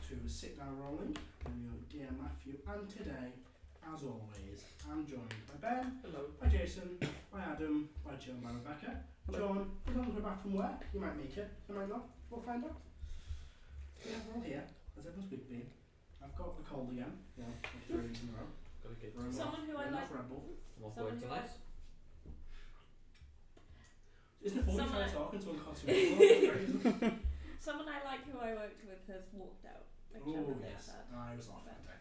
to Sit Down Rolling. I'm your dear Matthew, and today, as always, I'm joined by Ben, hello, by Jason, by Adam, by Jill, by Rebecca. hello. John, as long as we're back from work, you might make it, you might not, we'll find out. Yeah, we're all here, as everyone's week been. I've got the cold again, like 3 weeks in a row. Gotta get Someone who I like. Red Bull. I'm off Someone work who tonight. Isn't it funny Someone trying I- talking to unconscious? Someone I like who I worked with has walked out. Which I'm Oh a bit yes, sad. I was off that day.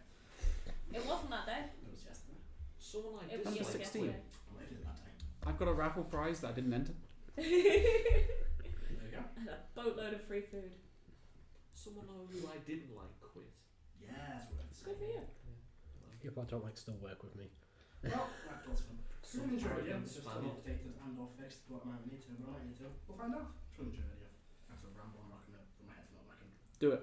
It wasn't that day. It was yesterday. Someone I It was dislike. 16. yesterday. Well, it is that day. I've got a raffle prize that I didn't enter. There you go. And a boatload of free food. Someone who I didn't like quit. Yes, we're It's good for you. People that don't like still work with me. Well, that was fun. Some Really enjoyed it. dragons It's just fan. updated and or fixed, but I might need to, but I might need to. We'll find out. Really enjoyed it. That's a ramble. I'm not going to put my head's not back in. Do it.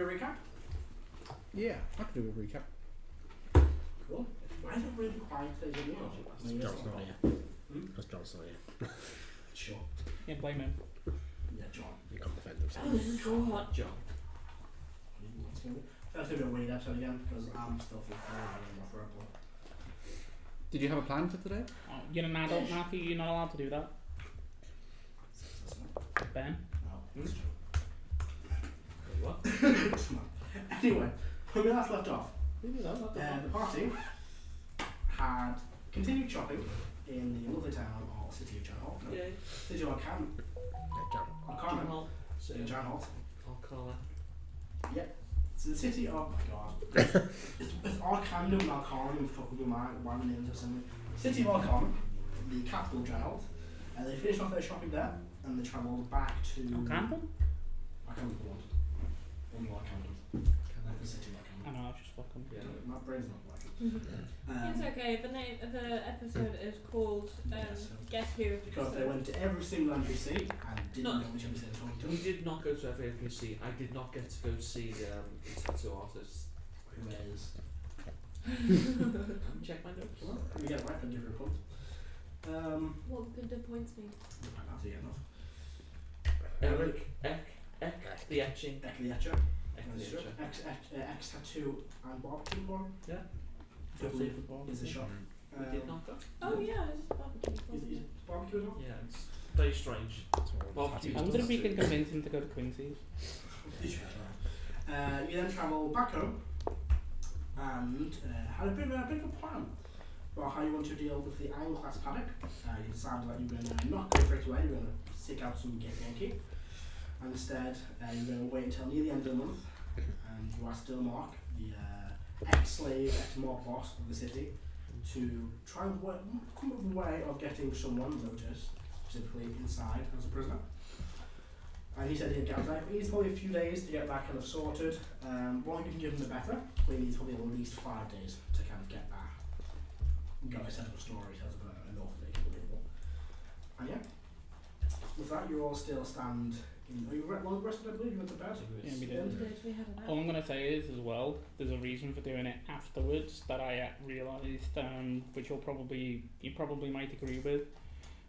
A recap? Yeah, I could do a recap. Cool. Why is it really quiet today? Isn't it? Maybe it's John's not. not here. Hmm? That's John's not here. Sure. Yeah, blame him. Yeah, John. He can't defend himself. Oh, this is so hot. John. It's going to be. That's going to be a weird episode again because I'm still feeling off Red Bull. Did you have a plan for today? Oh, you're an adult, Matthew. You're not allowed to do that. Ben? No, it's true. Wait, what? Anyway, when we last left off, Maybe that, not that the party had continued shopping in the lovely town or city of Jarnholt. No, Yay. city of Arcan. John. Arcanum. Hall. In Jarnholt. Alcala. So the city of, oh my god. it's Arcanum and Arcanum, fucking with my one names or something. City of Arcanum, the capital of Jarnholt. And they finished off their shopping there and they travelled back to. Arcanum? Arcanum. Only Arcanum. Like the city of I Arcanum. know, I was just fucking. Yeah. My brain's not working. It's okay. The episode is called Yes. Guess Who. Because they So- went to every single NPC and didn't No. know which NPC they were talking We to. did not go to every NPC. I did not get to go see the tattoo artist. Who is? Check my notes. Well, we get it right, I'll give you a point. What could the points mean? That's it enough. Eric. Ek. The etching. Ek the Etcher. Ek the etcher. X Tattoo and barbecue bar. Yeah. I believe is the shop. We did not go. Oh yeah, it's barbecue. Is barbecue as well? Yeah, it's very strange. Barbecue. I wonder if we can convince him to go to Quincy's. You then travel back home and had a bit of a plan about how you want to deal with the ironclad paddock. You decided that you're going to not go straight away, you're going to seek out some Yankee. And instead, you're going to wait until near the end of the month and you ask Mark, the ex-slave, ex-mob boss of the city, to try and come up with a way of getting someone, Motus, specifically inside as a prisoner. And he said he'd get back. He needs probably a few days to get that kind of sorted. One you can give him the better, but he needs probably at least 5 days to kind of get that. Go set up a story, set up enough that it's believable. And yeah, with that you all still stand in. Are you long rested? I believe you went to bed. Yeah, we Yeah. did. Did we have an All I'm going to say is, as well, there's a reason for doing it afterwards that I realised, which you probably might agree with.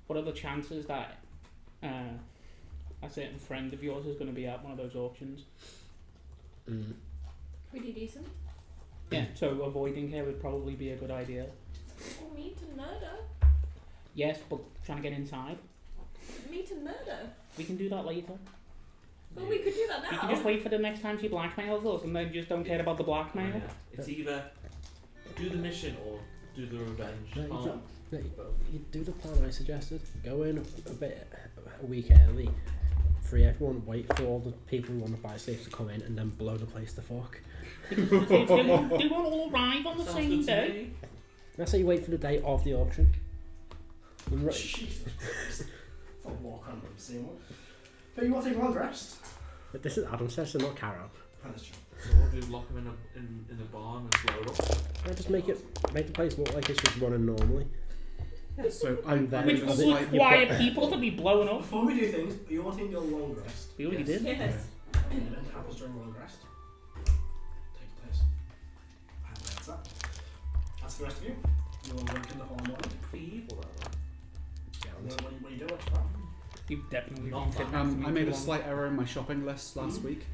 What are the chances that a certain friend of yours is going to be at one of those auctions? Pretty decent. Yeah, so avoiding her would probably be a good idea. Or me to murder. Yes, but trying to get inside. Me to murder. We can do that later. Well, we could do that now. You can just wait for the next time she blackmails us and then just don't care about the blackmail. Yeah. It's either do the mission or do the revenge. No, you Can't don't- No, both. you do the plan I suggested. Go in a week early. Free everyone. Wait for all the people who want to buy slaves to come in, and then blow the place to fuck. They won't all arrive on the Sounds same good to day. me. That's how you wait for the day of the auction. Jesus Christ. It's a walk on the same one. But you want to take a long rest? But this is Adam's session, not Karo. That's true. So what do we lock him in a barn and blow it up? I just make the place look like it's just running normally. So And then Which as will it- require people to be blown up. Before we do things, you want to take a long rest. We already did. Yes. An event happens during a long rest. Take place. And that's that. That's the rest of you. You're working the whole morning. Pretty evil that What are you doing? What's that? You've definitely Not been kidnapped that. for me I made too a long. slight error in my shopping list last week.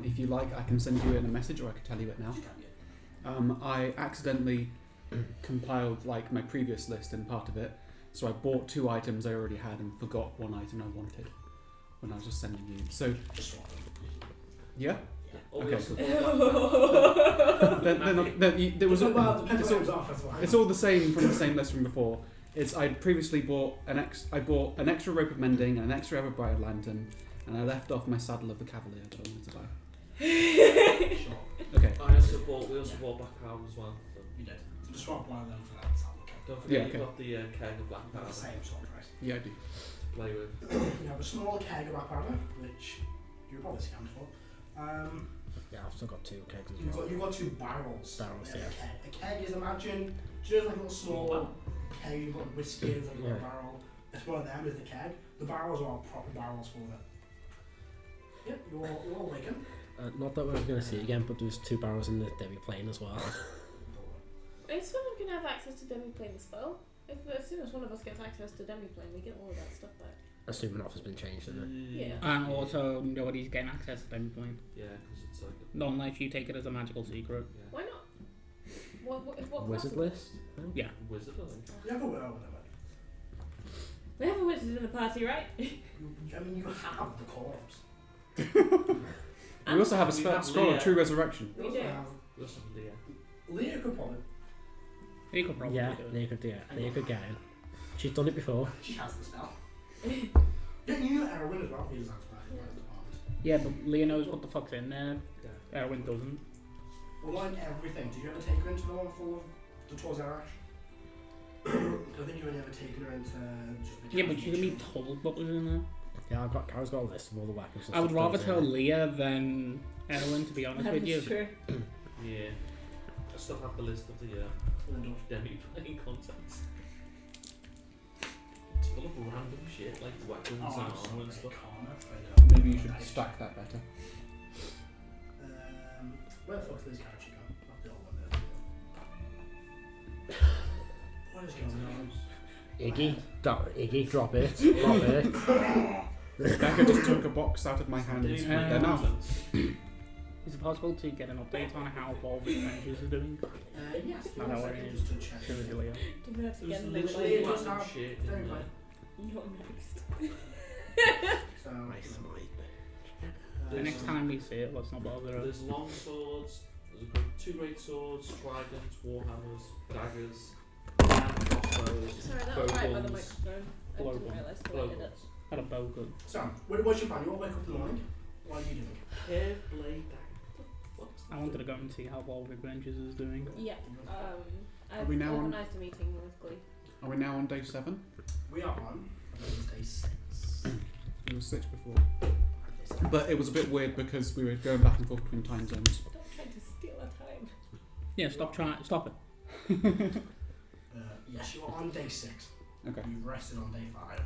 If you like, I can send you in a message, or I can tell you it now. You can, yeah. I accidentally compiled like my previous list and part of it, so I bought 2 items I already had and forgot one item I wanted when I was just sending you. So Just swap them. yeah, Or Okay. we also there was Well, all, depends it's, on all, who's off as well. it's all the same from the same list from before. It's I'd previously bought I bought an extra rope of mending and an extra ever-bright lantern, and I left off my saddle of the cavalier that I wanted to buy. Sure. Okay. we also bought black powder as well. So You did. So just swap one of them for that. So okay. don't forget Yeah, you've okay. got the keg of black They're powder the same sort of price. Yeah, I do. to play with. You have a small keg of black powder, which you're probably scammed for. Yeah, I've still got 2 kegs as You've well. got 2 barrels. Barrels, in yeah. A keg is, imagine, just like a little small keg, you've got whiskey and like a little Yeah. barrel. It's one of them is the keg. The barrels are proper barrels for it. Yep, you're all waking. Not that we're going to see it again, but there's 2 barrels in the Debbie plane as well. If someone can have access to Demiplane as well, as soon as one of us gets access to Demiplane, we get all of that stuff back. Assuming offer's been changed, isn't it? Yeah. And also, nobody's getting access to them point. Yeah, because it's like Not unless you take it as a magical secret. yeah. Why not? What Wizard list? Yeah. Wizard, I think. Yeah, but whatever. We have a wizard in the party, right? I mean, you have the corpse. We also have a We have scroll Leah. of true resurrection. We You also do. have We also have Leah. Leah could probably. You could probably Yeah, do it. they could get in. She's done it before. She has the spell. Yeah, you knew Erwin as well. He was actually Yeah, but Leah knows what the fuck's in there. Yeah. Erwin doesn't. Well, like everything. Did you ever take her into the one full of the Tours Arash? I think you only ever taken her into just the Yeah, but you can be kitchen. told what was in there. Yeah, Karo's got a list of all the weapons. and I would stuff rather that's tell in it. Leah than Erwin, to be honest That with you. is true. Yeah. I still have the list of the demi-playing contents. It's full of random shit, like weapons Oh, and I'm armor sorry, and stuff. Connor. Maybe you should stack that better. Where the fuck's this character gone? Not the old one there. What is going on? Iggy, drop it. Drop it. Rebecca just took a box out of my hand and Demi-playing they're now. contents. Is it possible to get an update on how Warlock Rangers is doing? Yes, I know where it is. just to check. Cyridillia. Do we have to There's get literally Leah Leah? just random have- shit in Very there. You're next. So, The next time we see it, let's not bother us. There's long swords, two great swords, tridents, warhammers, daggers, and crossbows, Sorry, that was right by the bowguns, microphone. I Blow didn't gun. realise the way I did it. blowguns. Had a bow gun. So, what's your plan? You all wake up in the morning. What are you doing? Curved blade dagger. What's I wanted to go and see how Warlock Rangers is doing. Yeah. I've we now on- organised a meeting with Glee. Are we now on day 7? We are on day 6. It was 6 before. But it was a bit weird because we were going back and forth between time zones. Stop trying to steal our time. Yeah, stop trying. Stop it. Yes, you are on day 6. Okay. You've rested on day 5.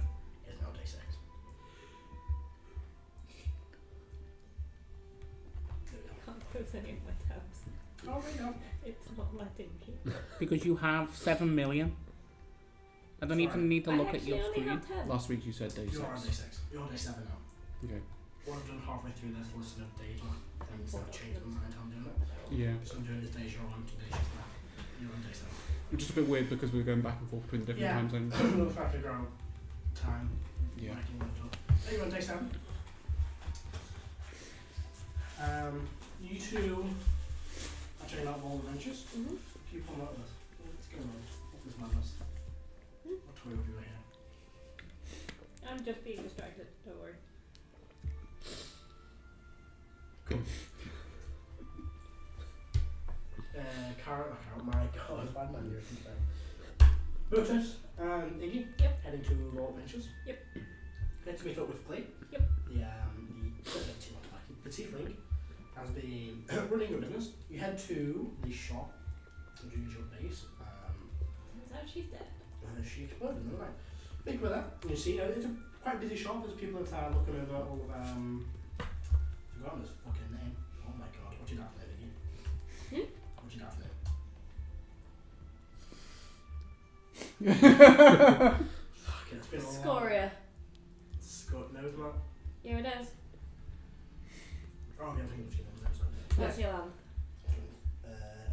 It's now day 6. There we go. Can't close any of my tabs. Oh, we go. It's not letting me. Because you have 7 million. I don't even need to look at your I actually screen. only have 10. Last week you said day 6. You're on day 6. You're on day 7 now. Okay. What I've done halfway through this list of days, then instead of changing my mind how I'm doing it. Yeah. So I'm doing this day you're on, 2 days now. You're on day 7. Which is a bit weird because we were going back and forth between the different Yeah. time zones. We'll try to figure out time. Yeah. Are you on day 7? You two are checking out Vault of Adventures. Mm-hmm. If you pull out this, what's going on? What's this madness? What toy would you here? I'm just being distracted, don't worry. Karo, my god, bad man here. Motus and Iggy. Yep. Heading to Vault of Adventures. Yep. Head to meet up with Clay. Yep. The tiefling has been running your business. You head to the shop, which is your base. So she's dead. She exploded, right? Think about that. You see, it's a quite busy shop. There's people inside looking over all of forgotten his fucking name. Oh my god, what's your dad's name, Iggy? What's your dad's name? Fuck, it's been a long. Scoria. No, it's not. Yeah, it is. Oh, yeah, I'm thinking of your name. Sorry. That's your lamb.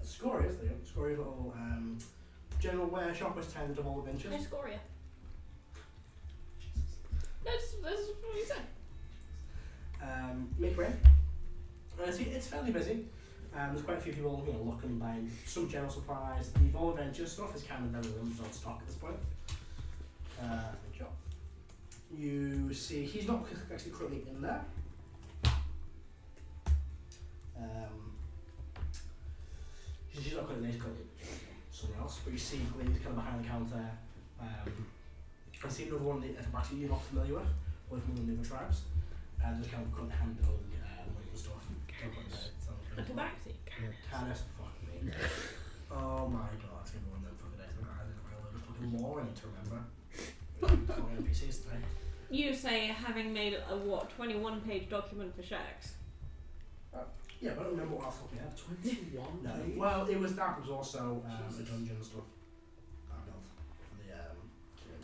Scoria's there. Scoria's little general wear shop was tended to all adventures. Hi, Scoria. That's what you said. Make way. See, it's fairly busy. There's quite a few people, looking, buying some general supplies. The Vault of Adventures stuff is kind of very limited on stock at this point. Good job. You see, he's not actually currently in there. She's not currently in there, somewhere else. But you see, Glenn's kind of behind the counter. I see another one that actually you're not familiar with, or from one of the other tribes. Just kind of currently handling money and stuff. A tabaxi. Canis, fuck me. Oh my god, it's gonna be one of them fucking days. I didn't know a fucking law I need to remember. NPCs today. You say having made a 21-page document for Shax. Yeah, but I don't remember what else we had. 21 No, page? well, it was that was also a Jesus. dungeon and stuff. I built for the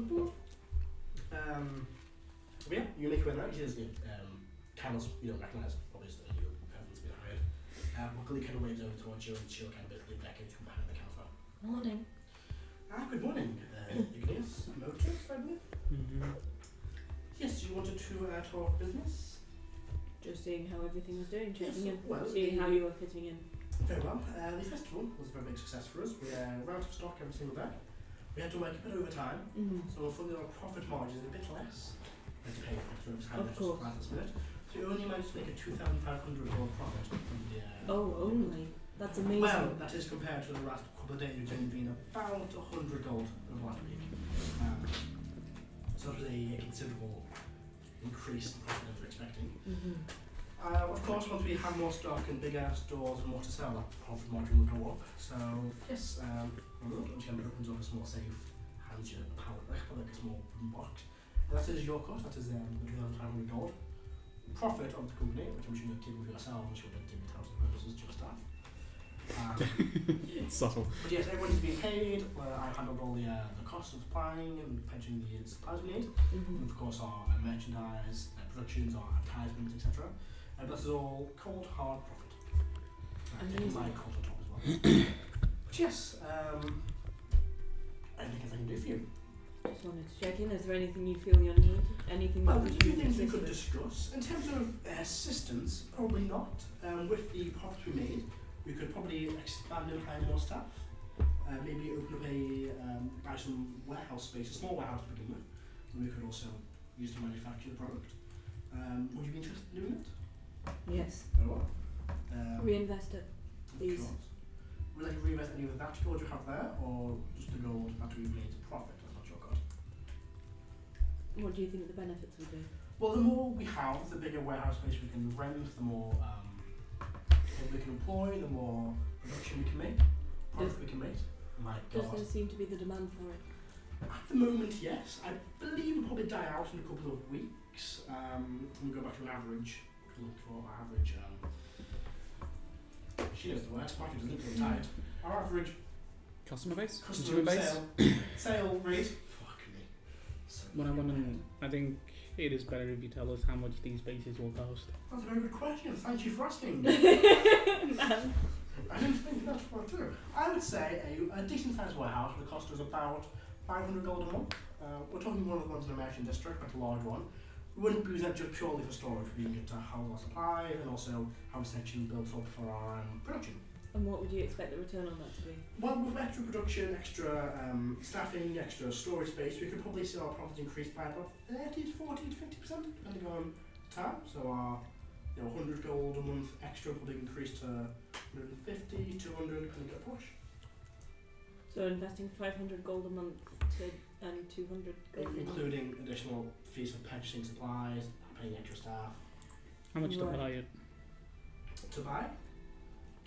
temple. But yeah, you make your way in there. She has candles you don't recognise, obviously, you haven't been hired. Luckily, kind of waves over towards you and she'll kind of basically beckon to come behind the counter. Morning. Good morning, Igneous, Motus, I believe. Yes, you wanted to talk business? Just seeing how everything was doing, checking in, well, seeing how you were fitting in. Very well. The festival was a very big success for us. We were out of stock every single day. We had to work a bit overtime, so unfortunately our profit margin is a bit less. We had to pay for extra Of course. at this minute. So we only managed to make a $2,500 profit from the Only? That's amazing. Well, that is compared to the last couple of days, which only been about $100 over the last week. So it was a considerable increase in profit than we were expecting. Of course, once we have more stock and bigger stores and more to sell, that profit margin will go up. So yes, once it opens up a small safe, hands you a pallet, like a small wooden box. And that is your cost. That is the $2,500 profit of the company, which I'm sure you're keeping for yourself, and sure don't give it out to purposes just that. Subtle. But yes, everyone's being paid. I handled all the cost of supplying and fetching the supplies we need. And of course our merchandise, productions, our advertisements, etc. This is all cold hard profit. Taking my cost on top as well. But yes, anything I can do for you? Just wanted to check in. Is there anything you feel you'll need? Anything Well, that there's a few things we could discuss. In terms of assistance, probably not. With the profit we made, we could probably expand and hire more staff. Maybe open up buy some warehouse space, a small warehouse to begin with, and we could also use to manufacture the product. Would you be interested in doing it? Yes. Very well. Reinvest it, please. Of course. Would you like to reinvest any of that gold you have there, or just the gold that we've made to profit? That's not your god. What do you think the benefits would be? Well, the more we have, the bigger warehouse space we can rent, the more we can employ, the more production we can make, profit we can make. My Does god. there seem to be the demand for it? At the moment, yes. I believe it'll probably die out in a couple of weeks. When we go back to an average, look for our average. She knows the word. Market doesn't get tired. Our average Customer base? customer Consumer base? sale rate. Fuck me. So What I want to, I think it is better if you tell us how much these bases will cost. That's a very good question. Thank you for asking. Man. I didn't think that's what to do. I would say a decent sized warehouse would cost us about $500 a month. We're talking one of the ones in the American district, quite a large one. we wouldn't use that just purely for storage. We use it to house our supply and also have a section built up for our production. And what would you expect the return on that to be? Well, with extra production, extra staffing, extra storage space, we could probably see our profits increase by about 30 to 40 to 50%, depending on time. So our 100 gold a month extra will probably increase to 150, 200, depending on push. So investing 500 gold a month to earn 200 gold a month? Including additional fees for purchasing supplies, paying extra staff. How much to Right. buy it? To buy?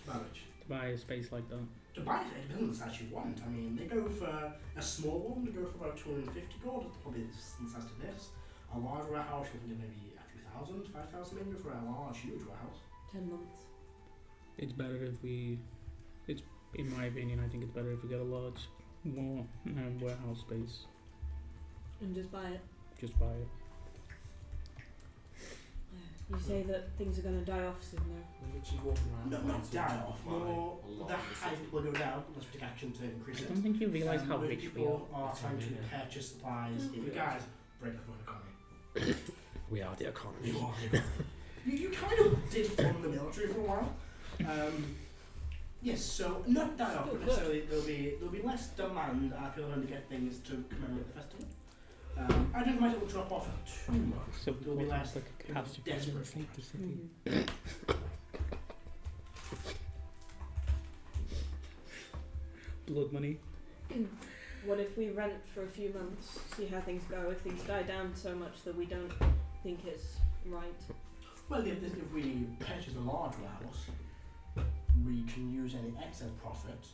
To buy which? To buy a space like that? To buy it, it depends on the size you want. I mean, they go for a small one, they go for about 250 gold, it's probably the size to this. A large warehouse, you can get maybe a few thousand, 5,000 maybe for a large, huge warehouse. 10 months. It's better if we... It's, in my opinion, I think it's better if we get a large, more warehouse space. And just buy it. Just buy it. You say that things are going to die off soon though. We're literally walking around. No, not trying to die off, buy more a lot the of this hype will go down unless we take action to increase I it. don't think you realise how Most rich we are. people are That's trying what I to mean, yeah. purchase supplies. If you guys break the phone economy. We are the economy. You are the economy. You kind of did fund the military for a while. Yes, so not die off, but necessarily there'll be less demand and people are going to get things to commemorate the festival. I don't imagine it will drop off too much. So There'll be less like a catastrophe. desperate for Save the city. Mm-hmm. Blood money. What if we rent for a few months, see how things go? If things die down so much that we don't think it's right. Well, if we purchase a large warehouse, we can use any excess profit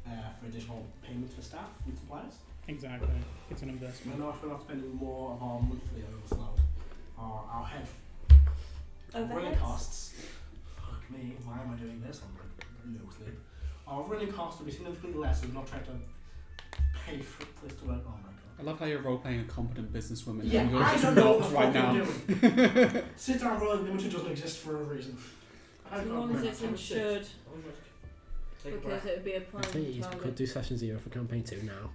for additional payments for staff and suppliers. Exactly. It's an investment. We're not spending more of our monthly overflow. Our head running Overheads? costs. Fuck me, why am I doing this? I'm like no sleep. Our running costs will be significantly less, so we're not trying to pay for this to work. Oh my god. I love how you're role playing a competent businesswoman. Yeah, and you're I just don't know what not the right fuck now. I'm doing. Sit down rolling limited doesn't exist for a reason. As long as it's insured, Take a because breath. it would be a I prime think you could target. do session 0 for campaign 2 now.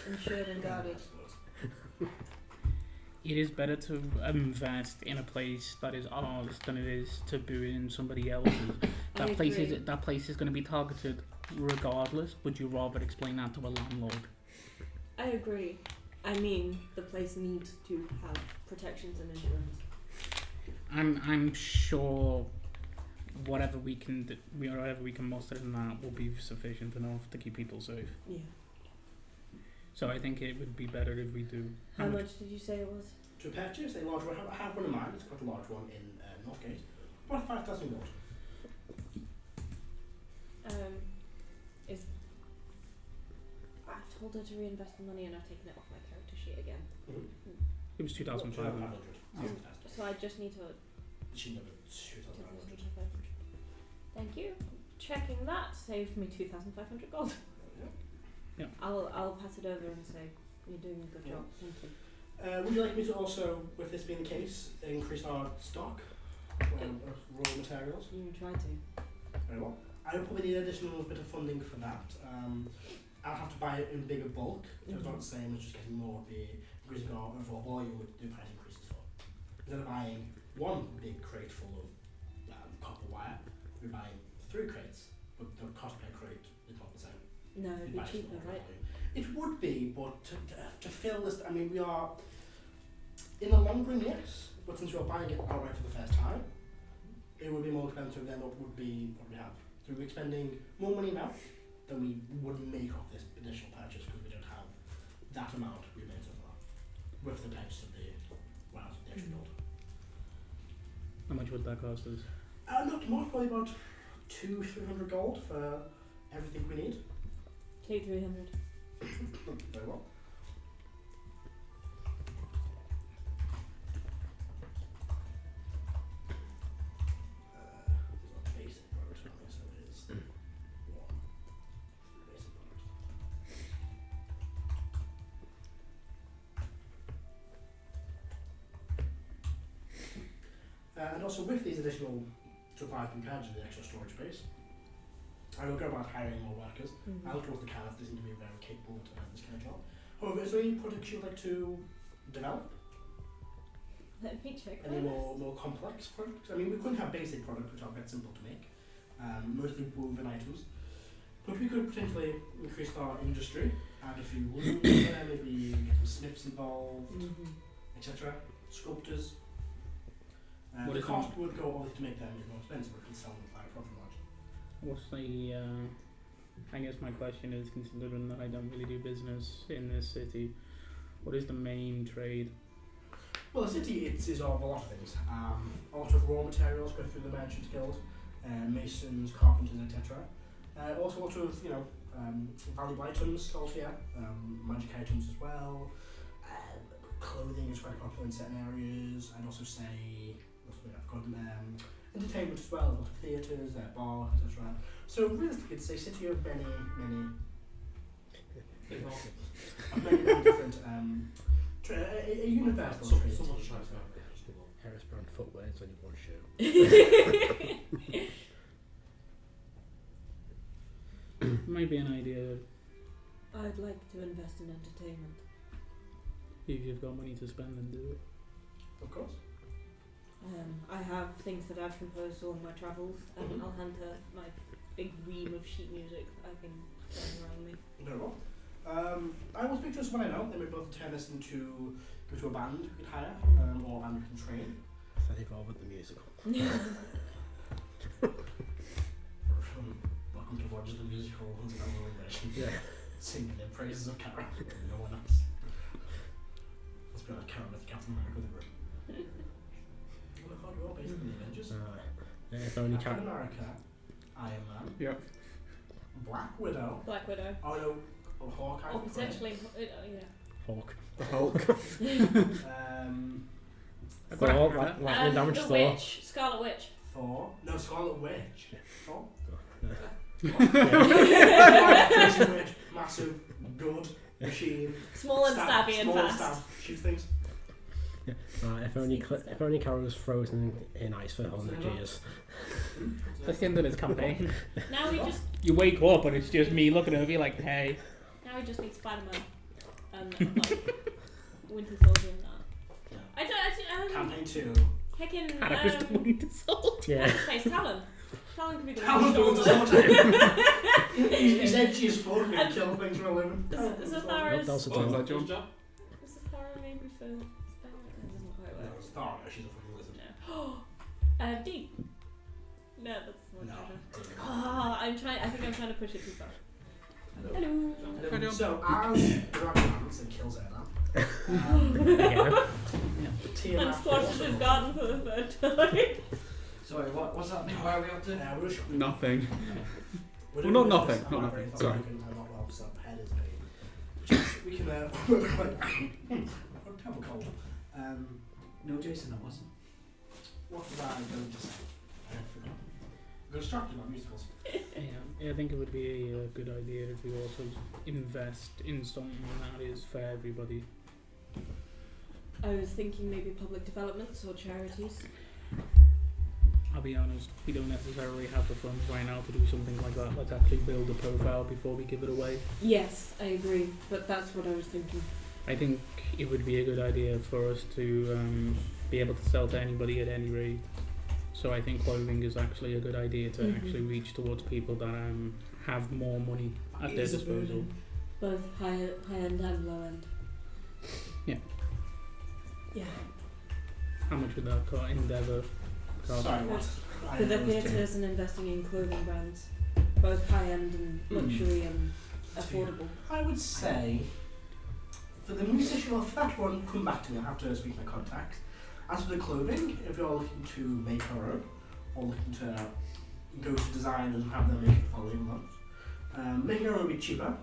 Insured and guarded. It is better to invest in a place that is ours than it is to boot in somebody else's. I That place agree. is going to be targeted regardless. Would you rather explain that to a landlord? I agree. I mean, the place needs to have protections and insurance. I'm sure whatever we can muster in that will be sufficient enough to keep people safe. Yeah. So I think it would be better if we do. How much did you say it was? To purchase a large one, I have one in mind, it's quite a large one in Northgate. About 5,000 gold. I've told her to reinvest the money and I've taken it off my character sheet again. It was 2,500. 500. So I just need to. She never 2,500. Thank you. Checking that saved me 2,500 gold. Yeah. I'll pass it over and say you're doing a good job. Thank you. Would you like me to also, with this being the case, increase our stock of raw materials? You can try to. Very well. I will probably need additional bit of funding for that. I'll have to buy it in bigger bulk, so it's not the same as just getting more of the increasing our overall volume with the price increases for. Instead of buying one big crate full of copper wire, we're buying 3 crates, but the cost per crate is not the same. No, it'd be Buy cheaper, smaller right? volume. It would be, but to fill this, I mean, we are, in the long run, yes, but since we're buying it outright for the first time, it would be more expensive than what would be what we have. So we're spending more money now than we would make off this additional purchase because we don't have that amount we made so far with the purchase of the warehouse with the extra gold. How much would that cost us? Not much, probably about 200-300 gold for everything we need. Take 300. Very well. Basic product, so it is one basic product. And also with these additional supplies compared to the extra storage space, I will go about hiring more workers. I look towards the Canis, they seem to be very capable to this kind of job. However, is there any products you'd like to develop? Let me check Any my more complex products? I mean, we couldn't have basic products, which are quite simple to make. Mostly woven items. But we could potentially increase our industry, add a few looms there, maybe get some smiths involved, etc. Sculptors. What The is cost would go obviously to make them a bit more expensive, but we can sell them at a profit margin. What's the? I guess my question is, considering that I don't really do business in this city, what is the main trade? Well, the city is of a lot of things. A lot of raw materials go through the Merchants Guild, masons, carpenters, etc. Also, a lot of valuable items sold here, magic items as well. Clothing is quite popular in certain areas. I'd also say, entertainment as well. A lot of theatres, bars, etc. So realistically, it's a city of many Big market. different. A universal trade. Someone tries to have it. Heris brand footwear, it's only one shoe. Might be an idea I'd like to invest in entertainment. if you've got money to spend, then do it. Of course. I have things that I've composed on my travels, and I'll hand her my big ream of sheet music that I've been carrying around me. Very well. I will speak to someone I know. They may both turn us into a band we could hire, or a band we can train. That evolved with the musical. Welcome to Rogers the Musical, who's an annual version. Yeah. Singing the praises of Karo. No one else. Let's be like Karo with Captain America with the room. Well, I thought we were all based on the Avengers. If only Captain America, Iron Man, Yep. Black Widow. Black Widow. Oh no, Hawkeye. Or potentially, yeah. Hulk. The Hulk. Thor, lightning damage The Thor. Witch, Scarlet Witch. Thor. No, Scarlet Witch. Thor. Yeah. Witch, massive, good machine. Small and stabby and small and fast. stab, shoots things. If only Karo was frozen in ice for 100 years. That's the end of this campaign. Now we just You wake up and it's just me looking over you like, hey. now we just need Spider-Man and like Winter Soldier and that. I don't. Campaign 2. Heckin' Karo's the Winter Soldier. Yeah. Space Talon. Talon can be the Talon's Winter doing Soldier. the He's edgy as fuck and And- kill things for a living. Zathara's. That was a What was time. that, John? Zathara maybe for Spider-Man. It doesn't quite No, work. it's Thor. She's a fucking wizard. No. D. No, that's not No. treasure. I think I'm trying to push it too far. Hello. Hello. So, as Dragonborn and kills Erdan, Yeah. Tiamat And squashes his garden for the third time. Sorry, what's happening? Where are we up to? We're shopping. Nothing. We're Well, doing not business. nothing, I'm not very nothing, sorry. sorry. I'm not well, so head is pain. We can, I've a cold. No, Jason, I wasn't. What was I going to say? I forgot. I'm distracted by musicals. Yeah, I think it would be a good idea if we also invest in something that is for everybody. I was thinking maybe public developments or charities. I'll be honest, we don't necessarily have the funds right now to do something like that. Let's actually build a profile before we give it away. Yes, I agree, but that's what I was thinking. I think it would be a good idea for us to be able to sell to anybody at any rate. So I think clothing is actually a good idea to actually reach towards people that have more money at their disposal. Both high end and low end. Yeah. Yeah. How much would that cost? Endeavour. cost? Sorry, what? For the theatres and investing in clothing brands, both high end and luxury and affordable. I would say, for the musician, well, for that one, come back to me. I have to speak to my contacts. As for the clothing, if you're looking to make our own, or looking to go to designers and have them make it following ones, making our own would be cheaper.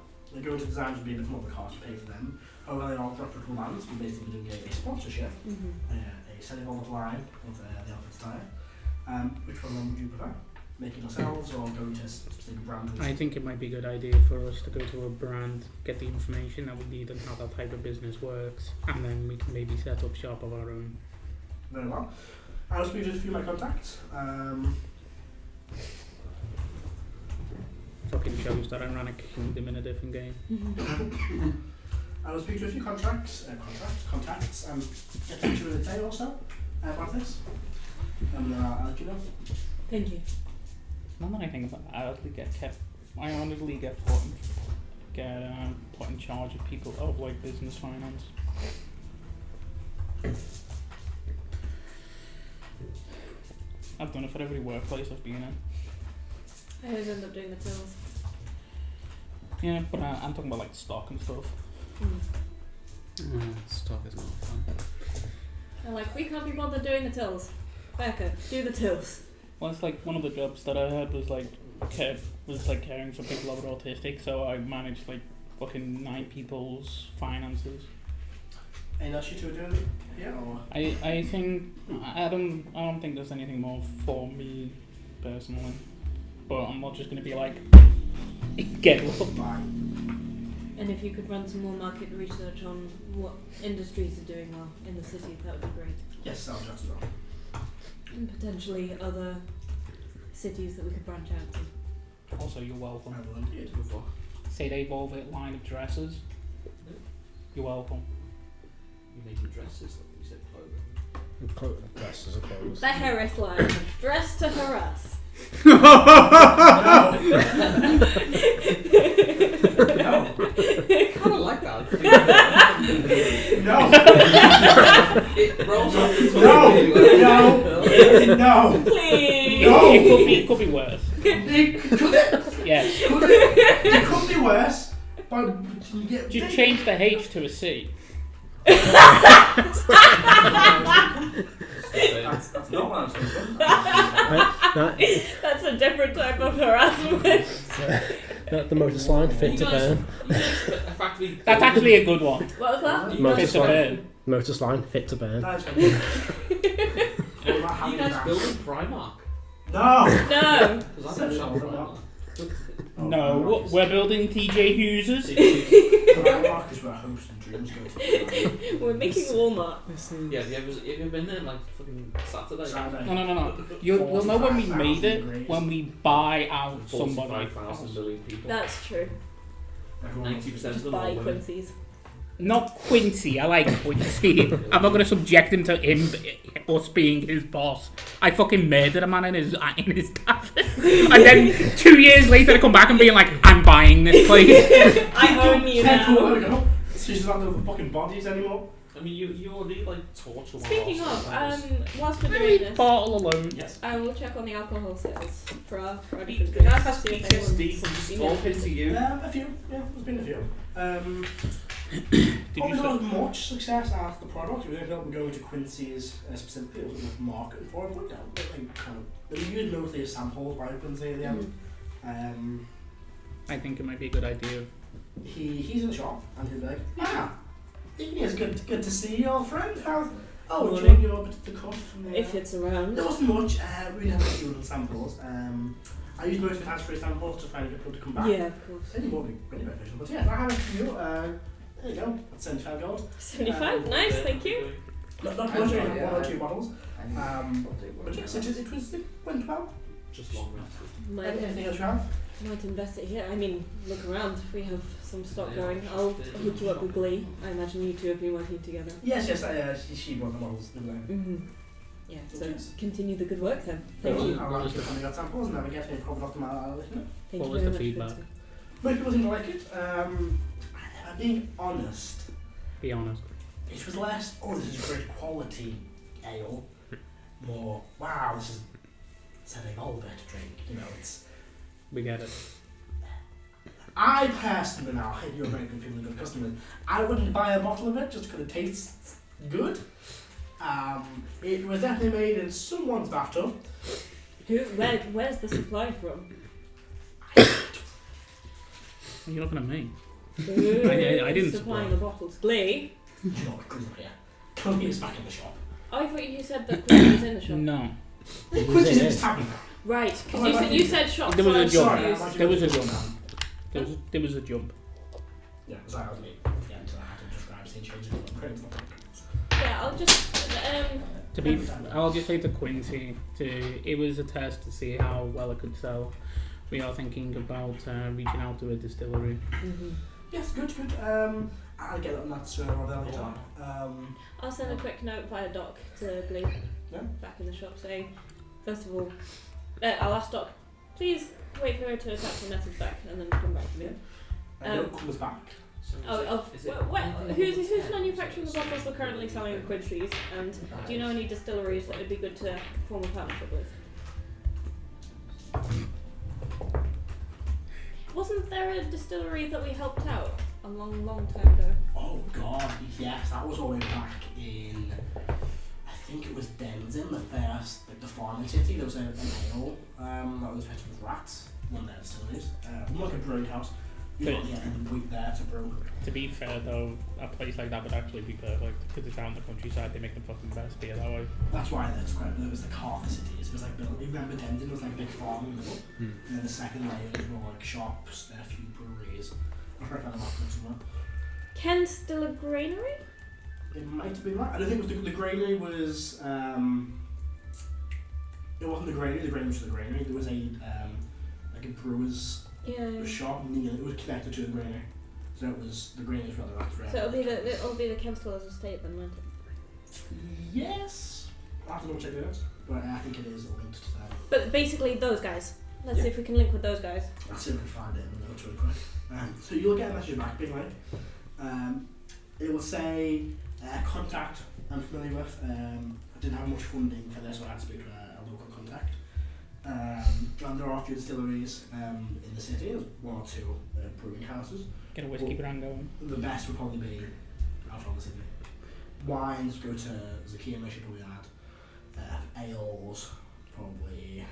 Going to designers would be a bit more of a cost to pay for them. However, they are reputable bands. We're basically doing a sponsorship, a selling on the line of the outfit style. Which one would you prefer? Making ourselves or going to a specific brand? I think it might be a good idea for us to go to a brand, get the information that we need and how that type of business works, and then we can maybe set up shop of our own. Very well. I'll speak to a few of my contacts. Fucking shows that I ran a kingdom in a different game. I will speak to a few contacts, and get to you in a day or so about this. And I'll let you know. Thank you. Now that I think about it, I honestly get put in charge of people of like business finance. I've done it for every workplace I've been in. I always end up doing the tills. Yeah, but I'm talking about like stock and stuff. Stock is not fun. They're like, we can't be bothered doing the tills. Becca, do the tills. Well, it's like one of the jobs that I had was like caring for people that were autistic, so I managed like fucking 9 people's finances. Anything else you two are doing? Yeah. Or? I think I don't think there's anything more for me personally, but I'm not just gonna be like get up. Bye. And if you could run some more market research on what industries are doing well in the city, that would be great. Yes, I'll just well. And potentially other cities that we could branch out to. Also, you're welcome. I will indeed. Before. Say they Volvet line of dresses. You're welcome. You making dresses? Like you said, clothing. Dresses are clothes. The Heris line. Dress to harass. No. I kind of like that. No. It rolls off the No. No. Please. No. It could be worse. It Yes. could be worse, but you get. Just change the H to a C. That's not what I'm saying. That's a different type of harassment. The Motus line, fit to burn. That's actually a good one. What was that? Motus Fit to line, burn. Motus line, fit to burn. That's good. You guys building Primark? No. No. Because I don't shop at Primark. No, we're building TJ Hughes's. Primark is where hopes and dreams go to. We're making Walmart. Yeah, have you ever been there like fucking Saturday? No. You'll know when we made it, when we buy out somebody. 45,000 million people. That's true. 90% of Just them buy are women. Quincy's. Not Quincy, I like Quincy. I'm not going to subject him to us being his boss. I fucking murdered a man in his tavern. And then 2 years later I come back and being like, I'm buying this place. I own you now. She's not the fucking bodies anymore. I mean, you already like torture one Speaking our of, subscribers. whilst we're doing this, Bottle alone. Yes. I will check on the alcohol sales for our You different guys drinks. have See if PTSD anyone's from just seen it. talking to you. A few. Yeah, there's been a few. Did Probably you not say? much success after the product. We ended up going to Quincy's specifically. It was enough market for it, but they used mostly as samples by Quincy at the end. I think it might be a good idea. He's in the shop and he's like, Igneous, good to see you, old friend. Do you want your bit of the cut from the... If it's around. There wasn't much. We didn't have a few little samples. I used most of the hands-free samples to try and get people to come back. Yeah, of course. Any more would be really beneficial. But yeah, I have a few. There you go. That's 75 gold. 75, nice, thank you. Not much, only one or two bottles. But yes, it went well. Just long rested. Might Anything else you have? invest it here. I mean, look around. We have some stock going. I'll hook you up with Glee. I imagine you two have been working together. Yes, she bought the bottles. Yeah, so Yes. continue the good work then. Thank you. I'll keep sending out samples and then we get any problem optimal. I'll let you know. Thank What you was very the much, feedback? Quincy. Most people seem to like it. Being honest, Be honest. it was less, this is great quality ale. More, wow, this is an Volvet drink. You know, it's... We get it. I personally, now, you're a very good people and good customers, I wouldn't buy a bottle of it just because it tastes good. It was definitely made in someone's bathtub. Where's the supply from? You're looking at me. I didn't supplying supply. the bottles. Glee? Not good here. Tony is back in the shop. I thought you said that Quincy was in the shop. No. Quincy's in his tavern. Right, because you said shop. There was so a I'm jump. confused. There was a jump. There was a jump. Yeah, because I was me. Yeah, until I had to just grab change it up. Credit. Yeah, I'll just To be, I'll just say to Quincy, it was a test to see how well it could sell. We are thinking about reaching out to a distillery. Yes, good. I'll get on that sooner or later. I'll send a quick note via Doc to Blue Yeah. back in the shop saying, first of all, I'll ask Doc, please wait for her to attach the message back and then come back to me. It comes back. Who's manufacturing the bottles we're currently selling at Quidtrees, and do you know any distilleries that would be good to form a partnership with? Wasn't there a distillery that we helped out a long time ago? Oh god, yes, that was all the way back in, I think it was Denzin, the farming city. There was an ale that was fed with rats, one of their distilleries. Like a brewing house. You've got the end of the week there to brew. To be fair though, a place like that would actually be perfect because it's down the countryside. They make the fucking best beer that way. That's why that's quite. It was the Carthage cities. It was like built. Remember Denzin was like a big farm in the middle, and then the second layer was more like shops, a few breweries. I heard that about somewhere. Ken's still a granary? It might have been right. I don't think it was the granary was. It wasn't the granary. The granary was the granary. There was a like a brewer's shop near. It was connected to the granary. So it was the granary was rather after. So it'll be the Kenstaller's estate then, won't it? Yes. I have to double check it out, but I think it is linked to that. But basically those guys. Let's see if we can link with those guys. I'll see if we can find it in the notes really quick. So you'll get a message back being like, it will say contact I'm familiar with. I didn't have much funding for this, so I had to speak to a local contact. And there are a few distilleries in the city. There's one or two brewing houses. Get a whiskey brand going. The best would probably be out of the city. Wines go to Zakia, should probably add. Ales, probably.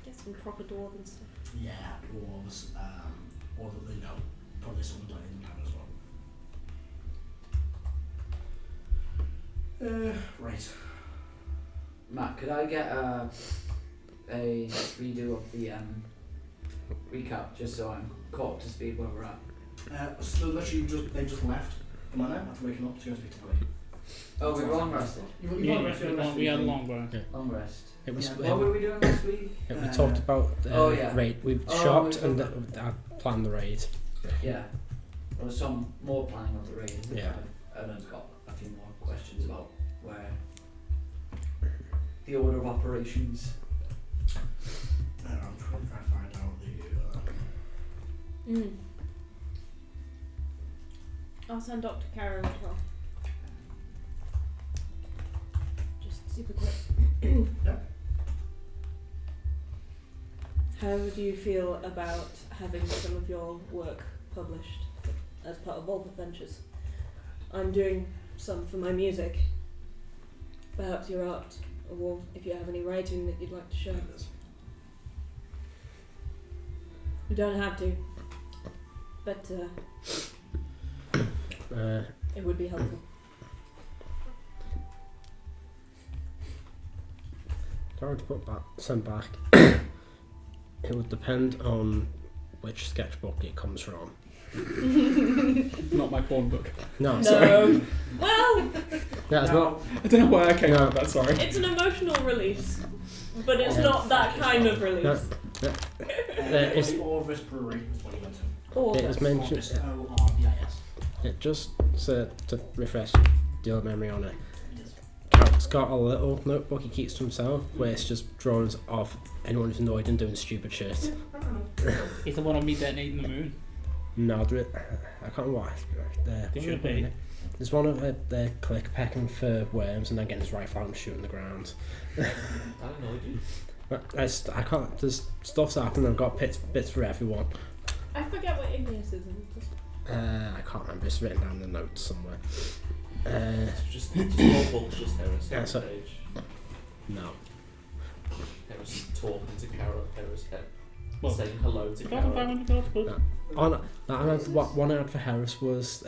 Get some proper dwarven stuff. Yeah, dwarves, or the, probably some Plains would have as well. Right. Matt, could I get a redo of the recap just so I'm caught up to speed where we're at? So literally they've just left the manor after waking up to go speak to Blake. Oh, we were long rested. We had a long rest. Yeah. Long rest. It was. What were we doing last week? We talked about raid. We've shopped and I planned the raid. Yeah. There was some more planning of the raid. Yeah. Erdan's got a few more questions about where the order of operations. I'm trying to find out the. I'll send Dr. Karo as well. Just super quick. Yep. How do you feel about having some of your work published as part of Volk Adventures? I'm doing some for my music. Perhaps your art, or if you have any writing that you'd like to share. You don't have to, but it would be helpful. Sorry to put some back. It would depend on which sketchbook it comes from. Not my porn book. No, No. sorry. Well, That's not. I don't know where I came up with that, sorry. it's an emotional release, but it's not that kind of release. It's, Orvis Brewery is what you went to. Or it was mentioned. ORVIS. It just to refresh your memory on it. Yes. Carrot's got a little notebook he keeps to himself where it's just drawings of anyone who's annoyed and doing stupid shit. It's the one of me detonating the moon. No, I can't remember what. There should be. There's one of the Cleric pecking for worms and then getting his rifle out and shooting the ground. I don't know, dude. But I can't. There's stuff's happened. I've got bits for everyone. I forget what Igneous is. I can't remember. It's written down in the notes somewhere. It's just all Hulk's just Heris on Yeah, so- stage. No. Heris talking to Karo, Heris Well, saying hello to Karo. $1,500. One I had for Heris was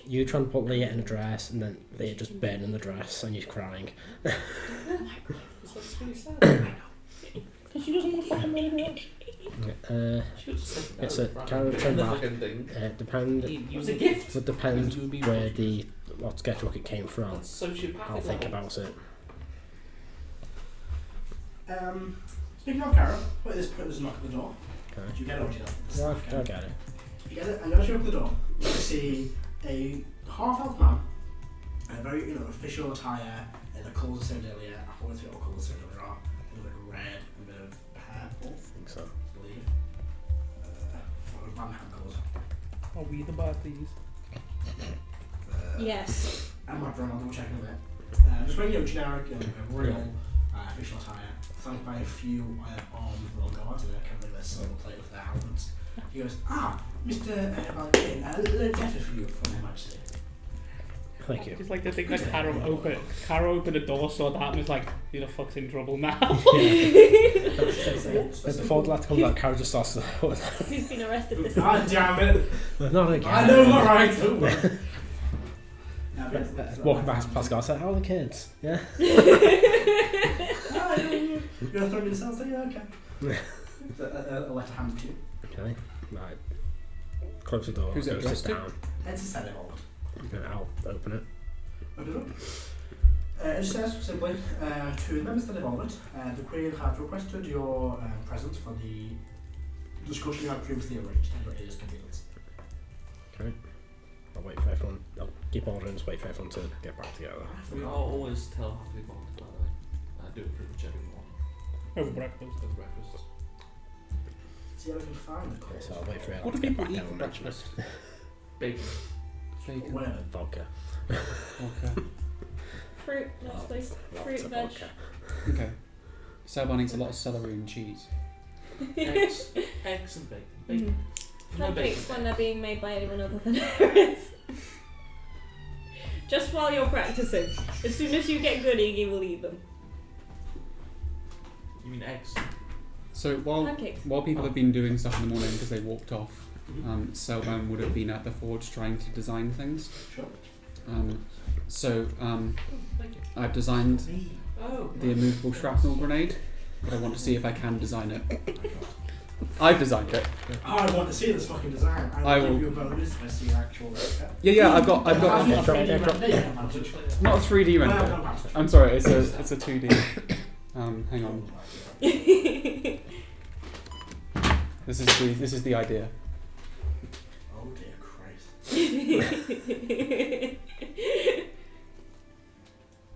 you trying to put Leah in a dress and then Leah just burning the dress and you're crying. That's really sad. Because she doesn't want to fucking marry her. She was just It's saying a no, Karo right? turn The back. fucking thing. Depend. It was a gift. Would depend where what sketchbook it came from. That's sociopathic. I'll think level. about it. Speaking of Karo, there's a knock at the door. Okay. Do you get it or do you not? Yeah, I'll get it. You get it, and as you open the door, you see a half-elf man, in a very official attire in the colours of Cyridillia. I always forget what colours Cyridillia are. A little bit red, a bit of purple, I think so. I believe. What was man hand colours? Are we the bad these? Yes. And my brother, I'll double check in a bit. Just wearing generic, royal official attire, flanked by a few armed royal guards in their silver plate with their helmets. He goes, Mr. Paladin, a letter for you from Her Majesty. Thank you. Just like to think that Karo opened a door, saw that, and was like, "Who the fuck's in trouble now?" Before the letter comes out, Karo just starts to. Who's been arrested this God damn it! Not again. I know, not right. Walking past Pascal, said, "How are the kids?" Yeah. You're gonna throw me the cells, yeah, okay. A letter handed to you. Okay. Right. Close the door. Who's it go sit addressed to? down. It's a Senate hold. Okay, I'll open it. Open it up. It says simply, to the members of the Devolvement, the Queen has requested your presence for the discussion you had previously arranged at your earliest convenience. Okay. I'll wait for everyone. I'll keep ordering, just wait for everyone to get back together. We always tell how to be bonded, by the way. I do it pretty much every morning. Over breakfast. Over breakfast. See how I can find the Okay, call. so I'll wait for What everyone do to get people back eat down for and mention breakfast? Bacon. Bacon. Where? Vodka. Okay. Fruit, mostly. Lots Fruit, of veg. vodka. Okay. Celban eats a lot of celery and cheese. Eggs and bacon. Bacon. No Pancakes bacon. when they're being made by anyone other than Heris. Just while you're practicing. As soon as you get good, Iggy will eat them. You mean eggs? So while Pancakes. people have been doing stuff in the morning because they walked off, Celban would have been at the forge trying to design things. Sure. So Thank you. I've designed Oh. the immovable shrapnel grenade, but I want to see if I can design it. I've designed it. I want to see this fucking design. I I'll will- give you a bonus if I see actual Rebeca. Yeah, I've got Not a Drop- 3D render. I'm sorry, it's a 2D. Hang on. This is the idea. Oh dear Christ.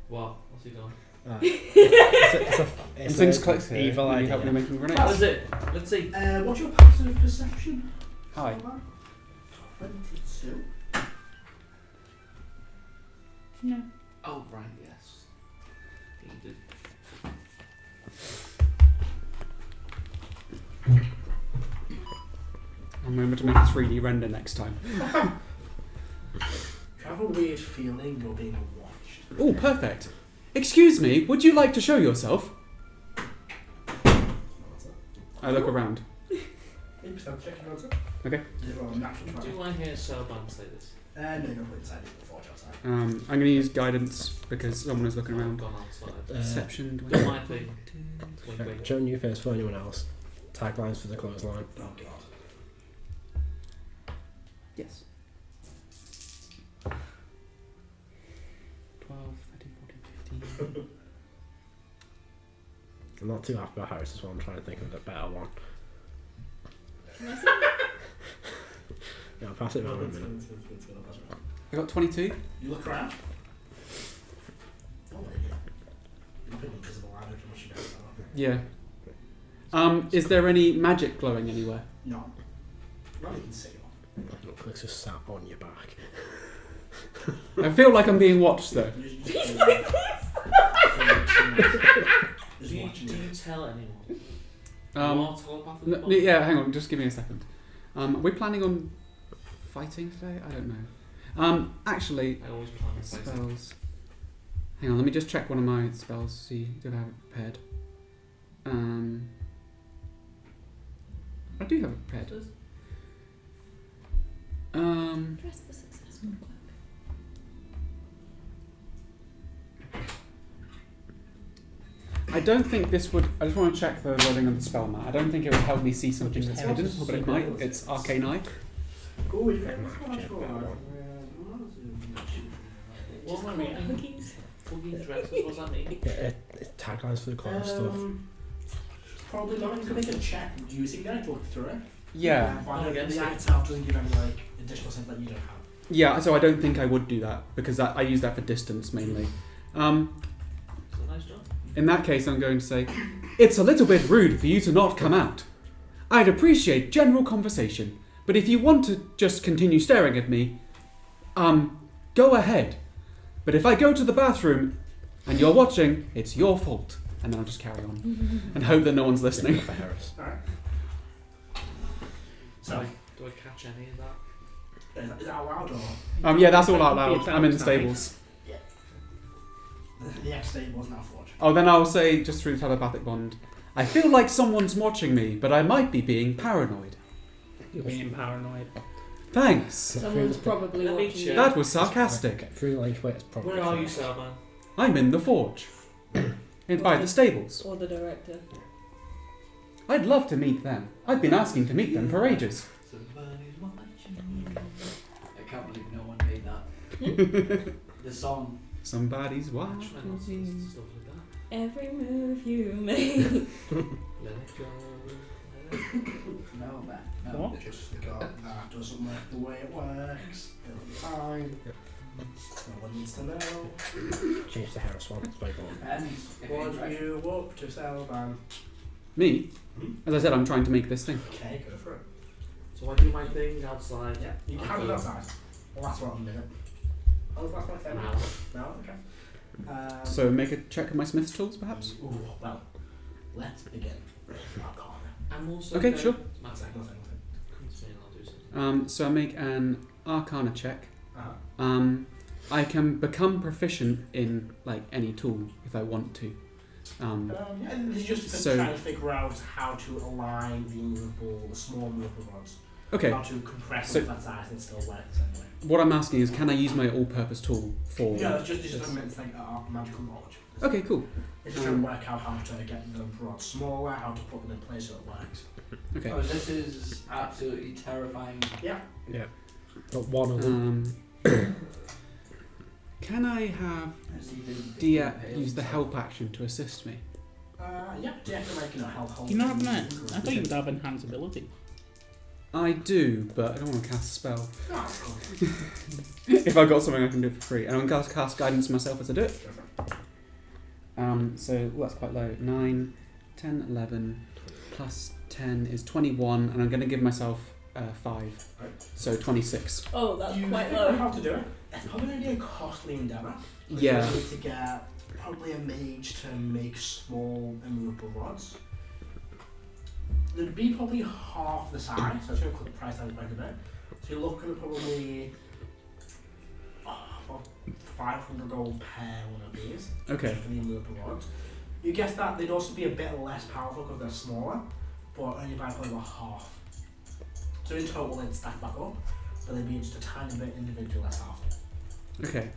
Wow, what's he done? If things click here, evil will you idea. help me making That grenades? was it. Let's see. What's your passive perception? Hi. 22. No. Oh, right, yes. You did. I'll remember to make a 3D render next time. You have a weird feeling you're being watched. Oh, perfect. Excuse me, would you like to show yourself? I look around. 8% check your answer. Okay. Natural 20. Do I hear Celban say this? No, you're put inside the forge outside. I'm going to use guidance because someone is looking I've around. gone outside. Perception. Do my thing. Wink, wink. Joan, you first for anyone else. Taglines for the clothesline. Oh god. Yes. 12, 13, 14, 15. I'm not too happy about Heris as well. I'm trying to think of a better one. Can I see? Yeah, I'll pass it around in a minute. I got 22. You look around. Oh, yeah. You've been invisible ladder to what you guys know. Yeah. Is there any magic glowing anywhere? No. Not even see you. Look, it's just sat on your back. I feel like I'm being watched though. Do you tell anyone? You are telepathically bonded? Yeah, hang on, just give me a second. Are we planning on fighting today? I don't know. Actually, I always plan on fighting. spells. Hang on, let me just check one of my spells, see if I have it prepared. I do have it prepared. Dress for successful work. I don't think this would. I just want to check the wording of the spell mat. I don't think it would help me see something Just that's help hidden, us but it see might. those. It's Arcane Eye. Cool, you Yeah, can What am I reading? Cookies. Cookie dresses, what's that mean? Yeah, taglines for the clothes stuff. Probably not. You can make a check using that to look through it. Yeah. But Oh, the against eye it. itself doesn't give any like additional sense that you don't have. Yeah, so I don't think I would do that because I use that for distance mainly. It's a nice job. In that case, I'm going to say, it's a little bit rude for you to not come out. I'd appreciate general conversation, but if you want to just continue staring at me, go ahead. But if I go to the bathroom and you're watching, it's your fault. And then I'll just carry on and hope that no one's listening. For Heris. Alright. So, Do I catch any of that? is that out loud or? Yeah, that's all out loud. I'm in the stables. The ex-stable's now forged. Oh, then I'll say, just through the telepathic bond, I feel like someone's watching me, but I might be being paranoid. You're being paranoid. Thanks. Someone's probably Let me watching you. check. That was sarcastic. Okay, through life where it's probably. Where are you, Celban? I'm in the forge. By the stables. Or the director. I'd love to meet them. I've been asking to meet them for ages. Somebody's watching. I can't believe no one made that. The song. Somebody's Try watching. not to use stuff like that. Every move you make. Let it go. Let it go. No, man. No. What? Just forgot that doesn't work the way it works. It'll be fine. No one needs to know. Change the Heris one. It's very boring. And What are you up to, Celban? Me? As I said, I'm trying to make this thing. Okay, go for it. So I do my thing outside. Yeah, you can have it outside. Well, that's what I'm doing. Oh, that's my thing. Now. No, okay. So make a check of my smith's tools, perhaps? Ooh, well, let's begin. Arcana. I'm also Okay, going- sure. Matt, Nothing, nothing. come to me and I'll do something. So I make an Arcana check. Uh-huh. I can become proficient in like any tool if I want to. Yeah, and this is just So- trying to figure out how to align the small movable rods. Okay. How to compress So- them to that size and still works anyway. What I'm asking is, can I use my all-purpose tool for? Yeah, it's just meant to think magical knowledge. Okay, cool. It's just trying to work out how to get the rods smaller, how to put them in place so it works. Okay. Oh, this is absolutely terrifying. Yeah. But one of them. Can I have Dia use the help action to assist me? Yeah, do you have to make help hold? Do you not have things? that? I thought you would have enhanced ability. I do, but I don't want to cast a spell. Oh, that's cool. If I've got something I can do for free. And I'm going to cast guidance myself as I do it. So that's quite low. 9, 10, 11, plus 10 is 21, and I'm going to give myself 5. Right. So 26. Oh, that's You quite figure out low. how to do it. It's probably going to be a costly endeavour. Yeah. You need to get probably a mage to make small immovable rods. They'd be probably half the size, so it's going to cut the price down quite a bit. So you're looking at probably about 500 gold per one of these. Okay. For the immovable rods. You guess that they'd also be a bit less powerful because they're smaller, but only by probably about half. So in total they'd stack back up, but they'd be just a tiny bit individual less powerful. Okay.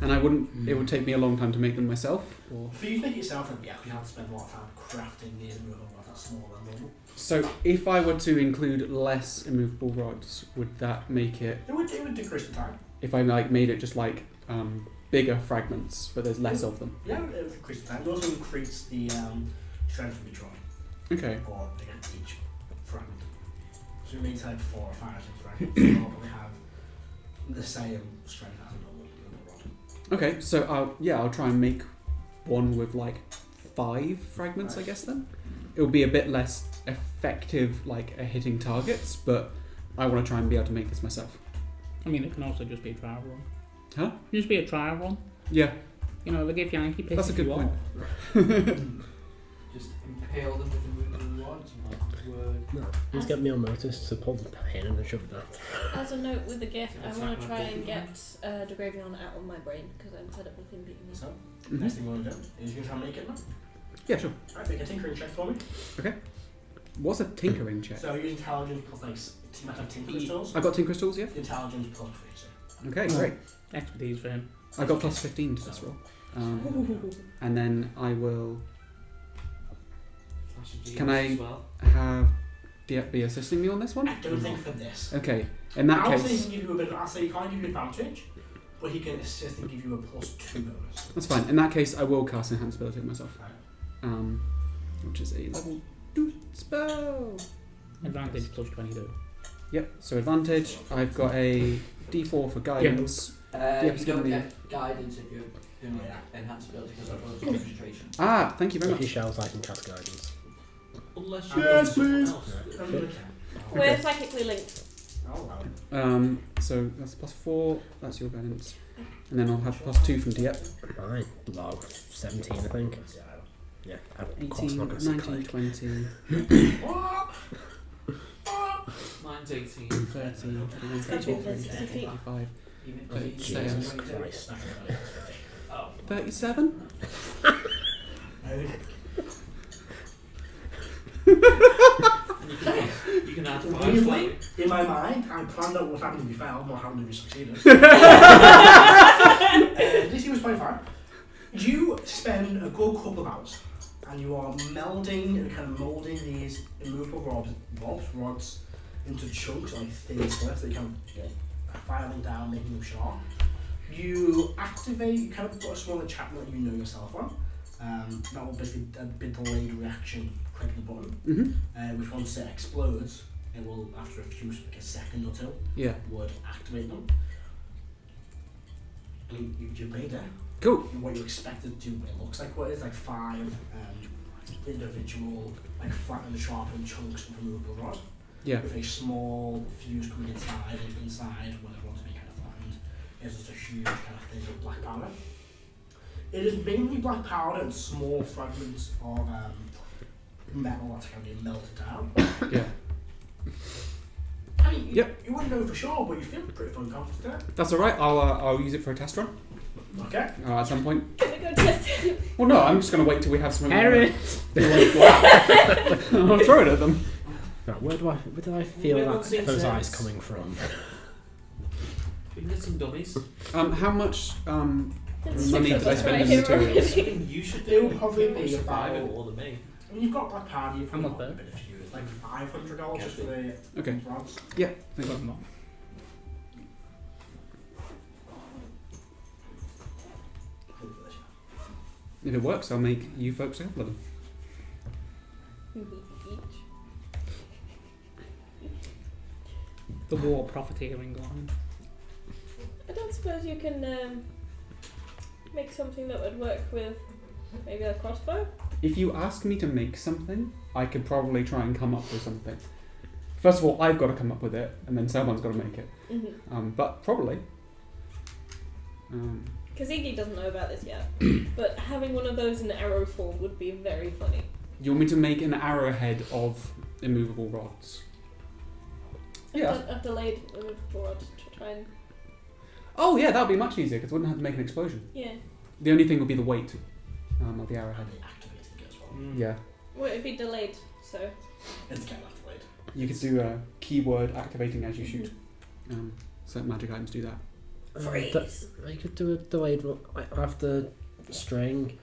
And I wouldn't. It would take me a long time to make them myself. Or For you to make it yourself, then yeah, you have to spend a lot of time crafting these immovable rods that smaller than normal. so, if I were to include less immovable rods, would that make it? It would decrease the time. If I like made it just like bigger fragments, but there's less of them. Yeah, it would decrease the time. It also increase the strength of each rod, Okay. or again, each fragment. So it means like 4 or 5 fragments. You probably have the same strength as a normal rod. Okay. So I'll try and make one with like 5 fragments. I guess then it'll be a bit less effective, like at hitting targets, but I want to try and be able to make this myself. I mean, it can also just be a trial run. Huh? Just be a trial run. Yeah. You know, like if Yankee pisses That's a good you point. off. Just impale them with the movable rods. My word. No, he's got me on Motus to pull the pin and shove that. As a note with the gift, I That's want like to my try and book. get Dragonborn out of my brain because I'm fed up with him beating me. So, Mhm. next thing you want to do is you can try and make it now. Yeah. Sure. Alright, make a tinkering check for me. What's a tinkering check? So use intelligence plus like you might have tinkering tools. I got tin crystals. Yeah. Intelligence plus 3, so. Okay. Oh. Great. Expertise for him. I got plus 15 to this roll. And then I will Flash of Can genius I- as well. have Diet be assisting me on this one. I don't think for this. Okay. In that I'll say he case, can give you a bit. I'll say he can't give you advantage, but he can assist and give you a +2 bonus. that's fine. In that case, I will cast Enhance Ability on myself. Right. Which is a level 2 spell. Advantage plus 22. Yep. So advantage. I've got a D4 for guidance. You it's gonna don't be- get guidance if you're doing enhanced ability because I've got concentration. Ah, thank you very If you much. shells, I can cast guidance. Unless you Yes, want someone please. else. We're psychically linked. Oh wow. So that's +4. That's your guidance, and then I'll have +2 from Diep. Mine, low. 17, I think. Yeah, of course 18, not going to 19, 20, Mine's 18. 30, It's gotta be 30 feet. 35, Even Jesus Christ. 37. You can add 5 Weirdly, slightly. in my mind, I planned out what happened if you failed, what happened if you succeeded. DC was 25. You spend a good couple of hours and you are melding and kind of moulding these immovable rods into chunks, like thin slips that you kind of filing down, making them sharp. You activate, you kind of put a small enchantment that you know yourself on. That will basically be a delayed reaction, clicking the button, Mm-hmm. which once it explodes, it will, after a few, like a second or two, Yeah. would activate them. You made it. Cool. What you expected to do, it looks like what it is, like 5 individual, like flattened, sharpened chunks of removable rod. Yeah. With a small fuse coming inside, and inside, when everyone's being kind of flattened, is just a huge kind of thing of black powder. It is mainly black powder and small fragments of metal that's kind of being melted down. Yeah. I mean, Yep. you wouldn't know for sure, but you feel pretty confident. That's all right. I'll use it for a test run Okay. at some point. Can we go test it? Well, no, I'm just gonna wait till we have something. Heris! I'll throw it at them. Right, where do I feel Everyone that seems those to- eyes coming from? We can get some dummies. How much It's money six did I of us spend right in here materials? already. You should It'll do probably it. be You'll survive about- it more than me. I mean, you've got black powder, you've I'm got not a there. bit of fuse, like $500 just for the Okay. rods. Yeah. Thank you. Well, not. If it works, I'll make you folks a couple of them. Each. The war profiteering line. I don't suppose you can make something that would work with maybe a crossbow? If you ask me to make something, I could probably try and come up with something. First of all, I've got to come up with it, and then someone's got to make it. Mm-hmm. But probably. Because Iggy doesn't know about this yet, but having one of those in arrow form would be very funny. You want me to make an arrowhead of immovable rods? Yeah. A delayed removable rod to try and... Oh yeah, that would be much easier because I wouldn't have to make an explosion. Yeah. The only thing would be the weight of the arrowhead. And they activated it as well. Yeah. Well, it'd be delayed, so... It's kind of activated. You could do a keyword activating as you shoot. Certain magic items do that. Freeze. I could do a delayed one. Have the string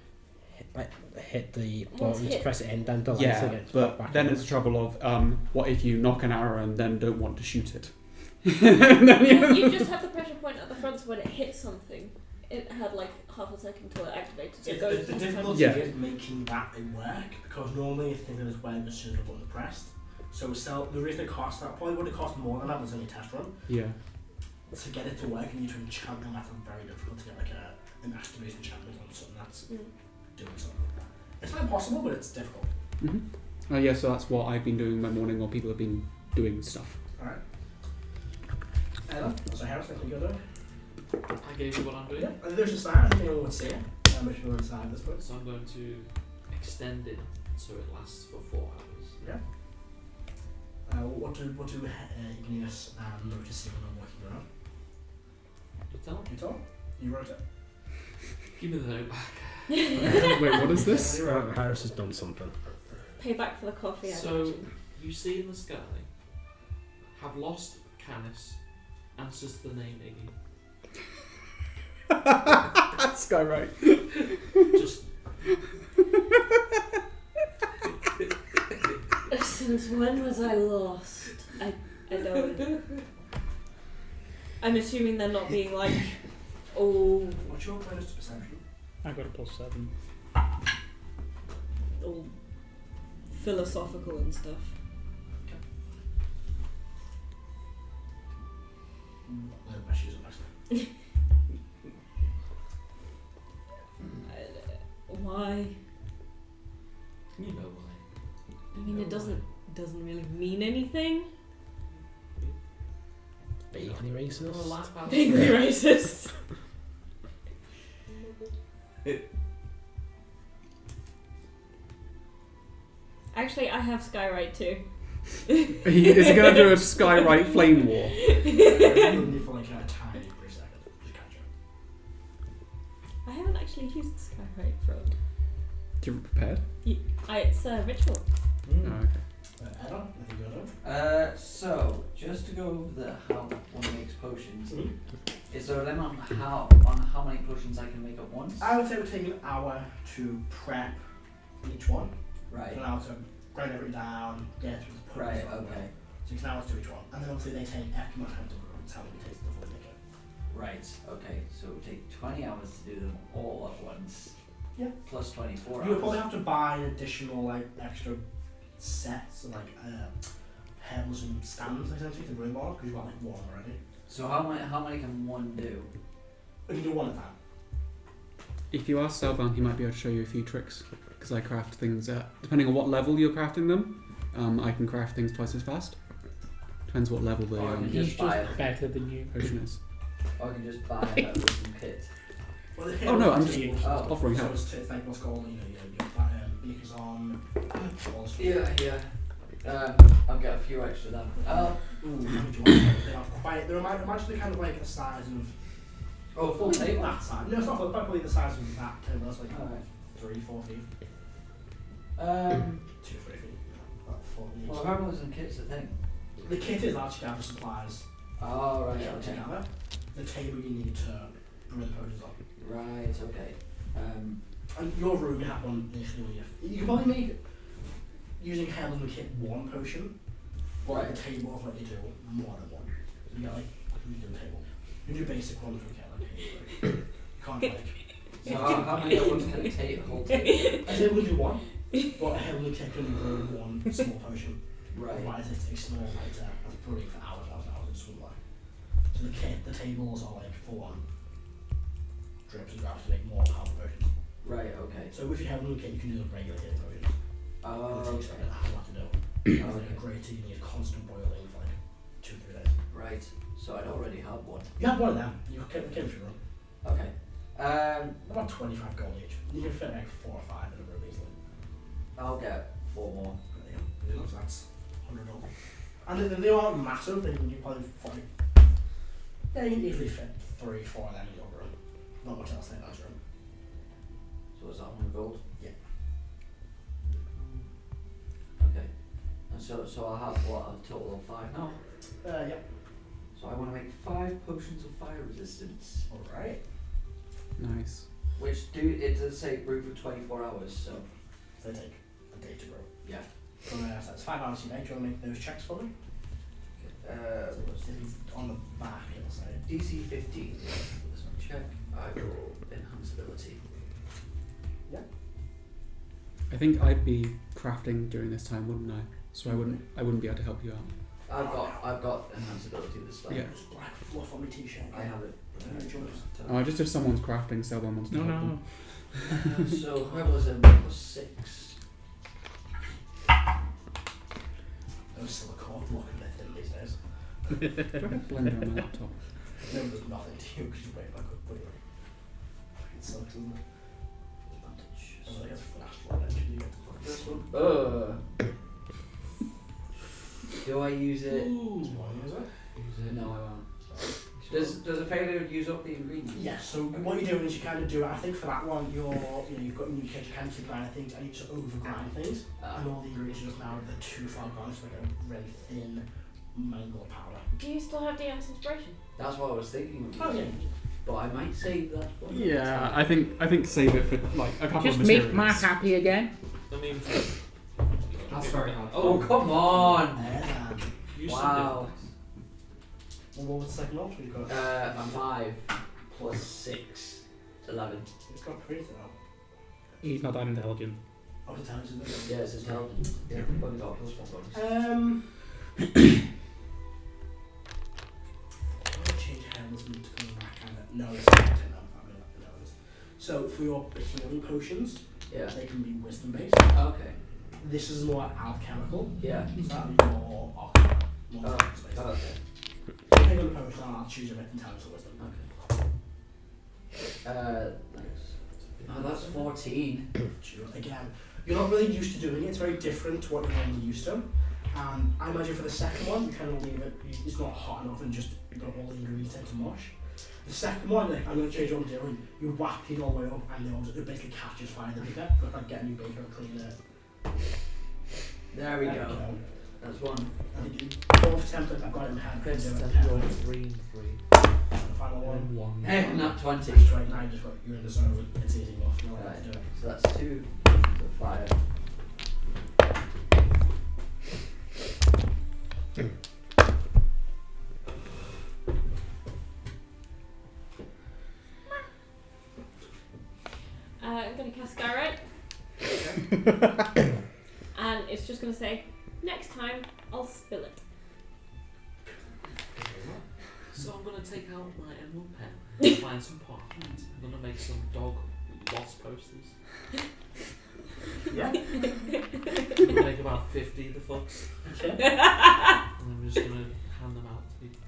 hit the Once button, hit. press it in, then delay Yeah, to get but back then in. it's the trouble of what if you knock an arrow and then don't want to shoot it? And then You just have the pressure point at the front so when it hits something, it had like half a second till it activated. So it goes The into difficulty Yeah. is making that work because normally you think that it's when as soon as the button is pressed. So the reason it costs that probably would have cost more than that was only a test run. yeah. To get it to work, you need to enchant them. That's very difficult to get like an activation enchantment on something that's doing something. It's not impossible, but it's difficult. Oh yeah, so that's what I've been doing in my morning while people have been doing stuff. Alright. Ella, so Heris, I think you're doing. I gave you what I'm doing. Yeah, and there's a sign, I think anyone would see it. If you're inside this place. So I'm going to extend it so it lasts for 4 hours. Yeah. What do Igneous and Motus see when I'm walking around? You tell me. You told? You wrote it? Give me the note back. Wait, what is this? Heris has done something. Pay back for the coffee, I So, imagine. you see in the sky, have lost Canis, answers to the name Iggy. Sky right. Just Since when was I lost? I don't. I'm assuming they're not being like, oh, What's your bonus to perception? I got a +7. all philosophical and stuff. My shoes are nice. Why? You know why. I mean, it doesn't really mean anything. Vaguely racist. Vaguely racist. Actually, I have Skywrite too. Is he going to do a Skywrite flame war? Only for like a tiny brief second. Just catch up. I haven't actually used Skywrite for. Do you prepared? It's a ritual. Oh, okay. Erdan, I think you're done. So, just to go over how one makes potions, is there a limit on how many potions I can make at once? I would say it would take an hour to prep each one. Right. An hour to grind everything down, get through the Right, stuff. okay. So it's an hour to each one. And then obviously they take X amount of time to grow. It's how many takes before they make it. Right, okay. So it would take 20 hours to do them all at once. Yeah. Plus 24 You would hours. probably have to buy additional like extra sets of like handles and stands essentially to bring on because you've got like one already. So how many can one do? You can do one at a time. If you ask Celban, he might be able to show you a few tricks. Because I craft things depending on what level you're crafting them, I can craft things twice as fast. Depends what level the Oh, I He's just buy just better than you. potion is. Or I can just buy a mechanism kit. Well, the Oh, no, I'm handles just are tables, offering so help. it's like what's called your beakers on walls. Yeah. I'll get a few extra then. How would you want them? They are quite. They're imagine kind of like the size of. Oh, full table? That size. No, it's not full. Probably the size of that table. That's like Alright. 3-4 feet. 2-3 feet. About 4 feet. Well, handles and kits a thing. The kit is actually gather supplies. Oh, right, To okay. gather. The table you need to bring the potions on. Right, okay. And your room, you have one initially. You can probably make using handles and kit one potion, but Right. the table will let you do more than one. So you get like medium table. You do basic ones with like you can't like. So how many at once can it take a whole table? A table will do one, but a handle and kit can grow one small potion. Right. Otherwise, it's a small like that's brewing for hours, it just wouldn't work. So the kit, the tables are like full on drips and grabs to make more powerful potions. Right, okay. So if you have one kit, you can do the regular healing potions. Oh, It takes like okay. an hour to do. It's like a great tea, you need constant boiling for like 2-3 days. Right. So I'd already have one. You have one of them, you came if you run. Okay. About 25 gold each. You can fit like 4 or 5 in a room easily. I'll get 4 more. Yeah, so that's 100 gold. And they aren't massive, you can probably find. Yeah, you can easily fit 3-4 of them in your room. Not much else in that room. So is that 1 gold? Yeah. Okay. And so I'll have what, a total of 5 now? Yeah. So I want to make 5 potions of fire resistance. Alright. Nice. Which it does say brew for 24 hours, so They take a day to grow. yeah. So that's 5 hours a day. Do you want to make those checks for me? So it's on the back, it'll say. DC 15. This one check. I roll enhanceability. I think I'd be crafting during this time, wouldn't I? So I wouldn't be able to help you out. I've got enhanceability this time. Yeah. There's black fluff on my t-shirt. I have it. Just if someone's crafting, Celban wants to help them. So herbalism plus 6. Those silicone look a bit thin these days. Do I have a blender on my laptop? No, there's nothing to you because you break back up pretty much. It sucks, doesn't it? Oh, I guess flash one actually. You get to look at this one. Do I use it? Do you want to use it? No, I won't. Does a failure use up the ingredients? Yes, so what you're doing is you kind of do it, I think for that one, you've got in your kit, you kind of keep grinding things and you just over-grind things. And all the ingredients are just now they're too far gone, it's like a really thin, mangled powder. Do you still have Dance Inspiration? That's what I was thinking. Oh, yeah. But I might save that one. Yeah, I think save it for like a couple Just of make materials. Mark happy again. I mean, That's very hard. Oh, come on! use Wow. Well, what was the second option you got? A 5 plus 6. 11. It's got creative now. He's not that intelligent. Oh, the times is it? Yeah, it's intelligent. Yeah, only got a plus 1 bonus. Oh, for your healing potions, Yeah. they can be wisdom based. Okay. This is more alchemical. Yeah. So that'd be more alchemy, more Oh, science based. okay. So pick up the potion and I'll choose a bit and tell us the wisdom. Oh, that's 14. Again, you're not really used to doing it. It's very different to what you're normally used to. And I imagine for the second one, you kind of leave it. It's not hot enough and just all the ingredients into mush. The second one, like, I'm going to change what I'm doing. You whack it all the way up, and it basically catches fire in the baker. But like getting your baker and clean it. There we go. That's one. I think you both attempt I've got it in hand. Chris, Do it. roll 3 and 3. The final one. And 1. Hey, not 20. Just right now, just you're in the zone. It's easy enough. You know what Right. to do it. So that's 2. So 5. I'm going to cast Garrett. And it's just going to say, next time, I'll spill it. So I'm going to take out my emerald pen and find some parchment. I'm going to make some dog lost posters. Yeah. I'm going to make about 50 of the fucks. Okay. And I'm just going to hand them out to people.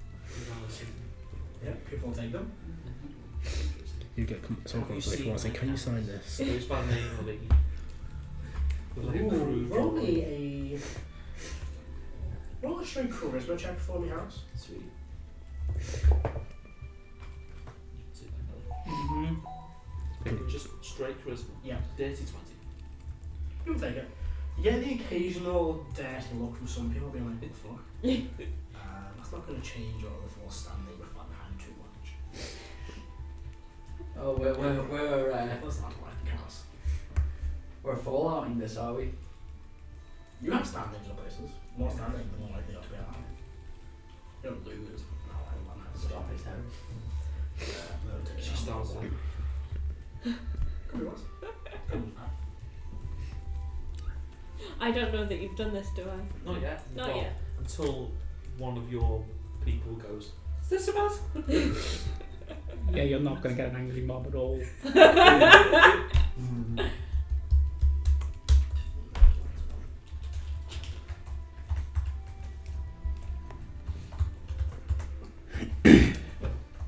Yeah. People will take them. You get someone comes like and say, "Can you sign this?" Goes by name or the like a crude Roll drawing. me roll a straight charisma check for me, Harris. Sweet. Mm-hmm. Just straight charisma. Yeah. Dirty 20. You'll take it. You get the occasional dirty look from some people being like, what the fuck? That's not going to change your overall standing with that hand too much. Oh, That's not like counts. we're fallouting this, are we? You have standings in places. More standing, the more likely you are to be out. You don't lose. No, I don't have Stop it, Heris. No, take it She out. starts like, Could be worse. Could be bad. I don't know that you've done this, do I? not yet. Not Well, yet. Until one of your people goes, "Is this about?" Yeah, you're not going to get an angry mob at all.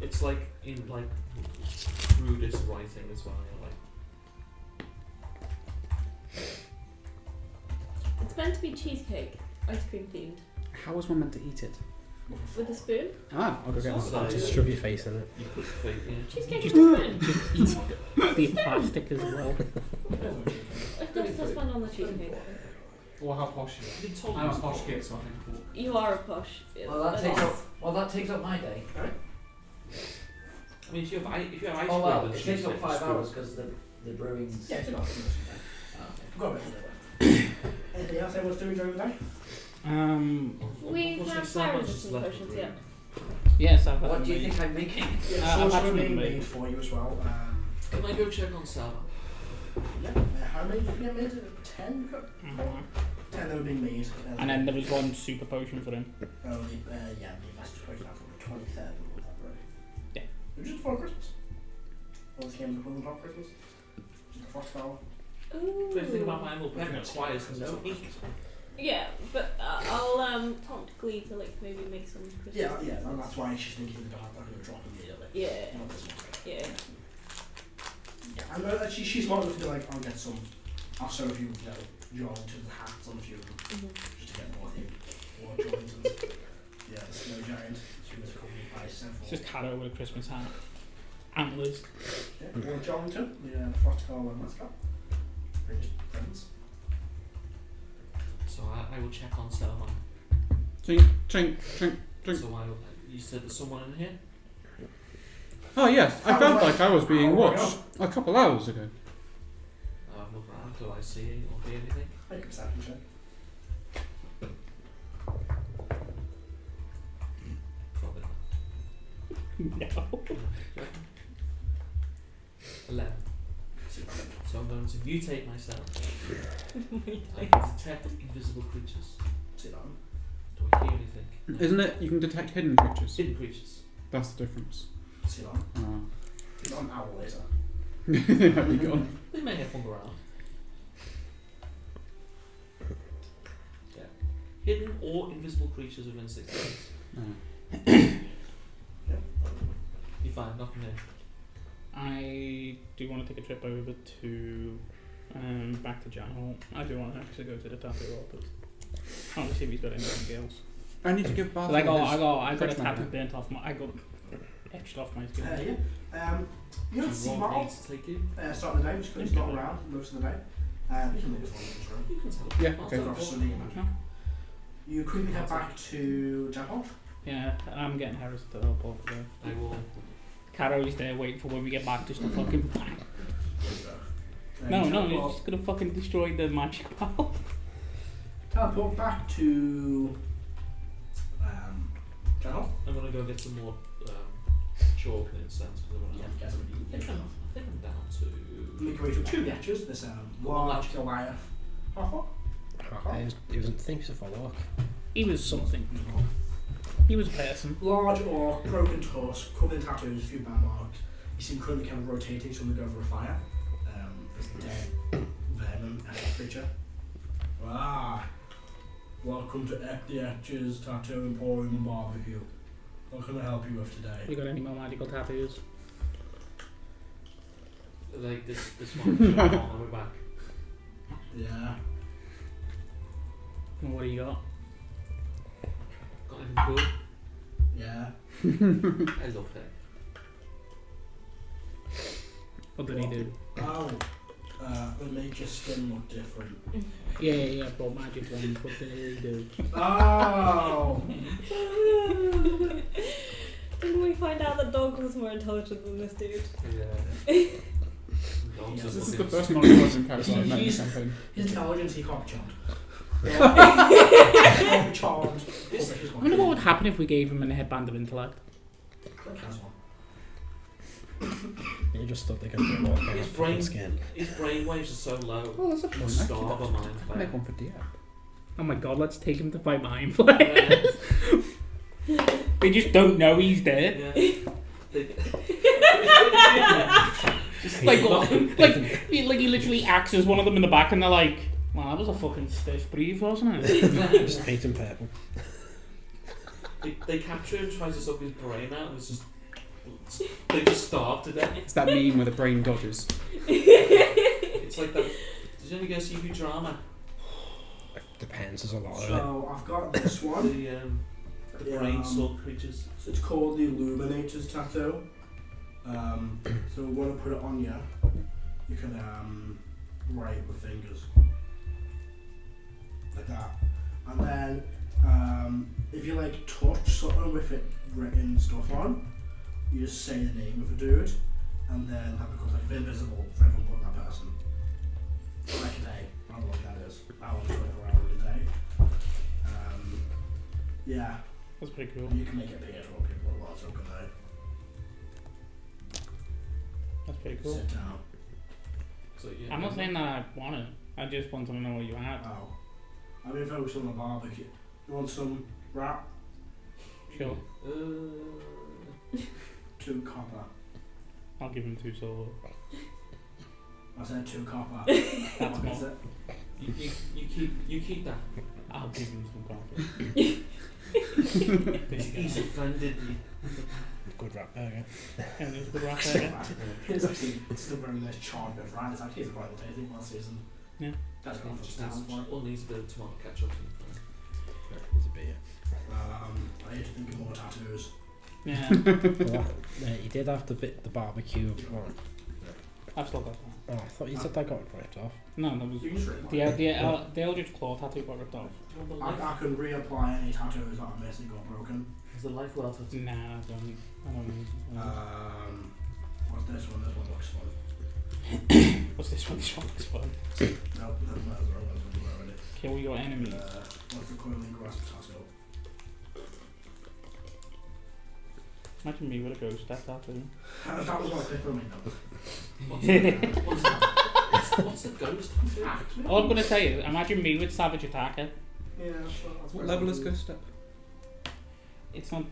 It's like in like rudest writing as well. You're like, It's meant to be cheesecake, ice cream themed. How is one meant to eat it? With a spoon? Ah, I'll go get So- one. Just shove your face in it. you put the fake in. Cheesecake with a spoon. The plastic as well. That's one on the cheesecake. Or how posh you You've been told I'm a this posh before. kid, so I think. You are a posh. Well, that takes up my day. I mean, if you have ice Oh well, cream, it then takes up cheesecake 5 is hours because the brewing's. Yeah, it's enough. Oh, Go a bit Anything else everyone's doing during the day? We Unfortunately, have Celban's fire just resistant left potions, the yeah. room. Yes, I've had What them do you made. think I'm making? Yeah, I've so had it's them being made. made for you as well. Can I go check on Celban? Yeah, how many did you get made? 10? Mhm. 10 that were being made. And then there was one super potion for him. Oh, the master potion out for the 23rd. Was that right? Yeah. It was just before Christmas. All this came before Christmas. Just the first hour. Ooh. The thing about my emerald pen Yeah. requires no heat. Yeah, but I'll talk to Glee to like maybe make some Christmas. Yeah, and that's why she's thinking the dark like a drop immediately. Yeah. Not this one. Yeah. Yeah, and she's smart enough to be like, I'll get some. I'll sew a few, joined to the hats on a few of them, Mm-hmm. just to get more thing. More joints and yeah, the snow giant. She was accompanied by several. It's just Karo with a Christmas hat. Antlers. Yeah, more Jollington, the Frostcall mascot. Bring his friends. So I will check on Celban. Drink, drink, drink, drink. So you said there's someone in here? Oh yes, I felt like I was being watched a couple hours ago. Look around, do I see or hear anything? Make a perception check. Probably not. No. 11. So I'm going to mutate myself. I can detect invisible creatures. Sit on. Do I hear anything? Isn't it? You can detect hidden creatures. Hidden creatures. That's the difference. Sit on. Ah. Sit on owl laser. They might be gone. They may have hung around. Yeah. Hidden or invisible creatures within 6 days. Yep. You find nothing here. I do want to take a trip over to back to Jan. I do want to actually go to the tattoo office. I want to see if he's got anything else. I need to give Barth. I got a fridge tattoo magnet. burnt off my. I got etched off my skin. Yeah. You don't see want Marl me to take you? starting the day, just because he's not around most of the day. You can leave us one in You can tell Yeah, I'll okay. tell Off you. Sunday, imagine. You quickly head back to Japan. Yeah, and I'm getting Heris to help out today. I will. Caro's there waiting for when we get back just to fucking bang. No, he's just gonna fucking destroy the magic valve. Teleport back to Japan. I'm gonna go get some more chalk and incense because I want to. I think I'm down to. Make your way to 2 matches. There's large Goliath. He wasn't thinking of follow up. He was something. He was a person. Large orc, broken tusk, covered in tattoos, a few bad marks. You see him currently kind of rotating, so we go over a fire. There's a dead venom creature. Welcome to the Etches Tattoo Emporium and Barbecue. What can I help you with today? You got any more magical tattoos? Like this one. On my back. Yeah. What do you got? Got anything good? Yeah. I love it. What did he do? Oh. They make your skin look different. Yeah, but magic ones. What did he do? Oh! Didn't we find out the dog was more intelligent than this dude? Yeah. Yes, This is the first non-intelligent character I've met in the campaign. His intelligence, he can't be charmed. Can't be charmed. I wonder what would happen if we gave him a headband of intellect. Cleric has one. You just thought they could do more His fucking brain, skin. his brain waves are so low. Oh, that's a He'll point. starve a mind I'll make one for Diab. Oh my god, let's take him to fight Mind Flayer. They just don't know he's there. Yeah. Just Like he literally acts as one of them in the back and they're like, well, that was a fucking stiff brief, wasn't it? Just paint him purple. They capture him, tries to suck his brain out, and it's just they just starve to death. It's that meme where the brain dodges. It's like that. Did you ever go see Futurama? Depends, there's a lot of it. So I've got this one. The brain slug creatures. It's called the Illuminator's Tattoo. So when I put it on you, you can write with fingers. Like that. And then if you like touch something with it written stuff on, you just say the name of a dude, and then that becomes like invisible for everyone but that person. Like a day. I don't know what that is. I want to look around a day. Yeah. That's pretty cool. You can make it bigger for people a lot, so can they. That's pretty cool. Sit down. So, yeah, I'm not saying that I want it. I just want to know what you have. Oh. I've been focused on the barbecue. You want some wrap? Sure. 2 copper. I'll give him 2 silver. I said 2 copper. That's What is more. it? you keep that. I'll give him some coffee. He's offended you. Good rap burger. And there's the wrap there. It's actually still very nice charred bit of rind. It's actually quite well tasty one season. Yeah. That's got Just for it. all needs a bit of tomato ketchup. There's a beer. I need to think of more tattoos. Yeah. Well, you did have the barbecue one. I've still got that. Oh, I thought you said that got ripped off. No, that was You can just rip the Eldritch Claw tattoo got ripped off. I can reapply any tattoos that are missing or broken. Is the life well tattoo? Nah, I don't need it. What's this one? This one looks fun. What's this one? This one looks fun. Nope, that's not as wrong as what you already. Kill your enemies. What's the coiling grasp tattoo? Imagine me with a ghost death tattoo. That was what I clicked on my note. What's the ghost? All I'm gonna say is, imagine me with Savage Attacker. Yeah, that's What level is Ghost Step? It's not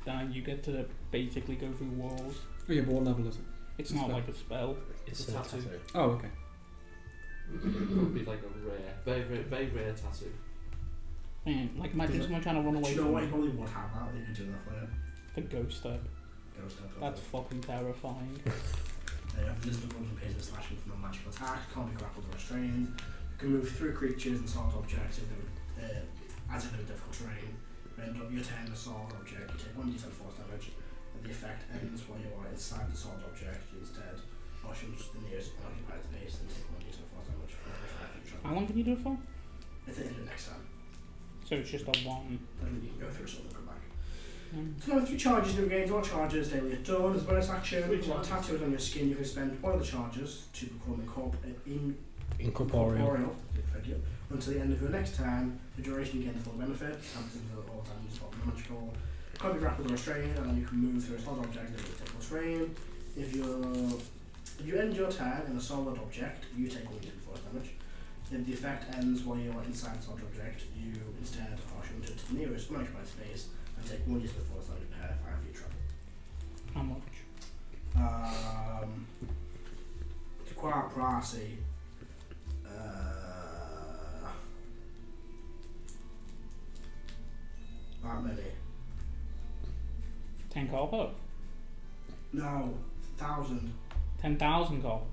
that you get to basically go through walls. Oh yeah, but what level is it? It's not like a spell. It's a a tattoo. tattoo. Oh, okay. Probably like a very rare tattoo. Man, like imagine someone trying to run Do away you know from what? You probably would have that. You could do that for you. the ghost step. Ghost step. That's fucking terrifying. You have list of ones and pages slashing from a magical attack, can't be grappled or restrained. You can move through creatures and sword objects if as if in a difficult terrain. When you turn a sword object, you take 1d10 force damage, and the effect ends while you are inside the sword object. You instead motion to the nearest unoccupied space and take 1d10 force damage for every 5 feet travel. How long can you do it for? It's the end of next time. So it's just a one. Then you can go through something and come back. So going through charges, new gains, all charges, daily at dawn, as a bonus action. Three While charges. tattooed on your skin, you can spend one of the charges to become Incorporeal. Thank you. Until the end of your next turn, the duration you gain the full benefit, happens until all times you spot magical. Can't be grappled or restrained, and then you can move through a solid object that will take terrain. If you end your turn in a solid object, you take 1d10 force damage. If the effect ends while you are inside the solid object, you instead are shunted to the nearest unoccupied space and take 1d10 force damage per 5 feet travel. How much? It's quite pricey. That many? 10 copper? No, 1,000 10,000 copper?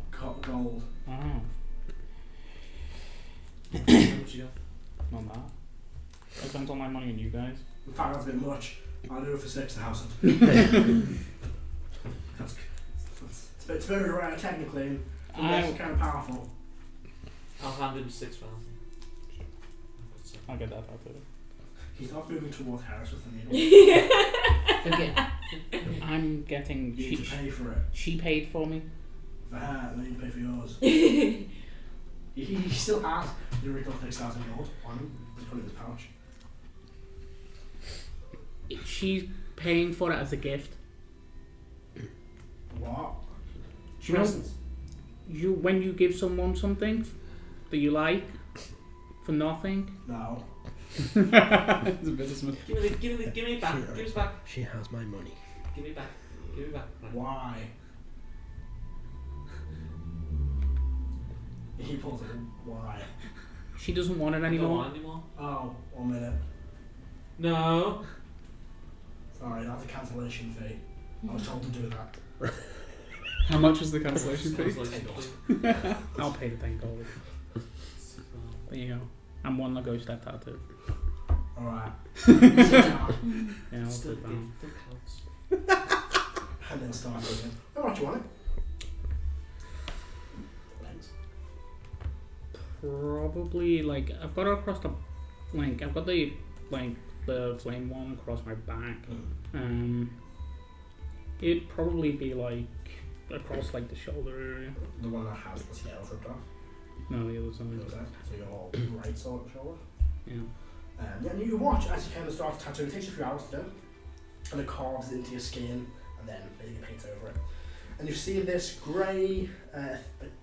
gold. Oh, How much you got? not that. I spent all my money on you guys. In fact, that's a bit much. I'll do it for 6,000. It's very rare, technically. It's kind of powerful. I'll hand him 6,000. I'll get that out of it. He's not moving towards Heris with the needle. Okay. I'm getting. You need to pay for it. She paid for me. For her, then you pay for yours. He still has the original 6,000 gold on him. He's put it in his pouch. She's paying for it as a gift. What? You know, when you give someone something that you like for nothing. No. He's a businessman. Give me it back. Give us back. She has my money. Give me back. Give me back. Right. Why? He pulls it. Why? She doesn't want it I don't anymore. want anymore. Oh, 1 minute. No. Sorry, that's a cancellation fee. I was told to do that. How much is the cancellation fee? I'll pay the 10 gold. There you go. I'm one that goes that tattoo. Alright. Yeah, I'll Still put that. still counts. And then start again. How much you want it? Thanks. Probably like I've got it across the I've got the the flame one across my back. It'd probably be like across like the shoulder area. The one that has the scales ripped off. No, the other side. The other side. So you're all right sort of shoulder. Yeah. Yeah, and you watch as you kind of start tattooing. It takes you a few hours to do. And it carves into your skin and then basically paints over it. And you see this grey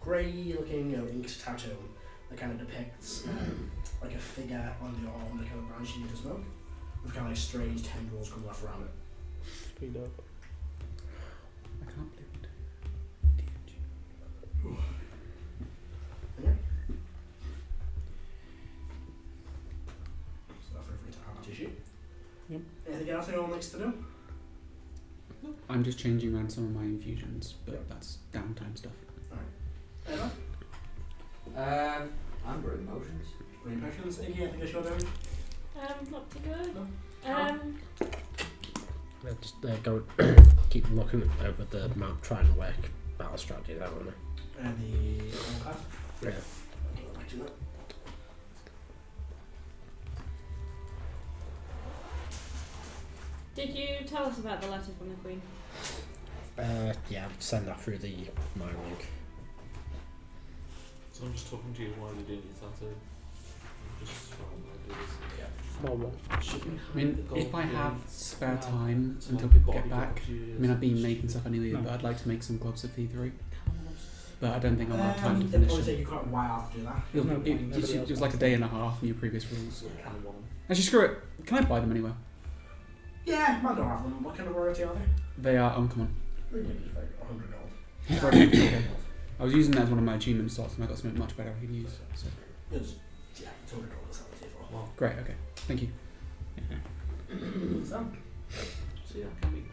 looking inked tattoo that kind of depicts like a figure on the arm that kind of branching into smoke with kind of like strange tendrils coming off around it. Pretty dope. I can't believe it. Yeah. So feel free to add tissue. Yep. Anything else anyone likes to do? I'm just changing around some of my infusions, but that's downtime stuff. Eva? I'm brewing potions. Green potions? Iggy, anything else you're doing? Not particularly. No. I'll just go keep looking over the map, trying to work battle strategies out on it. And the class? Yeah. Okay, go back to that. Did you tell us about the letter from the Queen? Yeah, send that through the my link. So I'm just talking to you while you're doing your tattoo. Just Well, what? I mean, if I have spare time until people get back, I mean, I've been making stuff anyway, but I'd like to make some gloves of V3. But I don't think I'll have time to It'll finish probably it. take you quite a while to do that. It was like a day and a half in your previous rules. I kind of want them. Actually, screw it. Can I buy them anywhere? Yeah, man don't have them. What kind of royalty are they? They are uncommon. They give you like 100 gold. Okay. I was using that as one of my achievement slots, and I got something much better I can use. So. It's, yeah, it's all for. Well, Great. Okay. Thank you. So, see, that can be nice.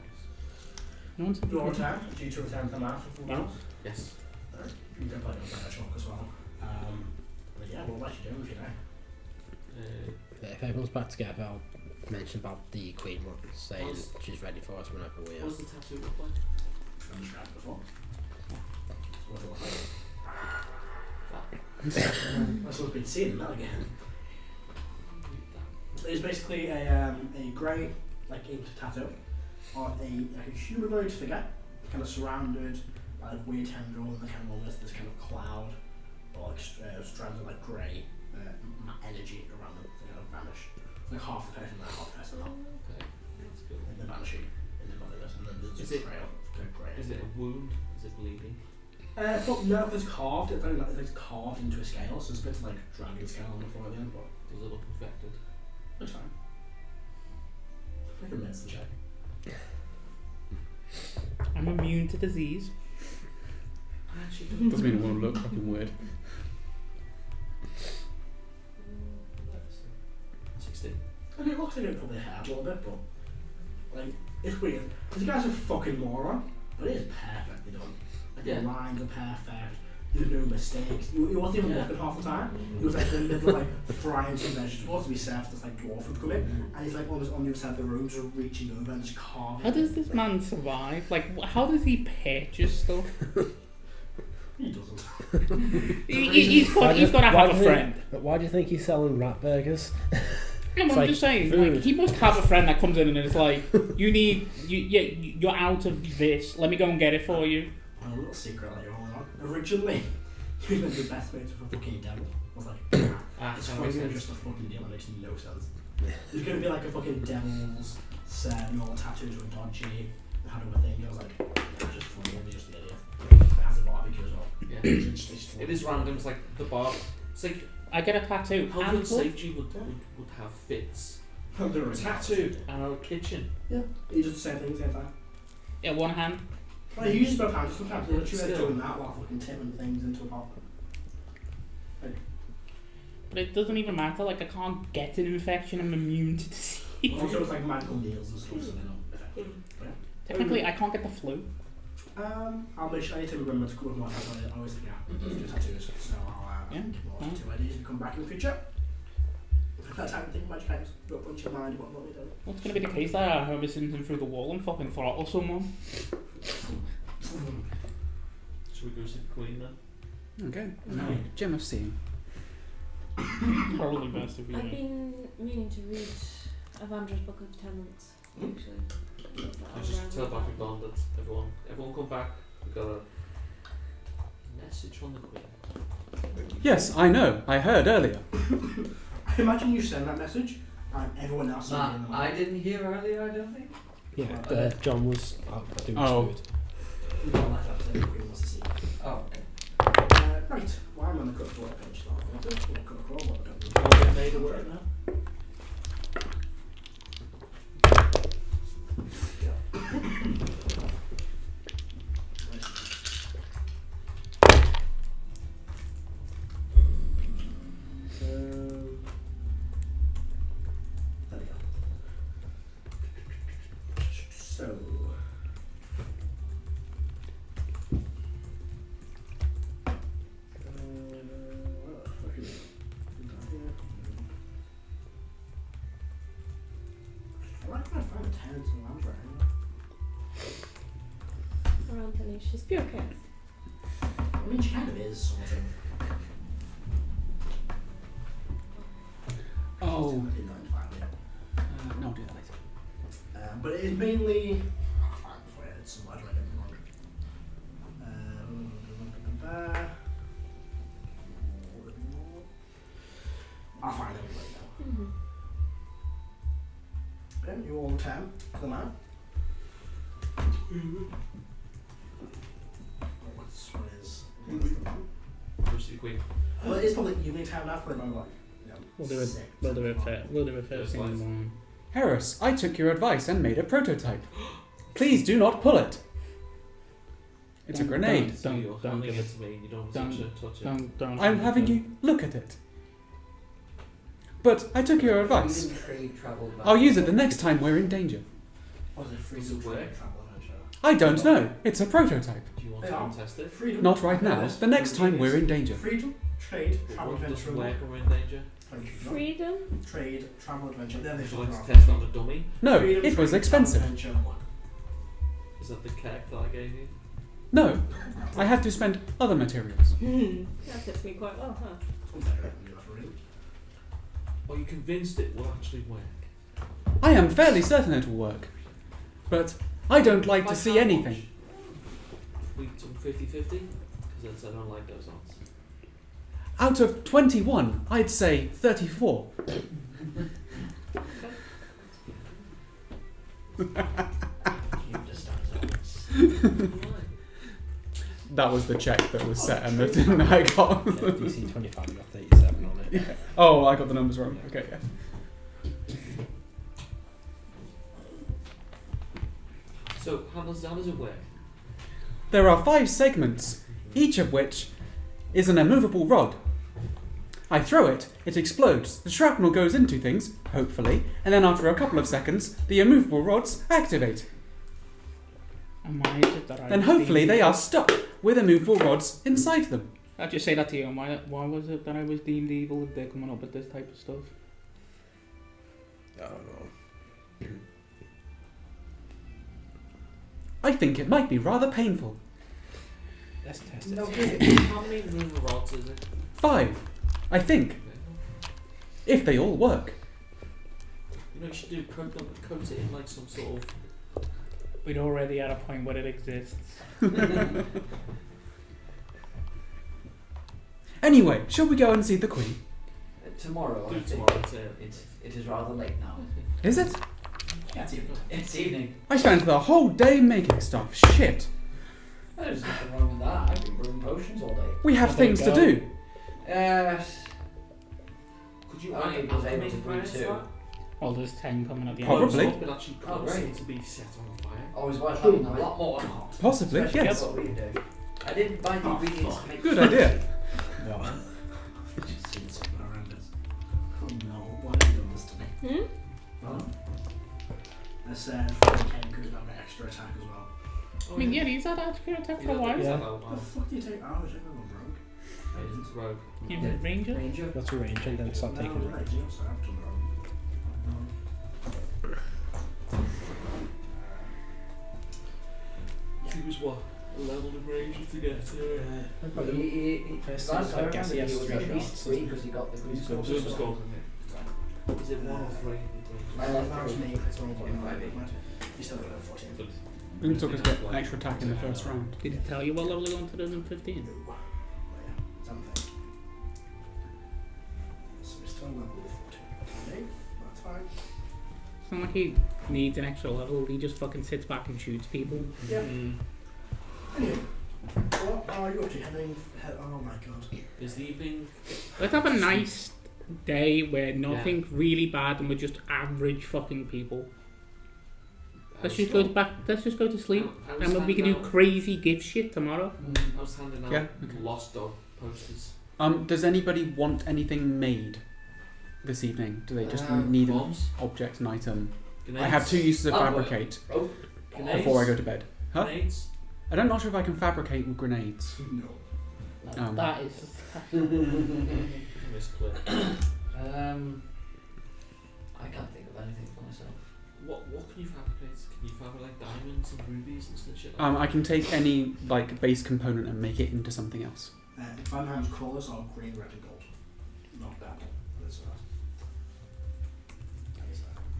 No one's your turn. Do you to return to the map for 4 rounds? Yes. Alright. You can play on that shock as well. But yeah, what you doing if you know? If everyone's back together, I'll mention about the Queen one, saying she's ready for us whenever we What are. does the tattoo look like? I'm described before. What do That's what we've been seeing that again. It's basically a grey, like inked tattoo of a humanoid figure, kind of surrounded by like weird tendrils and kind of almost this kind of cloud or like strands of like grey energy around them. They kind of vanish. It's like half the person there, half the person not. Okay, that's good. And they're vanishing in the nothingness, and then there's Is just it- grey, grey. Is it a wound? Is it bleeding? But no, it's carved. It's very like it's carved into a scale, so it's a bit like dragon scale on the floor at the end, but Does it look infected? it's fine. Like a medicine check. I'm immune to disease. I actually don't. Doesn't mean it won't look fucking weird. 16. I mean, it looks like it probably hurt a little bit, but like it's weird. Because the guy's a fucking moron, but it is perfectly done. Like Yeah. the lines are perfect. There's no mistakes. He wasn't even Yeah. looking half the time. He was like in the middle of like frying some vegetables to be served as like dwarf food coming, and he's like almost on the other side of the room, just reaching over and just carving. How does this man survive? Like, how does he purchase stuff? He doesn't. He's got to have a friend. Why do you think he's selling rat burgers? No, It's I'm like just saying, food. like, he must have a friend that comes in and is like, you're out of this, let me go and get it for you. And a little secret that you're holding on. Originally, he was meant to be best mates with a fucking devil. I was like, it's That fucking makes sense. just a fucking deal that makes no sense. There's gonna be like a fucking devil's set and all the tattoos were dodgy and had a thing. I was like, that's just funny, he's just an idiot. It has a barbecue as well. Yeah. It's It is random. It's like the bar. It's like I get a tattoo. health and and safety would have fits. There A is tattoo and a kitchen. Yeah, he does the same thing at the same time. Yeah, one hand. Well, he uses both hands, sometimes he's literally like Still. doing that while fucking tipping things into a pot. But it doesn't even matter, like, I can't get an infection, I'm immune to disease. Also, it's like magical deals and stuff, so they don't affect you. Technically, I can't get the flu. I'll make sure I need to remember to come with more tattoos. I always forget to do tattoos, so I'll Yeah. give more tattoo ideas and come back in the future. That type of thing, magic items, got a bunch of mind what we do. What's going to be the case that Hermes sends him through the wall and fucking throttle someone? Should we go see the Queen then? Okay. No. Gem of Seeing. Probably best if we I've don't. been meaning to read Avandra's Book of Tenants, actually. I just telepathically dawned that everyone come back. We got a message from the Queen. Yes, I know. I heard earlier. I imagine you send that message and everyone else is Nah, in the I didn't hear earlier, I don't think. Yeah, John was out doing Oh. food. You don't like that, so the Queen wants to see. Oh, okay. Right, well, I'm on the cut work page now. I'm going to cut a crawl work. Oh, they made it work now. So, I like when I find the tenants in Lambert anyway. Around Penny, she's pure chaos. I mean, she kind of is, sort of. Oh. She's in 95, yeah. No, I'll do that later. But it is mainly. I'll find it before I edit some words, I get it wrong. I'll find it later. Mm-hmm. Okay, you all 10 to the man. What is the man? Go see the Queen. Well, it is probably evening time now, probably about like. We'll do it first thing in the morning. Heris, I took your advice and made a prototype. Please do not pull it. It's a grenade. So you're Don't handing give it to me and you don't touch it. Don't. I'm having you look at it. But I took your advice. Free travel back. I'll use it the next time we're in danger. Was it free Does to it work? travel adventure? I don't know. It's a prototype. Do you want Yeah. to go and test it? Freedom. Not right now. The next time we're in danger. Freedom, trade, But travel what adventure. doesn't work when we're in danger? Freedom? Trade, travel adventure. Then they Would you fuck like to around. test on a dummy? No, Freedom, it was trade, expensive. travel adventure, look. Is that the keg that I gave you? No, I had to spend other materials. That fits me quite well, huh? Something like that, you have to read. Are you convinced it will actually work? I am fairly certain it will work. But I don't like By to see how anything. much? We took 50-50? Because I don't like those odds. Out of 21, I'd say 34. You understand. That was the check that was set and the thing that I got. DC 25, you got 37 on it. Oh, I got the numbers wrong. Okay, yeah. So, how does it work? There are 5 segments, each of which is an immovable rod. I throw it, it explodes, the shrapnel goes into things, hopefully, and then after a couple of seconds, the immovable rods activate. And why is it that I Then was hopefully deemed they evil? are stuck with immovable rods inside them. I'll just say that to you. And why was it that I was deemed evil if they're coming up with this type of stuff? I don't know. I think it might be rather painful. Let's test it. No, How many removal rods is it? 5, I think, if they all work. You know, you should do coat it in like some sort of. We'd already at a point where it exists. Anyway, shall we go and see the Queen? Tomorrow, I Do think. tomorrow. It is rather late now. Is it? Yeah, it's even. It's evening. I spent the whole day making stuff. Shit. There's nothing wrong with that. I've been brewing potions all day. We have Well, there things you to go. do. Could Could you I was able to brew 2. Well, there's 10 coming at the Probably. end. Could actually Oh, cause great. them to be set on fire. Always worth having a lot more than hot. Possibly, Especially yes. what we do. I didn't buy the Oh, ingredients fuck. to make Good idea. No. I've just seen something horrendous. Oh no, why have you done this to me? Hmm? I said 4K because I've got extra attack as well. Oh, I mean, yeah, he's had Artificer attack for a while. Yeah. What the fuck do you take? Oh, I think I'm broke. It's rogue. You did Ranger? Ranger. Go to range and then start No, taking right, yes, I've done it wrong. Choose what level of range to get to. First Last thing, I I guess he remember has was 3 at least shots. 3 because he got the goose So gold. just go. Is it 1 or 3? I left That was three. me. It's all In 5e. You still got a 14. We took us get extra attack in the first round. Did he tell you what level he wanted in 15? No. Well, yeah, something. So we're still level 14. Okay, that's fine. It's not like he needs an extra level, he just fucking sits back and shoots people. Yeah. Anyway, what are you up to? Oh my god. Is the evening. Let's have a nice day where nothing really bad and we're just average fucking people. Let's just go to sleep and then we can do crazy gift shit tomorrow. I was handing out Yeah, okay. lost dog posters. Does anybody want anything made this evening? Do they just need an object, an item? Grenades. I have 2 uses of Oh, fabricate Grenades. before I go to bed. Huh? Grenades. I'm not sure if I can fabricate with grenades. No. That is. Misclick. I can't think of anything for myself. What can you fabricate? Can you fabricate like diamonds and rubies and shit? Like I can take any like base component and make it into something else. Vanham's colours are green, red, and gold. Not that. That is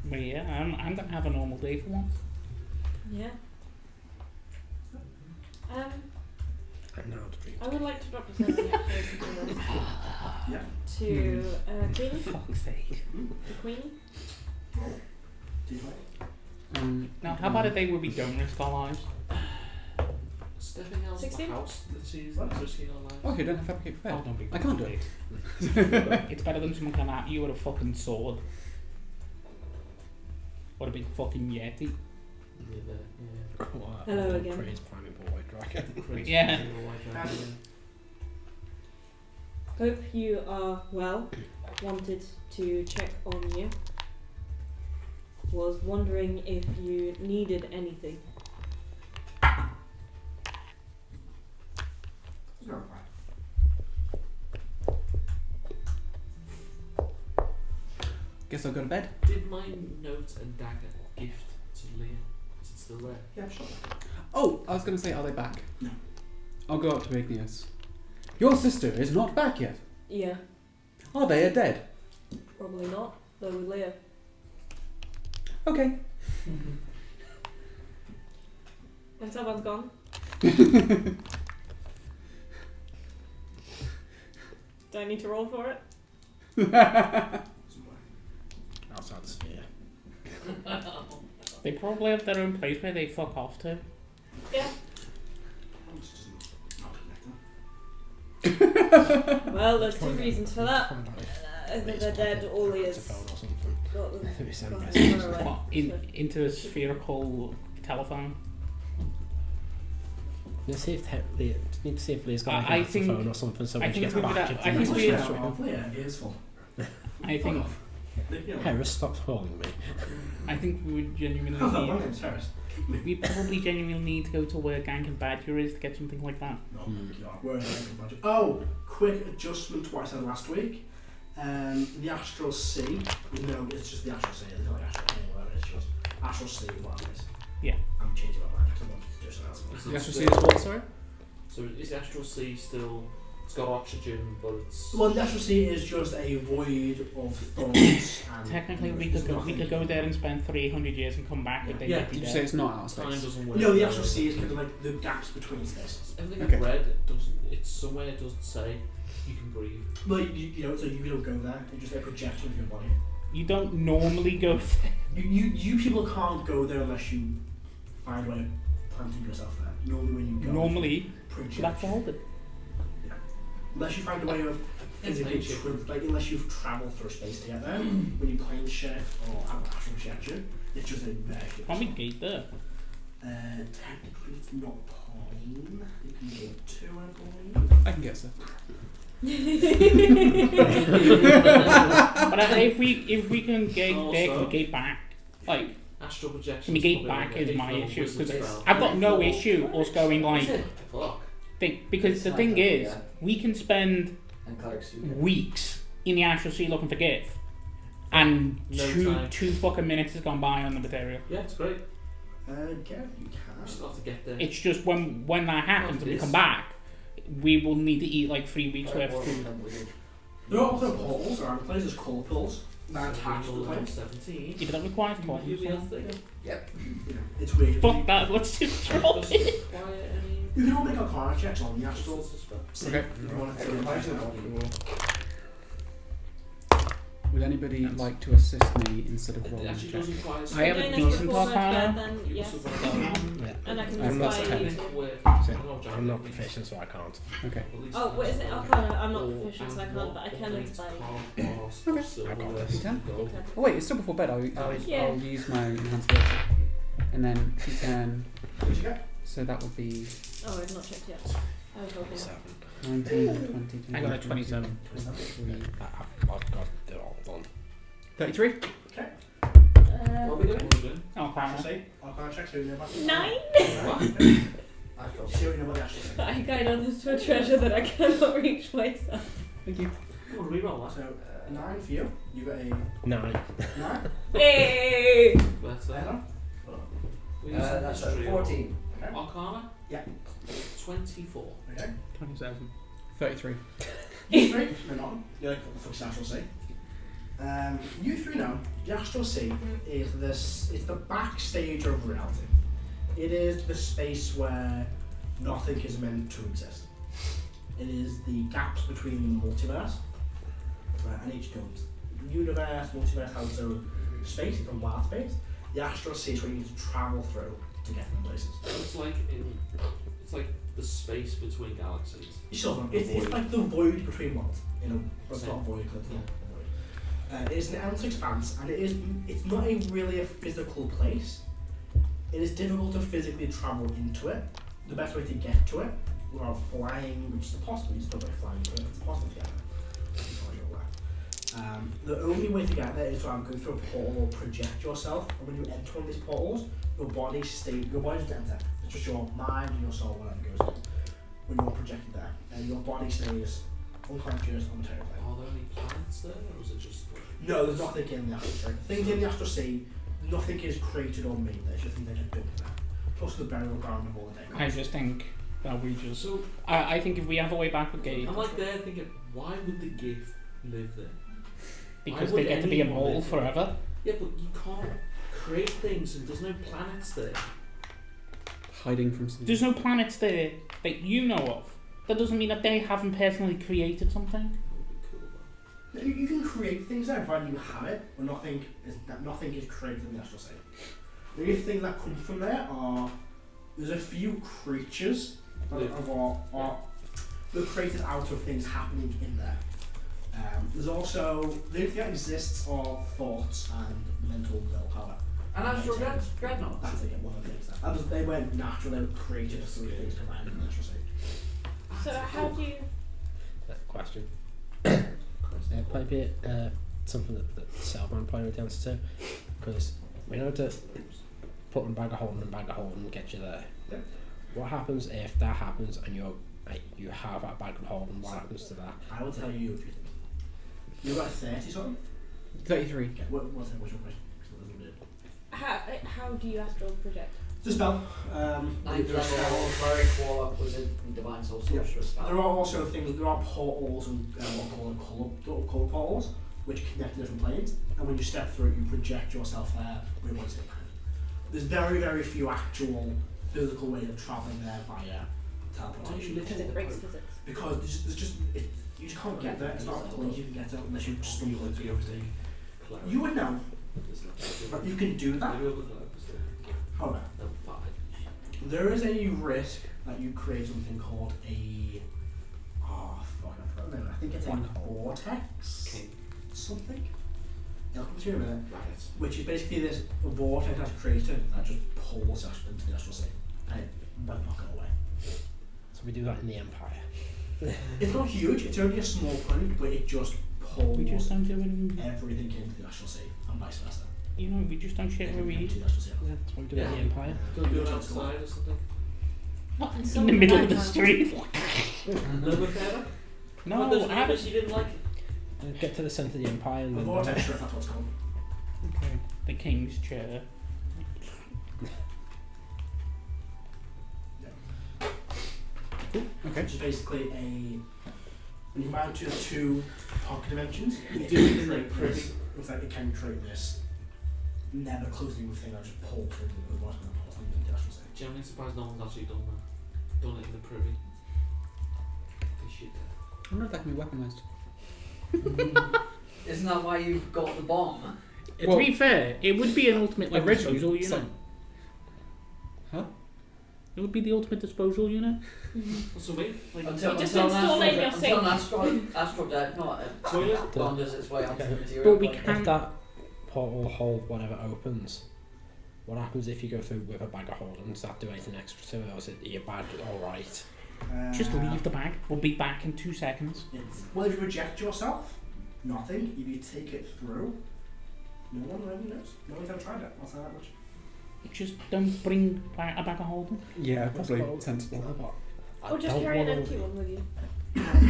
But yeah, I'm gonna have a normal day for once. Yeah. I'm now to drink. I would like to represent the actors Yeah. to Queenie. Fuck's sake. The Queenie. D20. Now, how about a day where we don't risk our lives? stepping out of 16? the house that she's What? risking our lives. Oh, you don't have fabricate for bed. don't be I can't do it. it. It's better than someone coming at you with a fucking sword. Or a big fucking yeti. Near there, yeah. Hello again. Crazy climbing ball white dragon. Crazy Yeah. little white dragon, Hope you are well. Wanted to check on you. Was wondering if you needed anything. No, Guess I'll go to bed. Did my note and dagger gift to Leah? Is it still there? yeah, sure. Oh, I was going to say, are they back? No. I'll go up to Igneous. Your sister is not back yet. Yeah, Are they dead? probably not. Though with Leah. Okay. And someone's gone. Do I need to roll for it? Outside the sphere. They probably have their own place where they fuck off to. Yeah. It's just not connected. Well, there's two reasons for that. Find out if Either it's they're dead like or a Leah's phone or something. got them. We send got messages. them away. What, into a spherical telephone? Let's see if Leah, need to see if Leah's got like I an think- phone or something so I when she think gets we would back have- it's I a think message we- straight away. Yeah, it is full. I think Heris, stop calling me. I think we would genuinely Hello, my need, name's Heris. we probably genuinely need to go to where Gank and Badger is to get something like that. Oh, God, where is the budget? Oh, quick adjustment to what I said last week. The Astral Sea, no, it's just the Astral Sea, it's not like Astral Sea, whatever, it's just Astral Sea, whatever it is. Yeah. I'm changing my mind, because I want to do something else. Is You it actually see still- this what, sorry? So is the Astral Sea still? It's got oxygen, but it's. Well, the Astral Sea is just a void of thoughts and... Technically, we there's could go. We nothing. could go there and spend 300 years and come back, but they Yeah, would be Did you dead. say it's not out of Time space? doesn't work. No, the Astral Sea is kind of like the gaps between spaces. Everything Okay. I've read, it doesn't. It's somewhere it doesn't say you can breathe. Well, you know, so you don't go there, it's just a projection of your body. You don't normally go there. You people can't go there unless you find a way of planting yourself there. Normally when you go... Normally, Projection. that's all. But Unless you find a way of physically, like unless you've travelled through space to get there, when you plane shift or have an astral projection, it's just a very can we gate there? technically it's not plane. You can go to, I believe. I can guess it. But if we can gate there, can we gate back? Like, Astral projection. can we gate back is my issue because I've got no issue us going like Fuck. because the thing is we can spend And Clerics do. weeks in the Astral Sea looking for gifts, and No two time. fucking minutes has gone by on the material. Yeah, it's great. Yeah, you We can. still have to get there. It's just when that happens and we Yes. come back, we will need to eat like 3 weeks worth of food. There are also portals around the place, there's colour pools that attach to the place. 17. If that requires You portals, do the other thing. Yep. You know, it's weird. fuck that. Let's just drop Doesn't it. require any. You can all make arcana checks on the astral sea Okay. if you want to Would anybody like to assist me instead of It rolling a actually check? does require. I have a Then if decent it's four arcana. bed, then You yes. also got Um, Yeah. And I can I'm not inspire you. I'm not proficient, so I can't. Okay. Oh, what is it? Arcana. I'm not proficient, so I can't, but I can inspire you. Okay. I got this. You can? Okay. Oh wait, it's still before bed. I'll Yeah. I'll use my enhanced ability. And then you can... What did you get? So that would be Oh, I've not checked yet. I was hoping. 19, 20, I got a 27. 23. I've got it all done. 33? What are we doing? Astral Arcana. sea. Arcana checks, who you know about it? 9? I've got See what you know about the astral sea. I guide others to a treasure that I cannot reach myself. Thank you. Come on, reroll that. So, 9 for you. You got a 9. 9. Hey! Better. Adam? We use some that's history. 14. Okay. Arcana? Yeah. 24. Okay. 27. 33. You three, no, not. You're like, what the fuck's the astral sea? You three know, the astral sea is this, it's the backstage of reality. It is the space where nothing is meant to exist. It is the gaps between the multiverse, and each goes. Universe, multiverse has its own space, it's a wild space. The astral sea is where you need to travel through to get from places. It's like the space between galaxies. It's like the void between worlds. You know, it's not a void, it's not a void. It's an endless expanse, and it's not really a physical place. It is difficult to physically travel into it. The best way to get to it without flying, which is possible, you still by flying to it, it's possible to get there. The only way to get there is to go through a portal or project yourself, and when you enter one of these portals, your body doesn't enter. It's just your mind and your soul, whatever goes in. When you're projected there, and your body stays unconscious on the terrible. Are there any planets there, or is it just... No, there's nothing in the astral sea. Things in the astral sea, nothing is created or made there, it's just things that are done there. Plus the burial ground of all the day. I just think that we just... So, I think if we have a way back with Gabe, I'm like there thinking, why would the gift live there? because Why they would get to be anyone immortal live there? forever. Yeah, but you can't create things and there's no planets there. Hiding from something. There's no planets there that you know of. That doesn't mean that they haven't personally created something. That would be cool though. You can create things there provided you have it, but nothing is created in the astral sea. The only things that come from there are there's a few creatures that are they're created out of things happening in there. There's also the only thing that exists are thoughts and mental willpower. And astral dreadnoughts. That's again one of the things that they weren't natural, they were created as three things combined in the astral sea. So how do you... Question. Maybe something that Celban pointed down to, because we know to put in bag of holding and get you there. Yep. What happens if that happens and you have that bag of holding? What happens to that? I will tell you a few things. You got 30 something? 33. Okay, what's your question? How do you astral project? It's a spell. Ninth There are level, spells. Cleric, Warlock, Wizard, and Divine Soul Sorcerer spell. There are also things, there are portals and what colour portals which connect to different planes, and when you step through it, you project yourself there with one same hand. There's very, very few actual physical ways of travelling there via teleportation. Because it breaks physics. Because there's just, you just can't get there, it's not a place you can get there unless you stumble into the overtake. You would know, but you can do that. However, there is a risk that you create something called a... Oh, fuck, I forgot the name. I think it's a vortex something. It'll come to you in a minute. Which is basically this vortex that's created that just pulls us into the astral sea. And it might not go away. So we do that in the Empire. It's not huge, it's only a small point, but it just pulls We just don't do it. everything into the astral sea, and vice versa. You know, we just don't shit where we Everything eat. into the astral sea. Yeah, that's what we do in the Empire. Don't do it outside or something. Not in Some the middle of the night street. No, Rebeca? No, those I neighbours you didn't like it. Get to the centre of the Empire and A then... vortex, sure, if that's what it's called. Okay. The king's chair. Okay. Which is basically when you combine two pocket dimensions, You it do can it in create the privy. this. It's like it can create this never closing thing that just pull through the bottom and pull something into the astral sea. Gee, I'm surprised no one's actually done that. Done it in the privy. They should I wonder if that can be weaponized. Isn't that why you got the bomb? To be fair, it would be an ultimate like, Original, disposal unit. so- Huh? It would be the ultimate disposal unit. What's the way? Like, Until You just an install it in your astral sink. astral toilet? wanders its way onto the material But we plane. can- If that portal hole, whatever, opens, what happens if you go through with a bag of holding? Does that do anything extra to it, or is it your bag alright? Just leave the bag. We'll be back in 2 seconds. Well, if you reject yourself, nothing. If you take it through, no one really knows. No one's ever tried it. I'll say that much. Just don't bring a bag of holding. Yeah, probably sensible. Or just carry an empty one with you.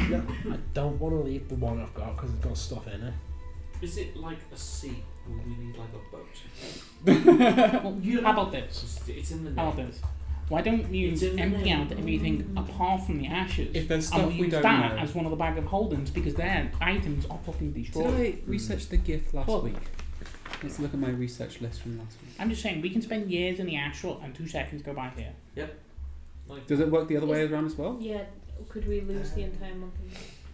No, I don't want to leave the one I've got because it's got stuff in it. Is it like a sea? Or we need like a boat? Well, how about this? It's in the How about name. this? Why don't you It's in the empty name. out everything apart from the ashes? If there's and stuff we'll we use don't that know. as one of the bag of holdings because their items are fucking destroyed. Did I research the gift last Well- week? Let's look at my research list from last week. I'm just saying, we can spend years in the astral and 2 seconds go by here. Like, Does it work the other way around as well? Yeah, could we lose the entire month?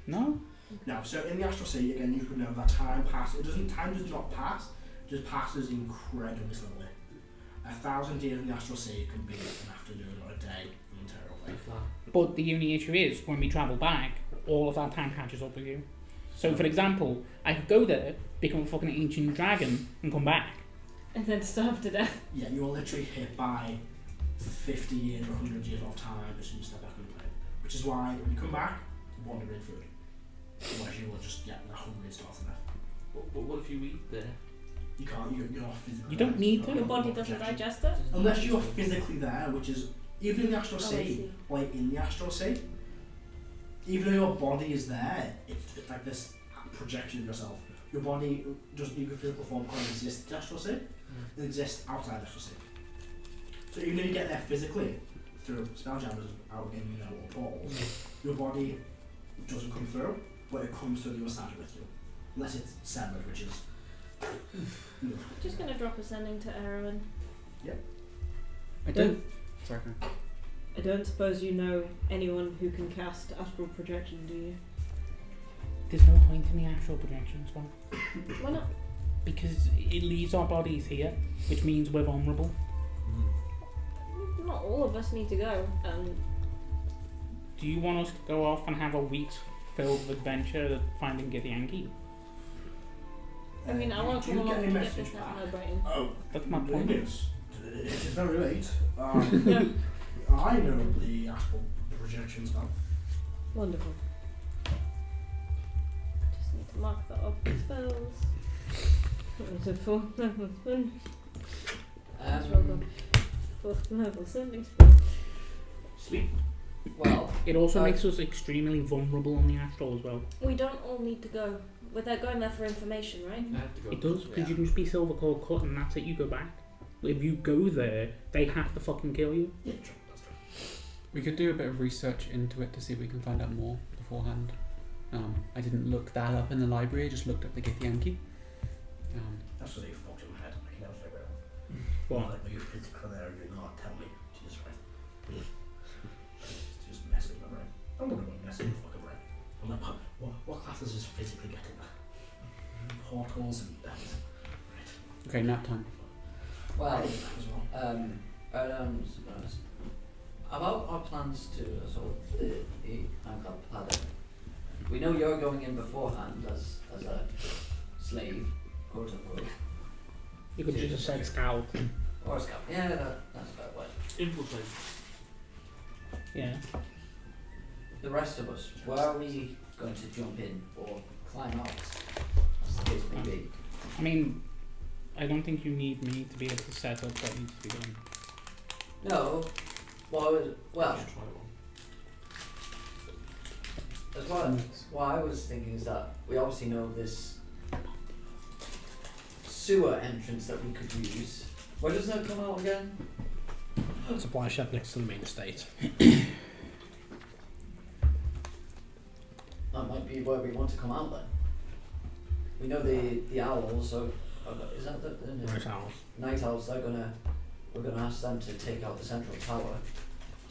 No? No, so in the astral sea, again, you can know that time passes. Time does not pass, it just passes incredibly slowly. 1,000 years in the astral sea could be an afternoon or a day in the interior plane. like that. But the only issue is, when we travel back, all of our time catches up with you. So, for example, I could go there, become a fucking ancient dragon, and come back. And then starve to death. Yeah, you're literally hit by 50 years or 100 years of time as soon as you step back on the plane. Which is why when you come back, you want to bring food. Otherwise you will just get hungry and starve to death. But what if you eat there? You can't, you're physically You don't need to. Your body doesn't digest it? Unless you're physically there, which is, even in the Astral Oh, I Sea, see. like in the Astral Sea, even though your body is there, it's like this projection of yourself. Your body doesn't, your physical form can't exist in the Astral Sea, it exists outside the Astral Sea. So even if you get there physically, through spelljammers out in, or portals, your body doesn't come through, but it comes through the other side with you. Unless it's severed, which is... Just gonna drop a sending to Erwin. I don't. Sorry. I don't suppose you know anyone who can cast astral projection, do you? There's no point in the actual projection as well. Why not? Because it leaves our bodies here, which means we're vulnerable. Not all of us need to go. Do you want us to go off and have a week's filled with adventure finding Githyanki? I mean, I want to Do come you get along any and get message this out back? of my brain. Oh, That's my point. Igneous, it is very late. Yeah. I know the astral projection spell. Wonderful. Just need to mark that up for spells. It's a 4th level spell. Let's roll the 4th level sending spell. Sleep. Well, It also makes us extremely vulnerable on the astral as well. We don't all need to go. Without going there for information, right? I have to go. It does, because Yeah. you can just be silver core cut and that's it, you go back. If you go there, they have to fucking kill you. Yeah, true, that's true. We could do a bit of research into it to see if we can find out more beforehand. I didn't look that up in the library. I just looked up the Githyanki. That's what you fucked in my head. I can never figure it out. What? Like, you're physical there and you're not. Tell me. Jesus Christ. It's just messing with my brain. I'm gonna go messing with my fucking brain. I'm like, what classes is physically getting there? Portals and bells. Right. Okay, nap time. well, As well. about our plans to assault the Angkor Paladin. We know you're going in beforehand as a slave, quote unquote, You could just say scout. or a scout. Yeah, that's a better word. Infiltrate. Yeah. The rest of us, where are we going to jump in or climb out? As the case may be. I mean, I don't think you need me to be able to set up what needs to be done. No. Well, Should try one. as well. What I was thinking is that we obviously know this sewer entrance that we could use. Where does that come out again? Supply shed next to the main estate. That might be where we want to come out then. We know the owls, so is that the Night owls. night owls? We're gonna ask them to take out the central tower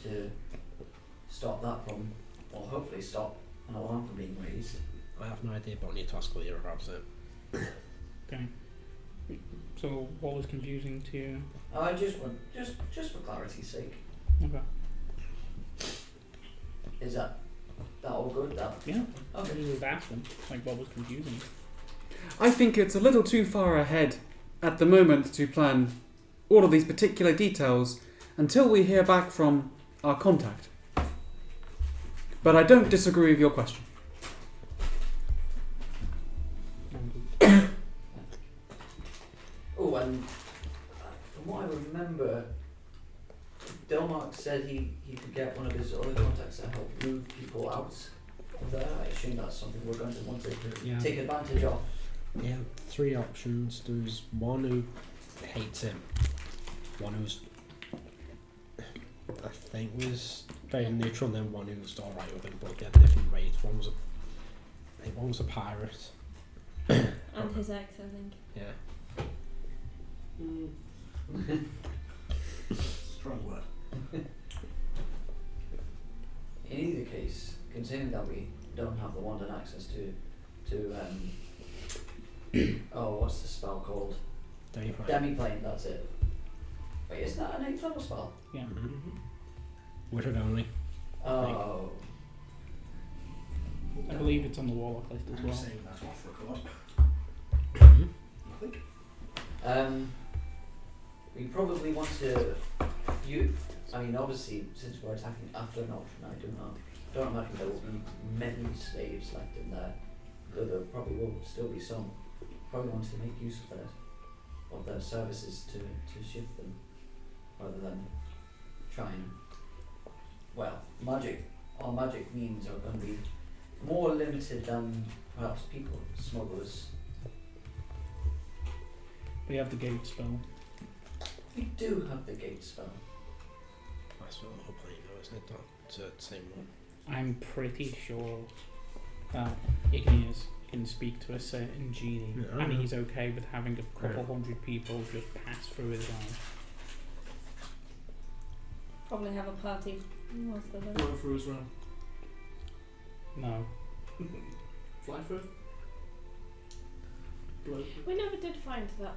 to stop that from, or hopefully stop an alarm from being raised. I have no idea, but I need to ask Leah about it. Okay. So what was confusing to you? I just for clarity's sake, Okay. is that all good? That Yeah. okay. You just asked them, like, what was confusing. I think it's a little too far ahead at the moment to plan all of these particular details until we hear back from our contact. But I don't disagree with your question. Oh, and from what I remember, Delmark said he could get one of his other contacts to help move people out of there. I assume that's something we're going to want to Yeah. take advantage of. Yeah, 3 options. There's one who hates him, one who's I think was very neutral, and then one who was alright with him, but get different rates. One was a pirate. And his ex, I think. Yeah. Strong word. In either case, considering that we don't have the wand and access to oh, what's the spell called? Demiplane, that's it. Wait, isn't that an 8th level spell? Yeah. Mm-hmm. Wizard only. Oh. I believe it's on the Warlock list as I'm well. saying that's off record. Mm-hmm. Nothing. We probably want to. I mean, obviously, since we're attacking after an auction, I don't imagine there will be many slaves left in there. Though there probably will still be some. Probably want to make use of their services to shift them, rather than try and. Well, our magic means are going to be more limited than perhaps people, smugglers. We have the gate spell. We do have the gate spell. That's what we're playing though, isn't it? It's the same one. I'm pretty sure that Igneous can speak to a certain genie, Yeah, and yeah. he's okay with having a couple Yeah. hundred people just pass through his line. Probably have a party. What's the name? Go through as well. No. Fly through. Blow through. We never did find that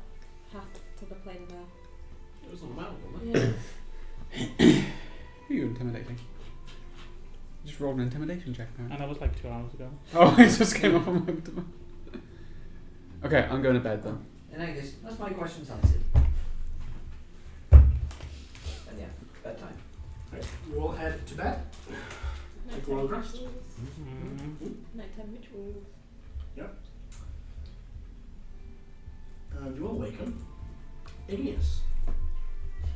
path to the plane there. It was on the mountain, wasn't it? Yeah. Who are you intimidating? Just rolled an intimidation check now. And that was like 2 hours ago. Oh, it just came up on my. Okay, I'm going to bed then. In any case, that's my questions answered. And yeah, bedtime. Right, you all head to bed. Take a long Nighttime rest. rituals. Mm-hmm. Nighttime rituals. And you all awaken. Igneous.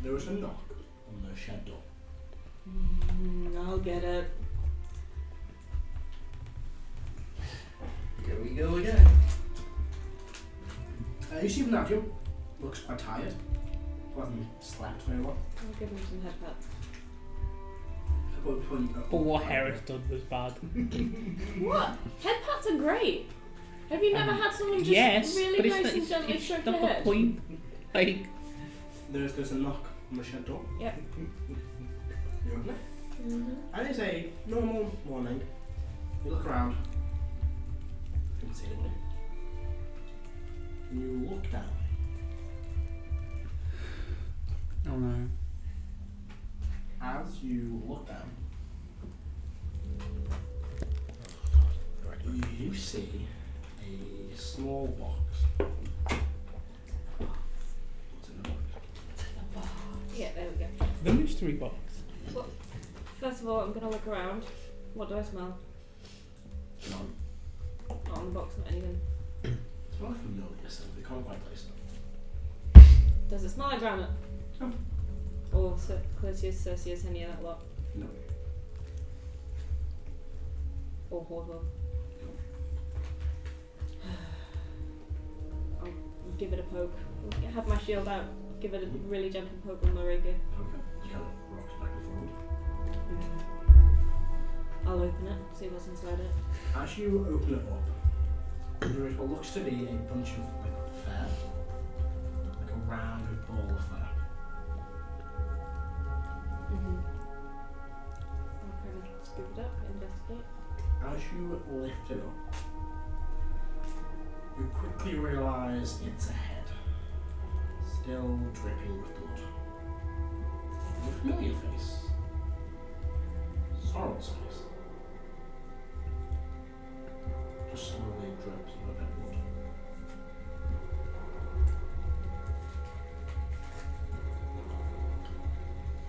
There is a knock on the shed door. I'll get it. Here we go again. You see Nadia looks quite tired. Hasn't slept very well. I'll give him some head pats. But what Heris did was bad. What? Head pats are great. Have you never had someone just Yes, really but nice it's and gently it's stroke not your the head? point. Like, There's a knock on the shed door. Yep. You open it. Mm-hmm. And it's a normal morning. You look around. You can see anybody. You look down. Oh no. As you look down, you see a small box. What's in the box? Yeah, there we go. the mystery box. First of all, I'm gonna look around. What do I smell? None. Not on the box, not anything. It's not familiar, so they can't quite place it. Does it smell like granite? No. Or Clecius, Cercius, any of that lot? No. Or Hordwell? I'll give it a poke. I'll have my shield out. Give it a really gentle poke with my rapier. Okay. You kind of rocks back and forward. I'll open it, see what's inside it. As you open it up, there is what looks to be a bunch of like fur, like a rounded ball of fur. I'll kind of scoop it up, investigate. As you lift it up, you quickly realise it's a head, still dripping with blood. A familiar face. Sorrel's face. Just slowly drips with a bit of blood.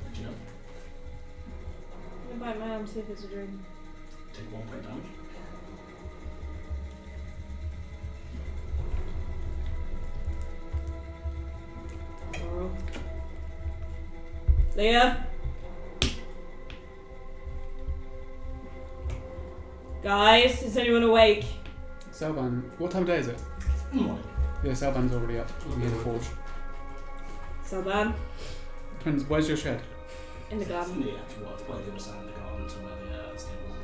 Did you know? I'm gonna bite my arm, see if it's a dream. Take 1 point damage. Sorrow. Leah? Guys, is anyone awake? Celban, what time of day is it? Morning. Yeah, Celban's already up. We in the forge. Celban? Depends, where's your shed? In the garden. Yeah, if you want to play the other side of the garden to where the stables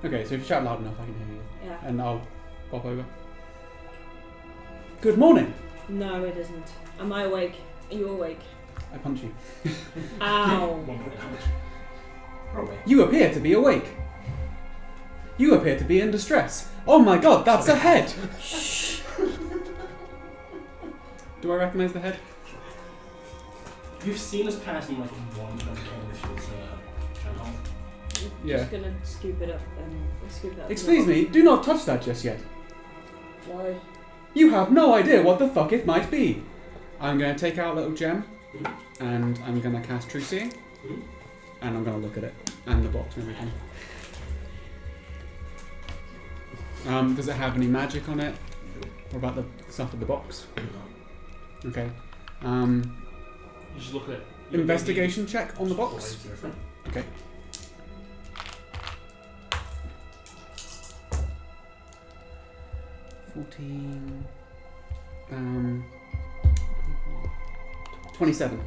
are. Okay, so if you shout loud enough, I can hear you. Yeah. And I'll pop over. Good morning! No, it isn't. Am I awake? Are you awake? I punch you. Ow. 1 point damage. Probably. You appear to be awake. You appear to be in distress. Oh my god, that's a head! Shh. Do I recognise the head? You've seen this person like once when it came with your channel. Yeah. Just gonna scoop it up and scoop it up. Excuse me, do not touch that just yet. Why? You have no idea what the fuck it might be. I'm going to take out a little gem and I'm going to cast True Seeing, and I'm going to look at it, and the box and everything. Does it have any magic on it? What about the stuff in the box? Okay. You just look at it. Investigation check on the box. Okay. $14. 27.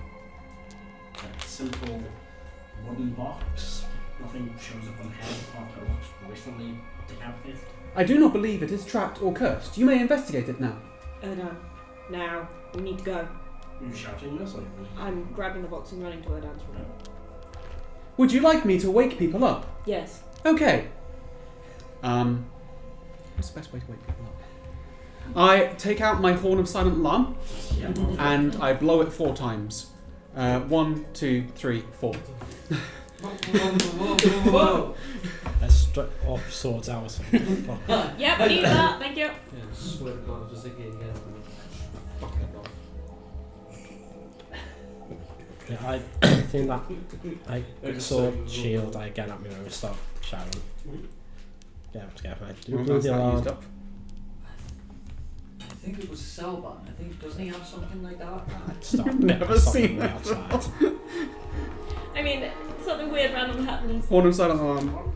Simple wooden box. Nothing shows up on head apart from what's recently decapitated. I do not believe it is trapped or cursed. You may investigate it now. Erdan, now we need to go. You're shouting this? I'm grabbing the box and running to Erdan's room. Would you like me to wake people up? Yes. Okay. What's the best way to wake people up? I take out my horn of silent alarm and I blow it 4 times. 1, 2, 3, 4. Whoa! Let's off swords out or something. Fuck. Yep, need that, thank you. Yeah, swear to God, just again, fucking it off. Yeah, I think that sword shield I get at me when we start shouting. Yeah, I'm scared. Do That's the not alarm. used up. I think it was Celban. I think, doesn't he have something like that? Stop. Never Stop seen me that. outside. I mean, something weird random happens. Horn of silent alarm.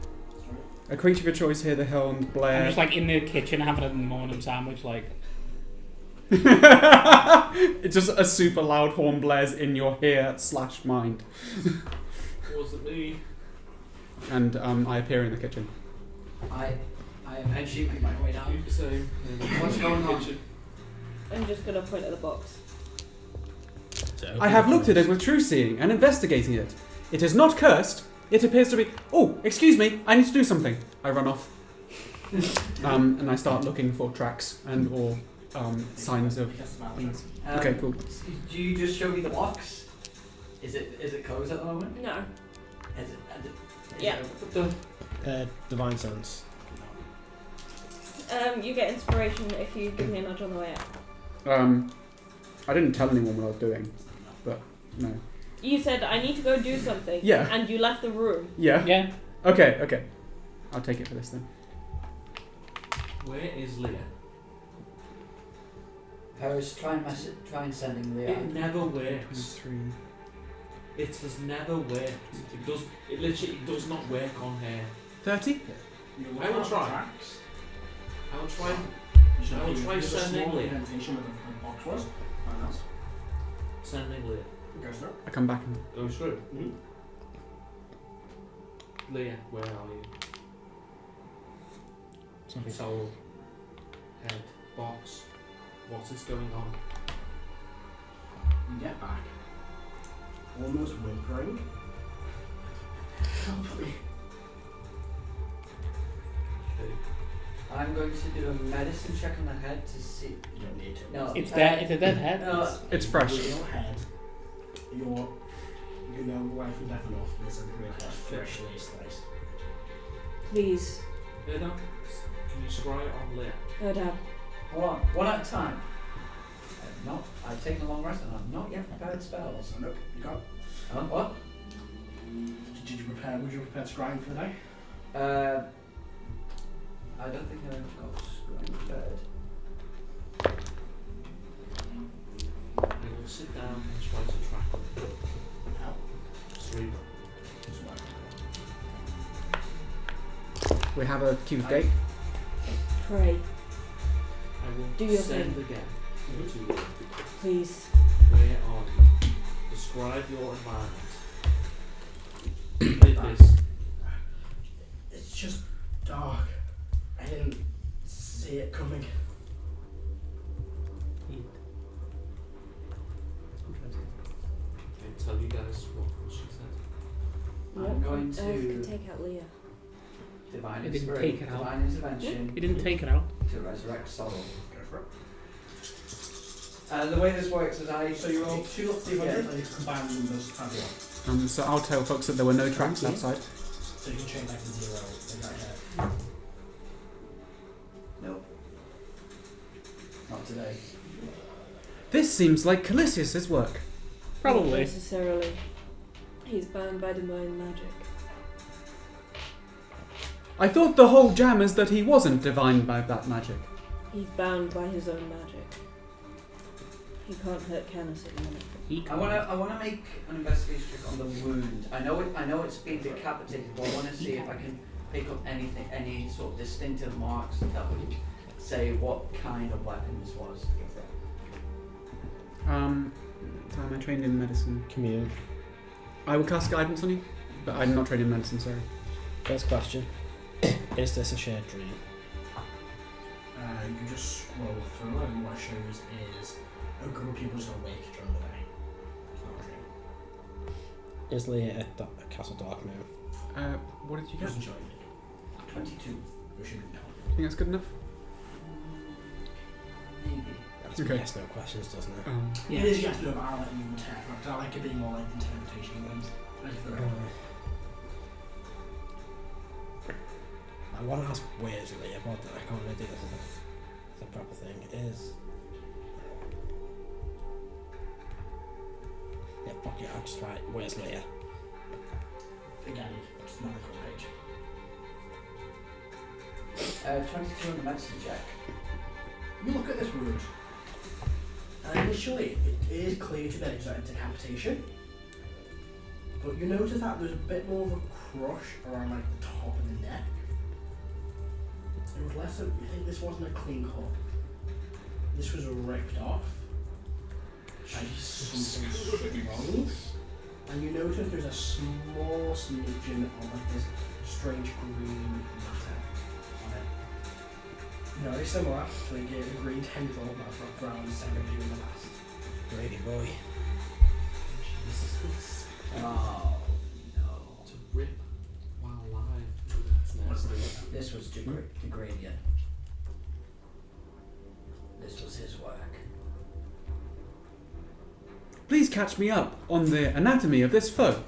A creature of your choice hear the horn I'm blare. just like in the kitchen having a morning sandwich, like. It's just a super loud horn blares in your ear/mind. Was it me? And I appear in the kitchen. I eventually make my way down. Same. What's going on? I'm just gonna point at the box. I have looked at it with True Seeing and investigating it. It is not cursed. It appears to be. Oh, excuse me. I need to do something. I run off. And I start looking for tracks and or signs of things. Okay, cool. Do you just show me the box? Is it closed at the moment? No. Is Yeah. Divine Sense. You get inspiration if you give me a nudge on the way out. I didn't tell anyone what I was doing, but no. You said I need to go do something. Yeah. And you left the room. Yeah. Yeah. Okay. I'll take it for this then. Where is Leah? Heris, try and sending Leah. It never works. 23. It has never worked. It literally does not work on her. 30? I will try. I will try. I will try sending Leah. Indentation where the box was. And that's. Sending Leah. Goes through. I come back and. Go through. Leah, where are you? Sorry. Soul. Head. Box. What is going on? You get back. Almost whimpering. Okay. I'm going to do a medicine check on the head to see. You don't need to. No, It's dead. It's a dead head. No, It's fresh. With your head, you know life and death enough. There's a really freshly sliced. Please. Erdan, can you scry on Leah? Erdan. hold on, one at a time. I've taken a long rest and I've not yet prepared spells. So nope, you got. What? Did you prepare? Would you prepare scrying for the day? I don't think I've got scrying prepared. I will sit down and try to track them. How? Cerebral. We have a cube of gate. Pray. I will Do your send thing. again to you. Please. Where are you? Describe your environment. It is. It's just dark. I didn't see it coming. I'll tell you guys what she said. I'm going Earth can to take out Leah. divine It didn't inspiration, take it out. divine intervention He didn't take it out. to resurrect soul. Go for it. The way this works is So you roll 2 of 300 and you combine them those times you want. So I'll tell folks that there were no tracks outside. So you can change back to 0 in that head. Nope. Not today. This seems like Calisius's work. Probably. Not necessarily. He's bound by divine magic. I thought the whole jam is that he wasn't divined by that magic. He's bound by his own magic. He can't hurt Canis at the minute. I wanna make an investigation check on the wound. I know it's been decapitated, but I wanna see if I can pick up anything, any sort of distinctive marks that would say what kind of weapon this was. So am I trained in medicine? Commune. I will cast guidance on you, but I'm not trained in medicine, sorry. First question. Is this a shared dream? You just scroll through it, and what it shows is a group of people just awake during the day. It's not a dream. Is Leah at Castle Darkmoor? What did you It get? doesn't show anything. 22. We shouldn't know. I think that's good enough. Maybe. That's Okay. yes, no questions, doesn't it? It is yes, no, but I'll let you tap. Because I like it being more like interpretation ones. Like the I want to ask where's Leah, but I can't really do this as a proper thing. Is yeah, fuck it, I'll just write where's Leah. Again, it's not a cool page. 22 on the medicine check. You look at this wound, and initially it is clear to me that it's a decapitation, but you notice that there's a bit more of a crush around like the top of the neck. It was less of, you think this wasn't a clean cut. This was ripped off. And something strong. And you notice there's a small smidgen of like this strange green matter on it. Very similar to like a green tendril that's wrapped around the center of you in the past. Brady boy. Jesus. Oh no. To rip while alive. That's nasty. This was Degradient. This was his work. Please catch me up on the anatomy of this foe.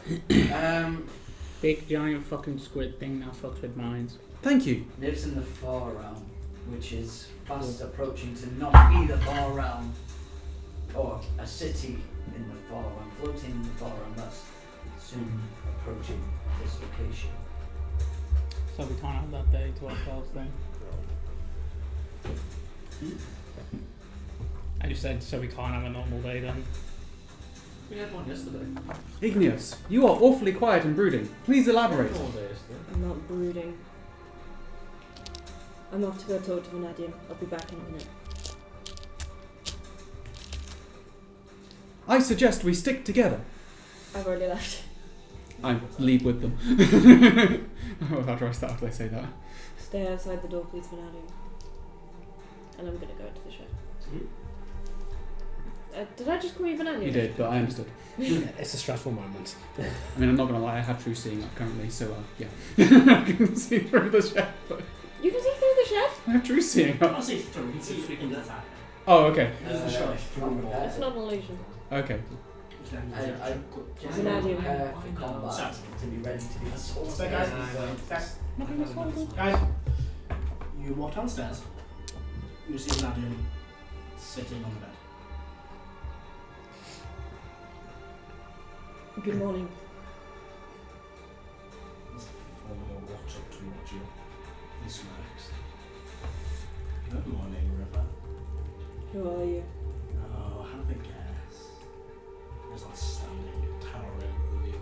Big giant fucking squid thing that fucks with minds. Thank you. Lives in the far realm, which is fast approaching to not be the far realm, or a city in the far realm, floating in the far realm. That's soon approaching this location. So we can't have that day to ourselves then. I just said so we can't have a normal day then. We had one yesterday. Igneous, you are awfully quiet and brooding. Please elaborate. All day yesterday. I'm not brooding. I'm off to go talk to Vanadium. I'll be back in a minute. I suggest we stick together. I've already left. I leave with them. Oh, how do I start after I say that? Stay outside the door, please, Vanadium. And I'm gonna go to the shed. Did I just call you Vanadium? You did, but I understood. It's a stressful moment. I mean, I'm not gonna lie, I have true seeing up currently, so yeah. I can see through the shed, but You can see through the shed? I have true seeing I up. can't see through, you can see in the side. Oh, okay. It doesn't show it through the wall. It's not an illusion. Okay. I Vanadium. prepare for combat to be ready to be assaulted. What's that, guys? Guys, you walk downstairs. You see Vanadium sitting on the bed. Good morning. Formal walks up towards you. He smirks. Good morning, River. Who are you? Oh, have a guess. There's not standing, towering over you.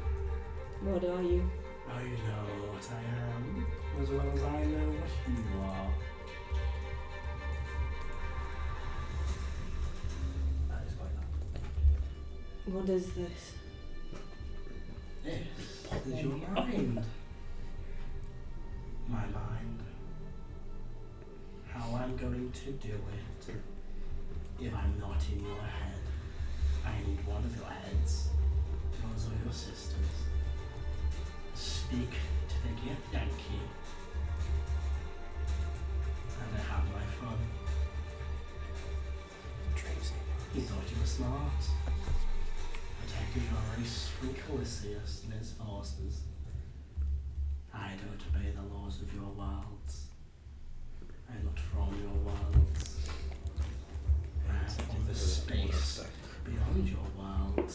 What are you? I know what I am, as well as I know what you are. That is quite that. What is this? This is your mind. My mind. How I'm going to do it. If I'm not in your head, I need one of your heads. Those are your sisters. Speak to the gift Yankee. And I have my fun. He thought you were smart. Protected your race from Calisius and his forces. I don't obey the laws of your worlds. I'm not from your worlds. I'm from the space beyond your worlds.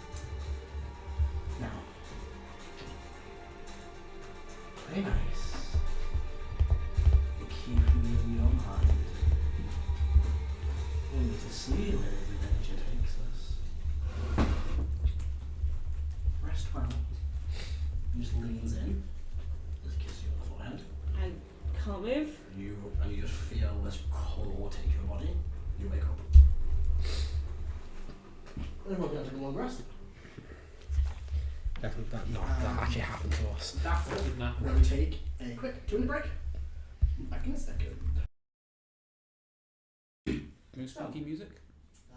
Very nice. Keep me in your mind. Only to see where the adventure takes us. Rest well. He just leans in. Just kiss you on the forehead. I can't move. And you just feel this cold take your body. You wake up. And we'll be able to take a long rest. That actually happened to us. That's it. Good nap. We're going to take a quick 2-minute break. Back in a second. No spooky music?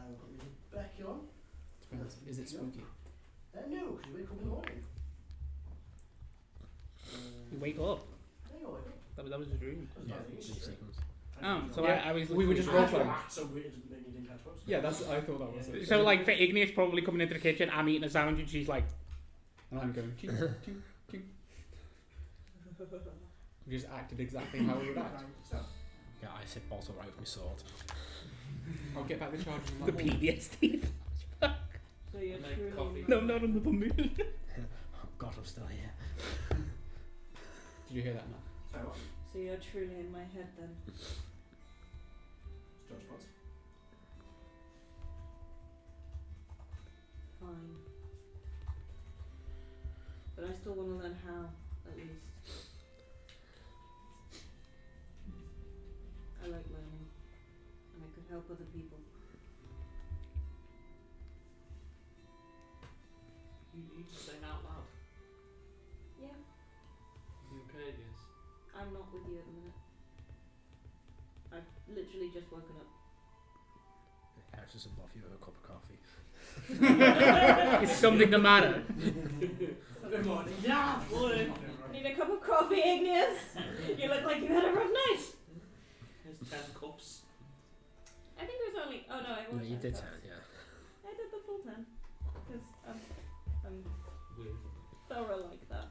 We'll put music back on. Depends. Is it spooky? No, because you wake up in the morning. You wake up. Yeah, you wake up. That was a dream. Yeah, 3 seconds. Oh, so Yeah, I was. we were just Role role-playing. So we didn't catch up. Yeah, that's. I thought that was it. So like for Igneous probably coming into the kitchen, I'm eating a sandwich and she's like, And I'm going, ching, ching, ching. We just acted exactly how we would act. So, Yeah, I sit bolt right with my sword. I'll get back the charges on the my horn. PTSD. So you're Make truly coffee. No, not another mood. Oh God, I'm still here. Did you hear that now? so what? So you're truly in my head then. Judge spots. Fine. But I still want to learn how, at least. I like learning, and I could help other people. You just saying out loud. Yeah, You okay, yes? I'm not with you at the minute. I've literally just woken up. Heris just above you with a cup of coffee. Is something the matter? Good morning. Yeah, morning. Need a cup of coffee, Igneous? You look like you had a rough night. There's 10 cups. I think it was only. Oh no, I No, was. you did 10, yeah. I did the full 10 because I'm Weird. thorough like that.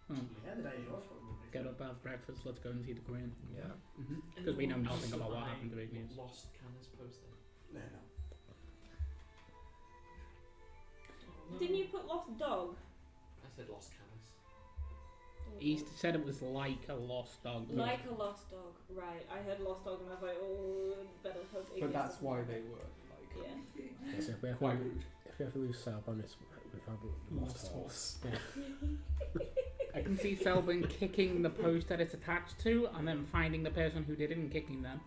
Yeah, the day is yours. Probably. Get up, have breakfast, let's go and see the Queen. Yeah. Mm-hmm. Because we know Anyone nothing see about what my happened to Igneous. Lost Canis poster. No. Oh, no. Didn't you put lost dog? I said lost Canis. He said it was like a lost dog. Like a lost dog, right? I heard lost dog and I was like, oh, better hope. But Igneous that's doesn't why know. they were like Yeah. Yeah, so if we ever, quite rude. if we ever lose Celban, it's we've had Lost horse. Yeah. I can see Celban kicking the post that it's attached to and then finding the person who did it and kicking them.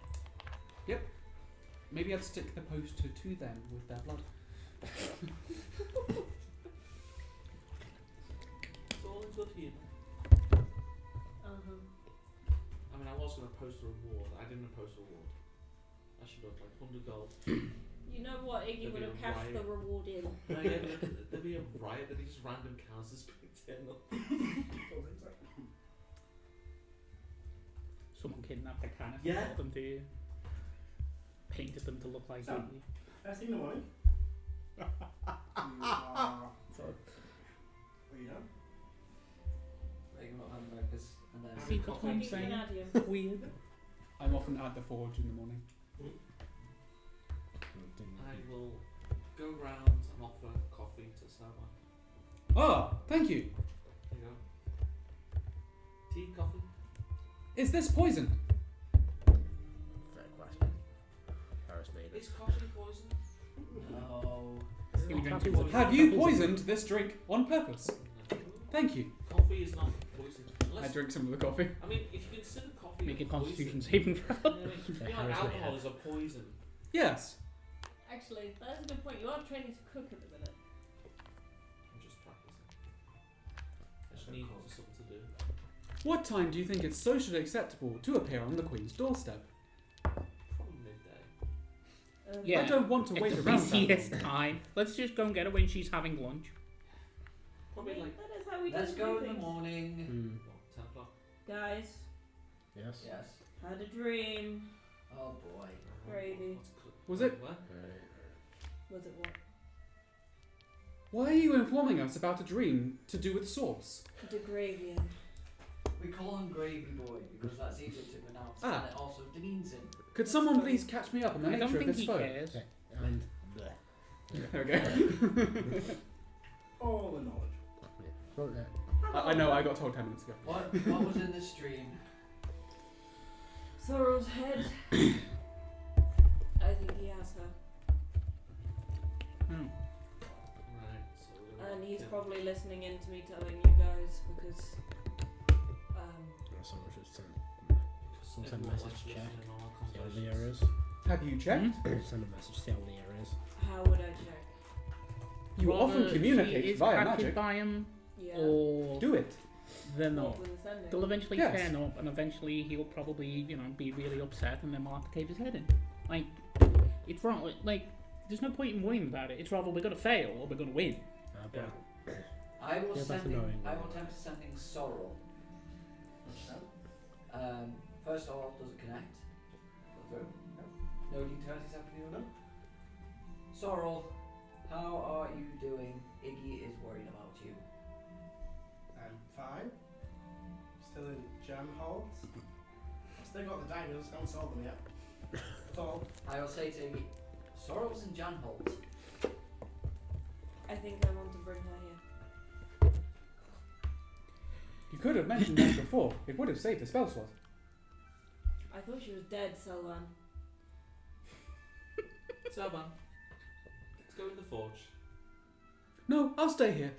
Maybe I'd stick the poster to them with their blood. It's all in good humour. Uh-huh. I mean, I was going to post a reward. I didn't post a reward. I should have like 100 gold. You know what? Iggy There'd would be have a cashed riot. the reward in. No, yeah, there'd be a riot. There'd be just random counters being turned up. Someone kidnapped the Canis Yeah. and brought them to you. Painted them to look like So- Iggy. First thing in the morning. You are. Sorry. What are you doing? Making up hamburgers and then. See, that's what I'm Taking saying. vanadium. Weird. I'm often at the forge in the morning. I will go round and offer coffee to Celban. Ah, thank you. There you go. Tea, coffee. Is this poison? Fair question. Heris made it. Is coffee poison? No. You drink too much. Have you poisoned this drink on purpose? No. Thank you. Coffee is not poison. I Unless, drink some of the coffee. I mean, if you consider coffee Make a poison, constitution saving throw. you know what I mean? You know, like Harris made alcohol it. is a poison. Yes. Actually, that's a good point. You are training to cook at the minute. I'm just practicing. I just need something to do. What time do you think it's socially acceptable to appear on the Queen's doorstep? Probably midday. Yeah. I don't want to wait It's the around that busiest long. time. Let's just go and get her when she's having lunch. Probably like that is how we Let's do go in the things. morning. what, 10 o'clock. Guys, Yes. Yes. had a dream. Oh boy. Gravy. Was it? What? Was it what? Why are you informing us about a dream to do with sauce? Degravian. We call him Gravy Boy because that's easier to pronounce. Ah. And it also demeans him. Could someone please catch me up on the I don't nature of think this he foe? cares. Okay. And bleh. There we go. All the knowledge. Well, I know, I got told 10 minutes ago. What was in the stream? Sorrel's head. I think he has her. Hmm. Right, so we're gonna And he's kill- probably listening in to me telling you guys because Someone should send a everyone message likes to check. listening in on our See how many conversations. areas. Have you checked? Send a message. See how many areas. how would I check? You Whether often she communicate is via captured magic. by him, Yeah. or Do it. they're What not. with the sending? They'll eventually Yes. turn up, and eventually he'll probably, be really upset, and then we'll have to cave his head in. Like, it's wrong. Like, there's no point in worrying about it. It's rather we're gonna fail or we're gonna win. Yeah. I will Yeah, that's sending. annoying. I will attempt sending Sorrel. First of all, does it connect? Go through? No. No details happening or no? Sorrel, how are you doing? Iggy is worried about you. I'm fine. Still in jam holds. I've still got the daggers, haven't sold them yet. That's all. I will say to Iggy, Sorrel's in Janholt. I think I want to bring her here. You could have mentioned that before. It would have saved a spell slot. I thought she was dead, Celban. Celban, let's go in the forge. No, I'll stay here.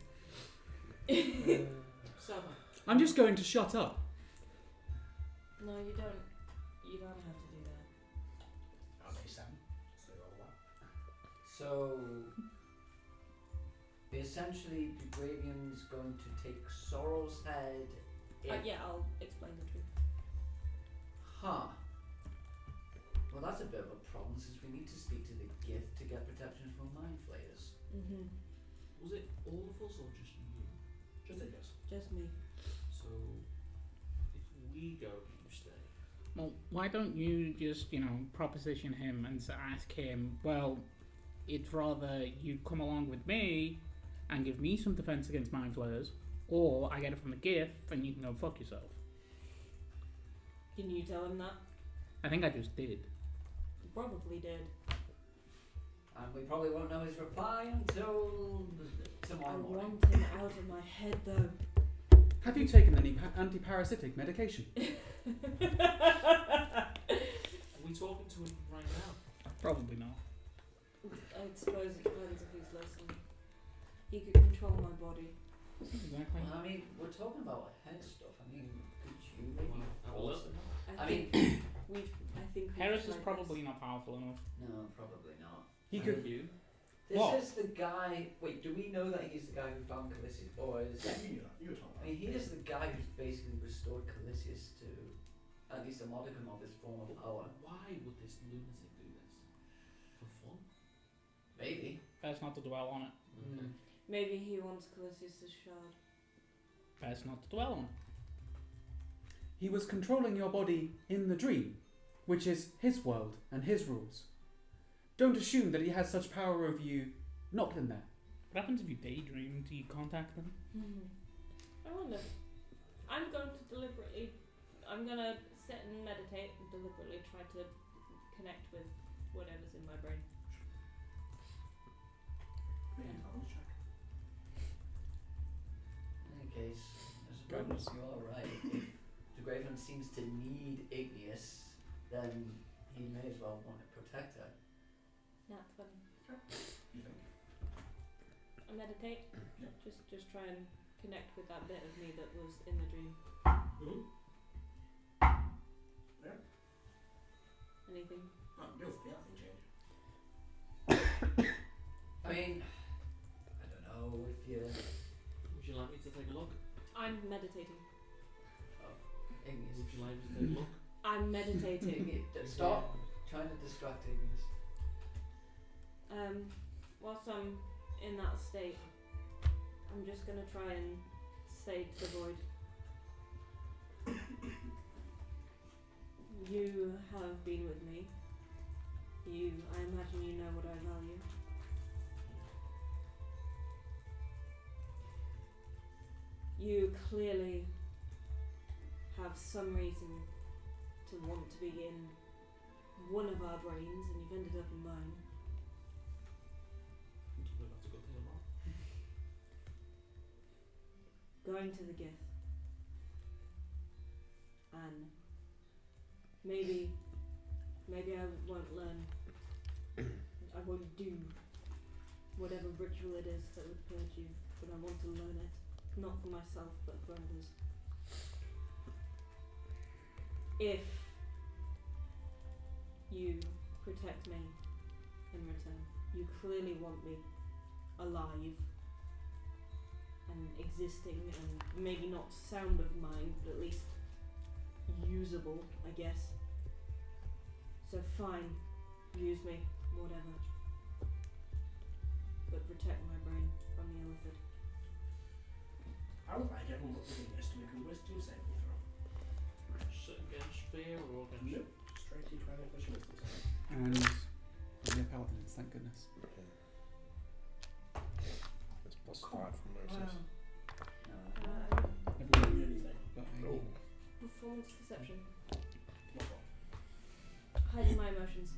Celban. I'm just going to shut up. No, you don't. You don't have to do that. I'll say 7. So all that. So, essentially, Dubravian's going to take Sorrel's head. Yeah, I'll explain the truth. Huh. Well, that's a bit of a problem since we need to speak to the gift to get protection from mind flayers. Mm-hmm. Was it all of us or just you? Just a guess. Just me. So, if we go, you stay. Well, why don't you just, proposition him and ask him, well, it's rather you come along with me and give me some defense against mind flayers, or I get it from the gift and you can go fuck yourself. Can you tell him that? I think I just did. You probably did. And we probably won't know his reply until I tomorrow morning. want him out of my head, though. Have you taken any anti-parasitic medication? Are we talking to him right now? Probably not. I suppose it depends if he's listening. He could control my body. Exactly. Well, I mean, we're talking about head stuff. I mean, could you maybe Well, have a force look. him? I I think mean, we've Heris is tried probably this. not powerful enough. no, probably not. He Thank could. you. This What? is the guy. Wait, do we know that he's the guy who found Calisius, or is? Yeah, you knew that. You were told I that. mean, he is the guy who's basically restored Calisius to at least a modicum of his form of power. Why would this lunatic do this? For fun? Maybe. Best not to dwell on it. Okay. Maybe he wants Calisius' shard. Best not to dwell on it. He was controlling your body in the dream, which is his world and his rules. Don't assume that he has such power over you not in there. What happens if you daydream? Do you contact them? I wonder. I'm going to sit and meditate and deliberately try to connect with whatever's in my brain. Make an intelligence check. In any case, I suppose you're right. If the Graveman seems to need Igneous, then he may as well want to protect her. Not funny. You think? I meditate. Yeah. Just try and connect with that bit of me that was in the dream. Mm-hmm. Yeah. Anything? No, you'll feel nothing change. I mean, I don't know if you. Would you like me to take a look? I'm meditating. Igneous. Would you like me to take a look? I'm meditating. Igneous. Stop trying to distract Igneous. Whilst I'm in that state, I'm just gonna try and say to the void, you have been with me. I imagine you know what I value. You clearly have some reason to want to be in one of our brains, and you've ended up in mine. That's a good thing or not? going to the Gith. And maybe I won't learn, I won't do whatever ritual it is that would purge you, but I want to learn it, not for myself, but for others. If you protect me in return, you clearly want me alive and existing, and maybe not sound of mind, but at least usable, I guess. So fine, use me, whatever. But protect my brain from the illithid. I would like everyone but the Igneous to make a wisdom saving throw. Sit against fear or against... Nope. Straight into an English wisdom saving. And we're paladins, thank goodness. It's +5 from Motus. Everyone Anything. got a Oh. Performance deception. Not Hiding my emotions.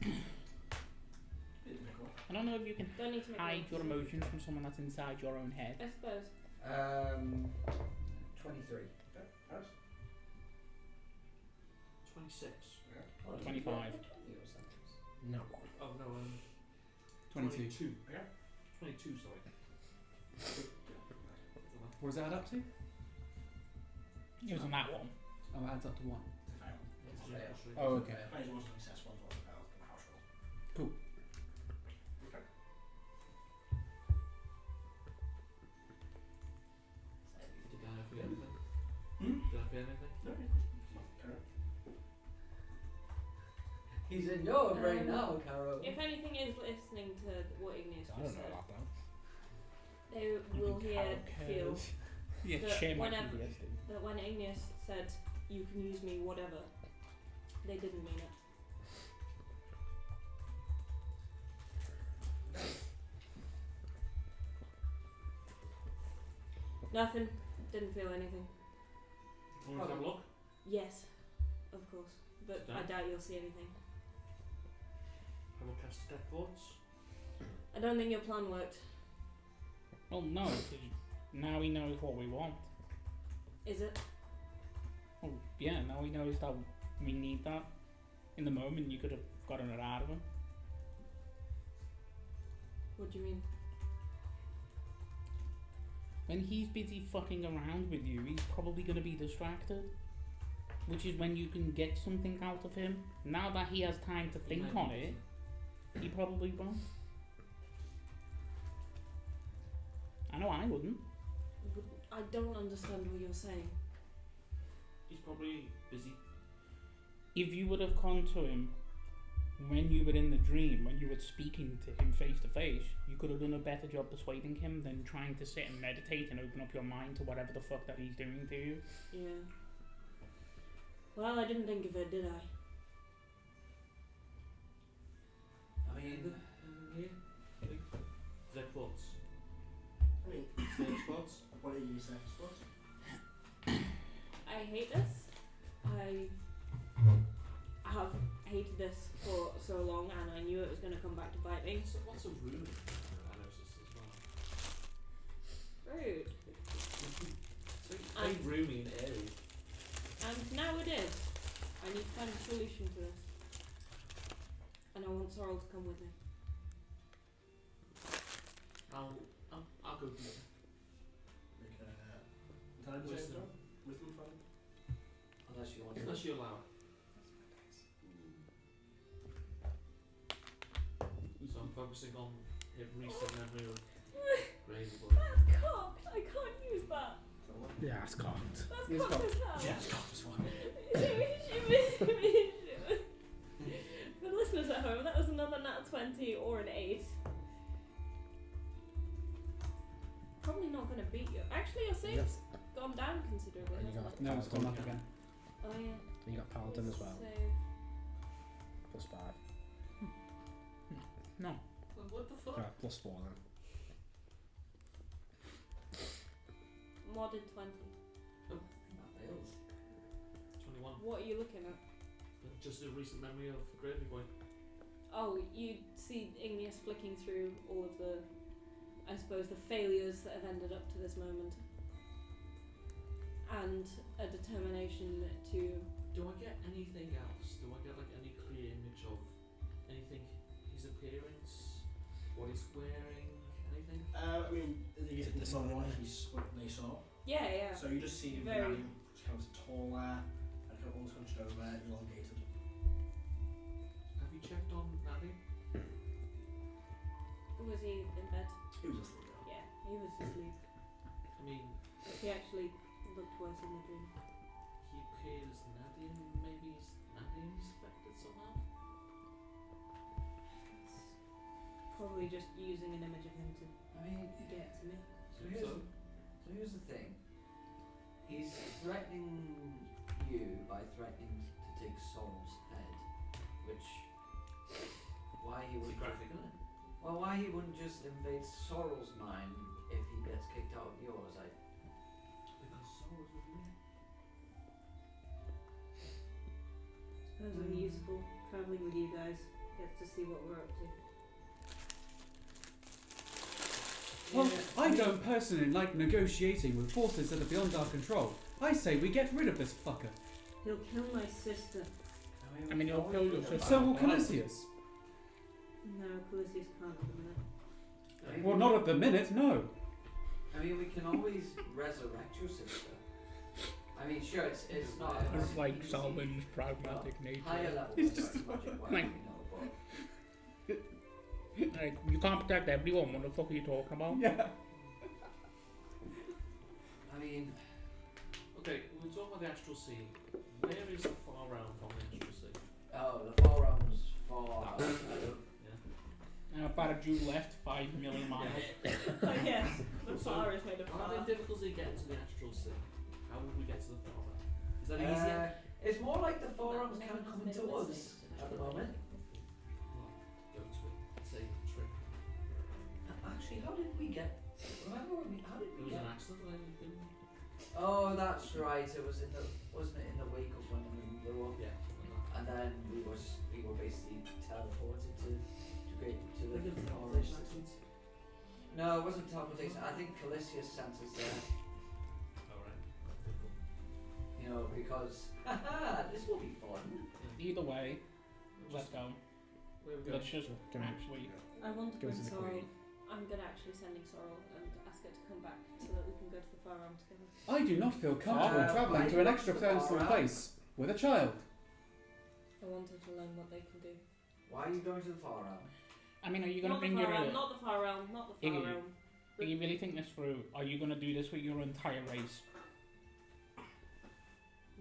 I don't know if you can Don't need to make hide me your emotions from someone that's inside your own head. I suppose. 23. Okay. Harris? 26. Okay. 25. 20 or something. No. Oh no, 22. Okay. 22, sorry. What does that add up to? It was on that one. Oh, it adds up to 1. To fail. Oh, okay. Plays one success, one for fail in the house roll. Cool. Okay. Did I forget anything? Hmm? Did I forget anything? No, okay. He's in your brain now, Karo. If anything is listening to what Igneous I just don't know said, about that. they will hear, feel Yeah, But shame my whenever- PTSD. that when Igneous said, you can use me, whatever, they didn't mean it. Nothing. Didn't feel anything. Want to have a look? Yes, of course. But I doubt you'll see anything. Have a cast death thoughts? I don't think your plan worked. Well, no, 'cause now he knows what we want. Is it? Oh, yeah, now he knows that we need that. In the moment, you could have gotten it out of him. What do you mean? When he's busy fucking around with you, he's probably going to be distracted. Which is when you can get something out of him. Now that he has time to think on it, he probably won't. I know I wouldn't. I don't understand what you're saying. He's probably busy. If you would have gone to him when you were in the dream, when you were speaking to him face to face, you could have done a better job persuading him than trying to sit and meditate and open up your mind to whatever the fuck that he's doing to you. Yeah. Well, I didn't think of it, did I? I mean, yeah. Death thoughts. I mean, Stage thoughts. what are you saying, sports? I hate this. I have hated this for so long, and I knew it was going to come back to bite me. What's a rune? Analysis as well. Rude. It's very roomy and airy. And now it is. I need to find a solution to this. And I want Sorrel to come with me. I'll go with Make a intelligence Wisdom. save throw? Wisdom throw? Unless you want to. Unless you allow it. So I'm focusing on recent memory of Raesokeran. That's cocked! I can't use that! Yeah, it's cocked. That's It's cocked as hell! Yeah, it's got this one. For the listeners at home, that was another nat 20 or an 8. Probably not going to beat you. Actually, your save's gone down considerably. And you hasn't got it? No, it's gone up again. Oh, yeah. And you got Paladin as well. Save. +5. No. What the fuck? Right, +4 then. Modded 20. That fails. 21. What are you looking at? Just a recent memory of Gravy Boy. Oh, you see Igneous flicking through all of the, I suppose, the failures that have ended up to this moment. and a determination to. Do I get anything else? Do I get like any clear image of anything? His appearance, what he's wearing, anything? I mean, Is it the same one one? he's what they saw. Yeah, yeah. So you just see him Very- kind of taller, like almost hunched over, elongated. Have you checked on Nadia? Was he in bed? He was asleep. Yeah, he was asleep. I mean, He actually looked worse in the dream. he appeared as Nadia. Maybe he's Nadia inspected somehow. It's probably just using an image of him to I mean, get to me. so here's the thing. He's threatening you by threatening to take Sorrel's head, which why he Pretty would graphic, isn't it? well why he wouldn't just invade Sorrel's mind if he gets kicked out of yours. Because Sorrel's with me. Suppose I'm useful travelling with you guys. Get to see what we're up to. Well, I don't personally like negotiating with forces that are beyond our control. I say we get rid of this fucker. He'll kill my sister. I mean, he'll kill your sister. So will Calisius. No, Calisius can't at the minute. I mean, Well, not at the minute, no. I mean, we can always resurrect your sister. I mean, sure, it's not Sort of like easy. Salvan's pragmatic Higher nature. level It's just magic work, like- you know, but Like, you can't protect everyone. What the fuck are you talking about? Yeah. I mean, Okay, we'll talk about the astral sea. Where is the far realm from the astral sea? oh, the forearms for Yeah. Barajou left 5 million miles. Oh yes, the So, flower is made of Are there fire. difficulty getting to the astral sea? How would we get to the far realm? Is that easier? it's more like the forearms kind of coming to us at the moment. Go to it. Say trip. Actually, how did we get? Remember when we? How did It we was get? an accident. I didn't. Oh, that's right. It was in the wasn't it in the wake of when we blew up? Yeah. And then we were basically teleported to the English forest. accent. No, it wasn't teleportation. I think Calisius sent us there. Alright. You know, because haha, this will be fun. Either way, let's go. Where we go? Let's just Can we- actually. I want to Go bring to the Sorrel. Queen. I'm gonna actually sending Sorrel and ask her to come back so that we can go to the far realm together. I do not feel comfortable travelling to an extraterrestrial place with a child. I want her to learn what they can do. Why are you going to the far realm? I mean, are you gonna Not the bring far your? realm, not the far realm, not the far Iggy. realm. Do you really think this through? Are you gonna do this with your entire race?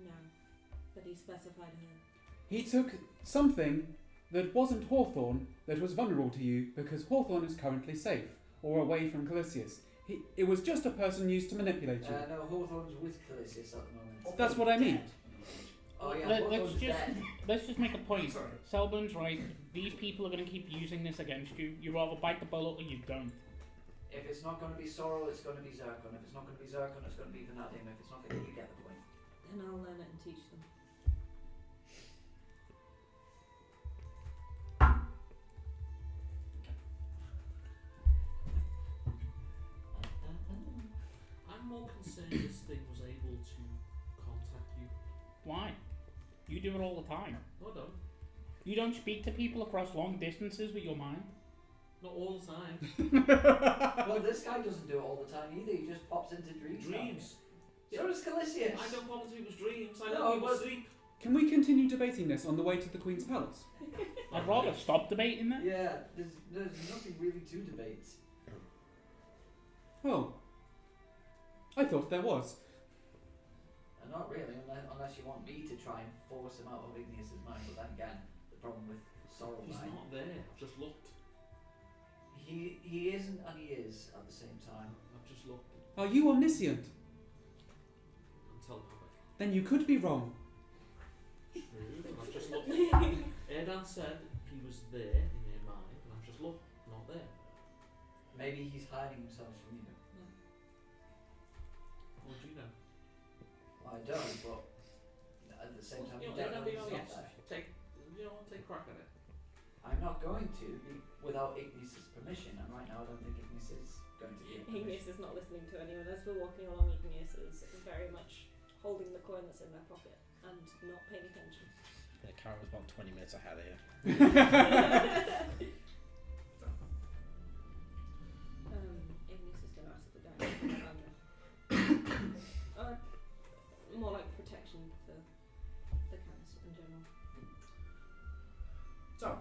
No, but he specified her. He took something that wasn't Hawthorne that was vulnerable to you because Hawthorne is currently safe or away from Calisius. It was just a person used to manipulate you. No, Hawthorne's with Calisius at the moment. That's what I mean. Oh yeah, Let's Hawthorne's just dead. let's just make a point. Sorry. Celban's right. These people are gonna keep using this against you. You either bite the bullet or you don't. If it's not going to be Sorrel, it's going to be Zircon. If it's not going to be Zircon, it's going to be Vanadim. If it's not going to, you get the point. Then I'll learn it and teach them. I'm more concerned this thing was able to contact you. Why? You do it all the time. No, I don't. You don't speak to people across long distances with your mind. Not all the time. Well, this guy doesn't do it all the time either. He just pops into dreams. Dreams. So does Calisius. I don't pop into people's dreams. I No, let people but- sleep. Can we continue debating this on the way to the Queen's Palace? I'd rather stop debating that. Yeah, there's nothing really to debate. Oh. I thought there was. Not really, unless you want me to try and force him out of Igneous's mind. But then again, the problem with Sorrel He's mind, not there. I've just looked. he isn't and he is at the same time. I've just looked. Are you omniscient? I'm telepathic. Then you could be wrong. True. And I've just looked. Erdan said he was there in your mind, and I've just looked. Not there. Maybe he's hiding himself from you. What do you know? Well, I don't, but at the same time, You you know, don't know Erdan being he's not honest. there. Take a crack at it. I'm not going to without Igneous's permission, and right now I don't think Igneous is going to give permission. Igneous is not listening to anyone. As we're walking along, Igneous is very much holding the coin that's in their pocket and not paying attention. The Karo was about 20 minutes ahead of you. Igneous is going to ask the guy more like protection for the Canis in general. So,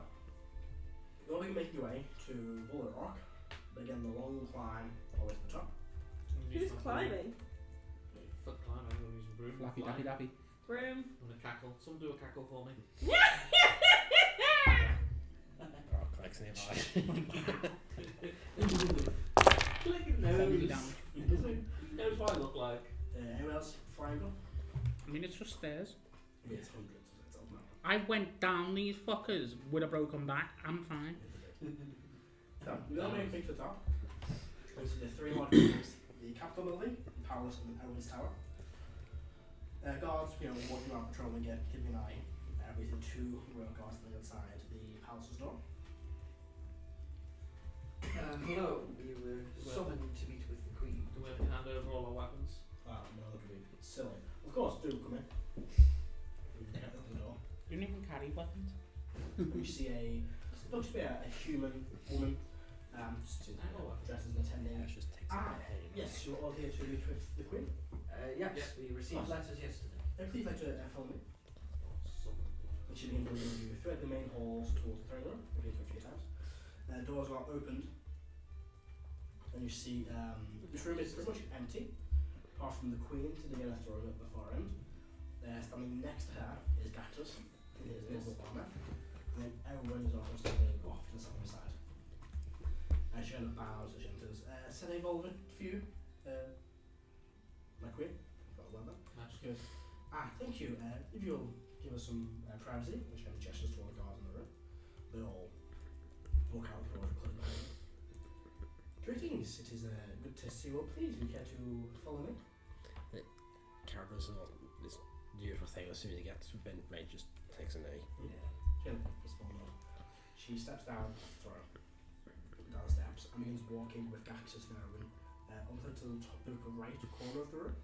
you'll be making your way to Bullet Rock. Begin the long climb all the way to the top. Who's climbing? Fuck climb, I'm going to use a broom. Lappy, Fly. dappy, dappy. Broom. I'm going to cackle. Someone do a cackle for me. Oh, Cleg's nearby. Click Down. knows what I look like. Anyone else flying up? I mean, it's just stairs. It's hundreds, so it's up now. I went down these fuckers with a broken back. I'm fine. So, you'll make it to the top. You see the three large buildings, the Capitol Building, the Palace, and Owen's Tower. Guards, walking around patrolling it, keeping an eye. We see two royal guards standing outside the palace's door. Hello, we were summoned to meet with the Queen. Do we have to hand over all our weapons? No, that would be silly. Of course, do come in. Open the door. You don't even carry weapons. You see looks to be a human woman, dressed as an attending. Yeah, just takes a pain. Yes, you're all here to meet with the Queen. Yes, we received letters yesterday. Please like to follow me. And she begins to you through the main halls towards the throne room. We've been to a few times. Doors are opened, and you see this room is pretty much empty, apart from the Queen sitting in a throne at the far end. Standing next to her is Gactus in his noble armour, and then everyone is also standing off to the side. She kind of bows as she enters. Said I evolved for you, my Queen. Match. Good. Thank you. If you'll give us some privacy, which kind of gestures to all the guards in the room. They all walk out the door and close behind them. Greetings, it is good to see you all. Please, you care to follow me? Karo does this usual thing as soon as he gets within range, just takes a knee. She steps down the steps and begins walking with Gaxus now onto the top right corner of the room.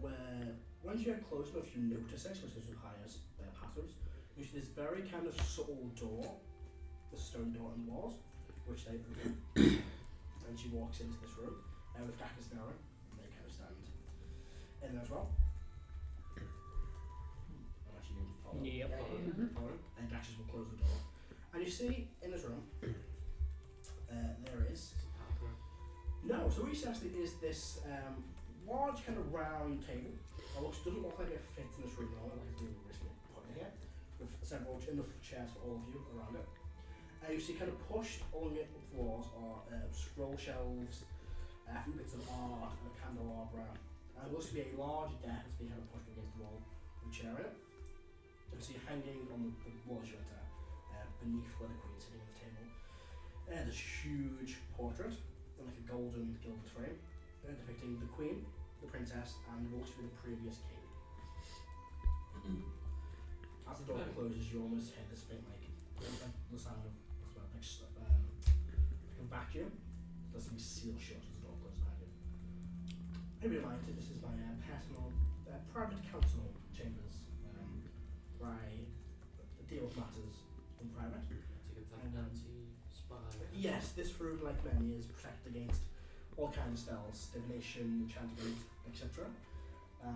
Where once you get close enough, you notice it, which is as high as their pathers. You see this very kind of subtle door, the stone door on the walls, which they open. And she walks into this room with Gaxus now, and they kind of stand in there as well. Actually, you follow. Yep. Follow him, and Gaxus will close the door. And you see in this room, there is. No, so what you see actually is this large kind of round table. It doesn't look like it fits in this room at all, like it's really recently put in here, with several enough chairs for all of you around it. You see kind of pushed along it up the walls are scroll shelves, a few bits of art, and a candelabra. There looks to be a large desk that's being kind of pushed against the wall with a chair in it. You see hanging on the wall shutter beneath where the Queen's sitting on the table. There's a huge portrait in like a golden gilded frame depicting the Queen, the Princess, and what looks to be the previous king. As the door closes, you almost hear this thing like the sound of like a vacuum. There's some seal shut as the door closes behind you. A reminder, this is my personal private council chambers where I deal with matters in private. Yes, this room, like many, is protected against all kinds of spells, divination, enchantment, etc. I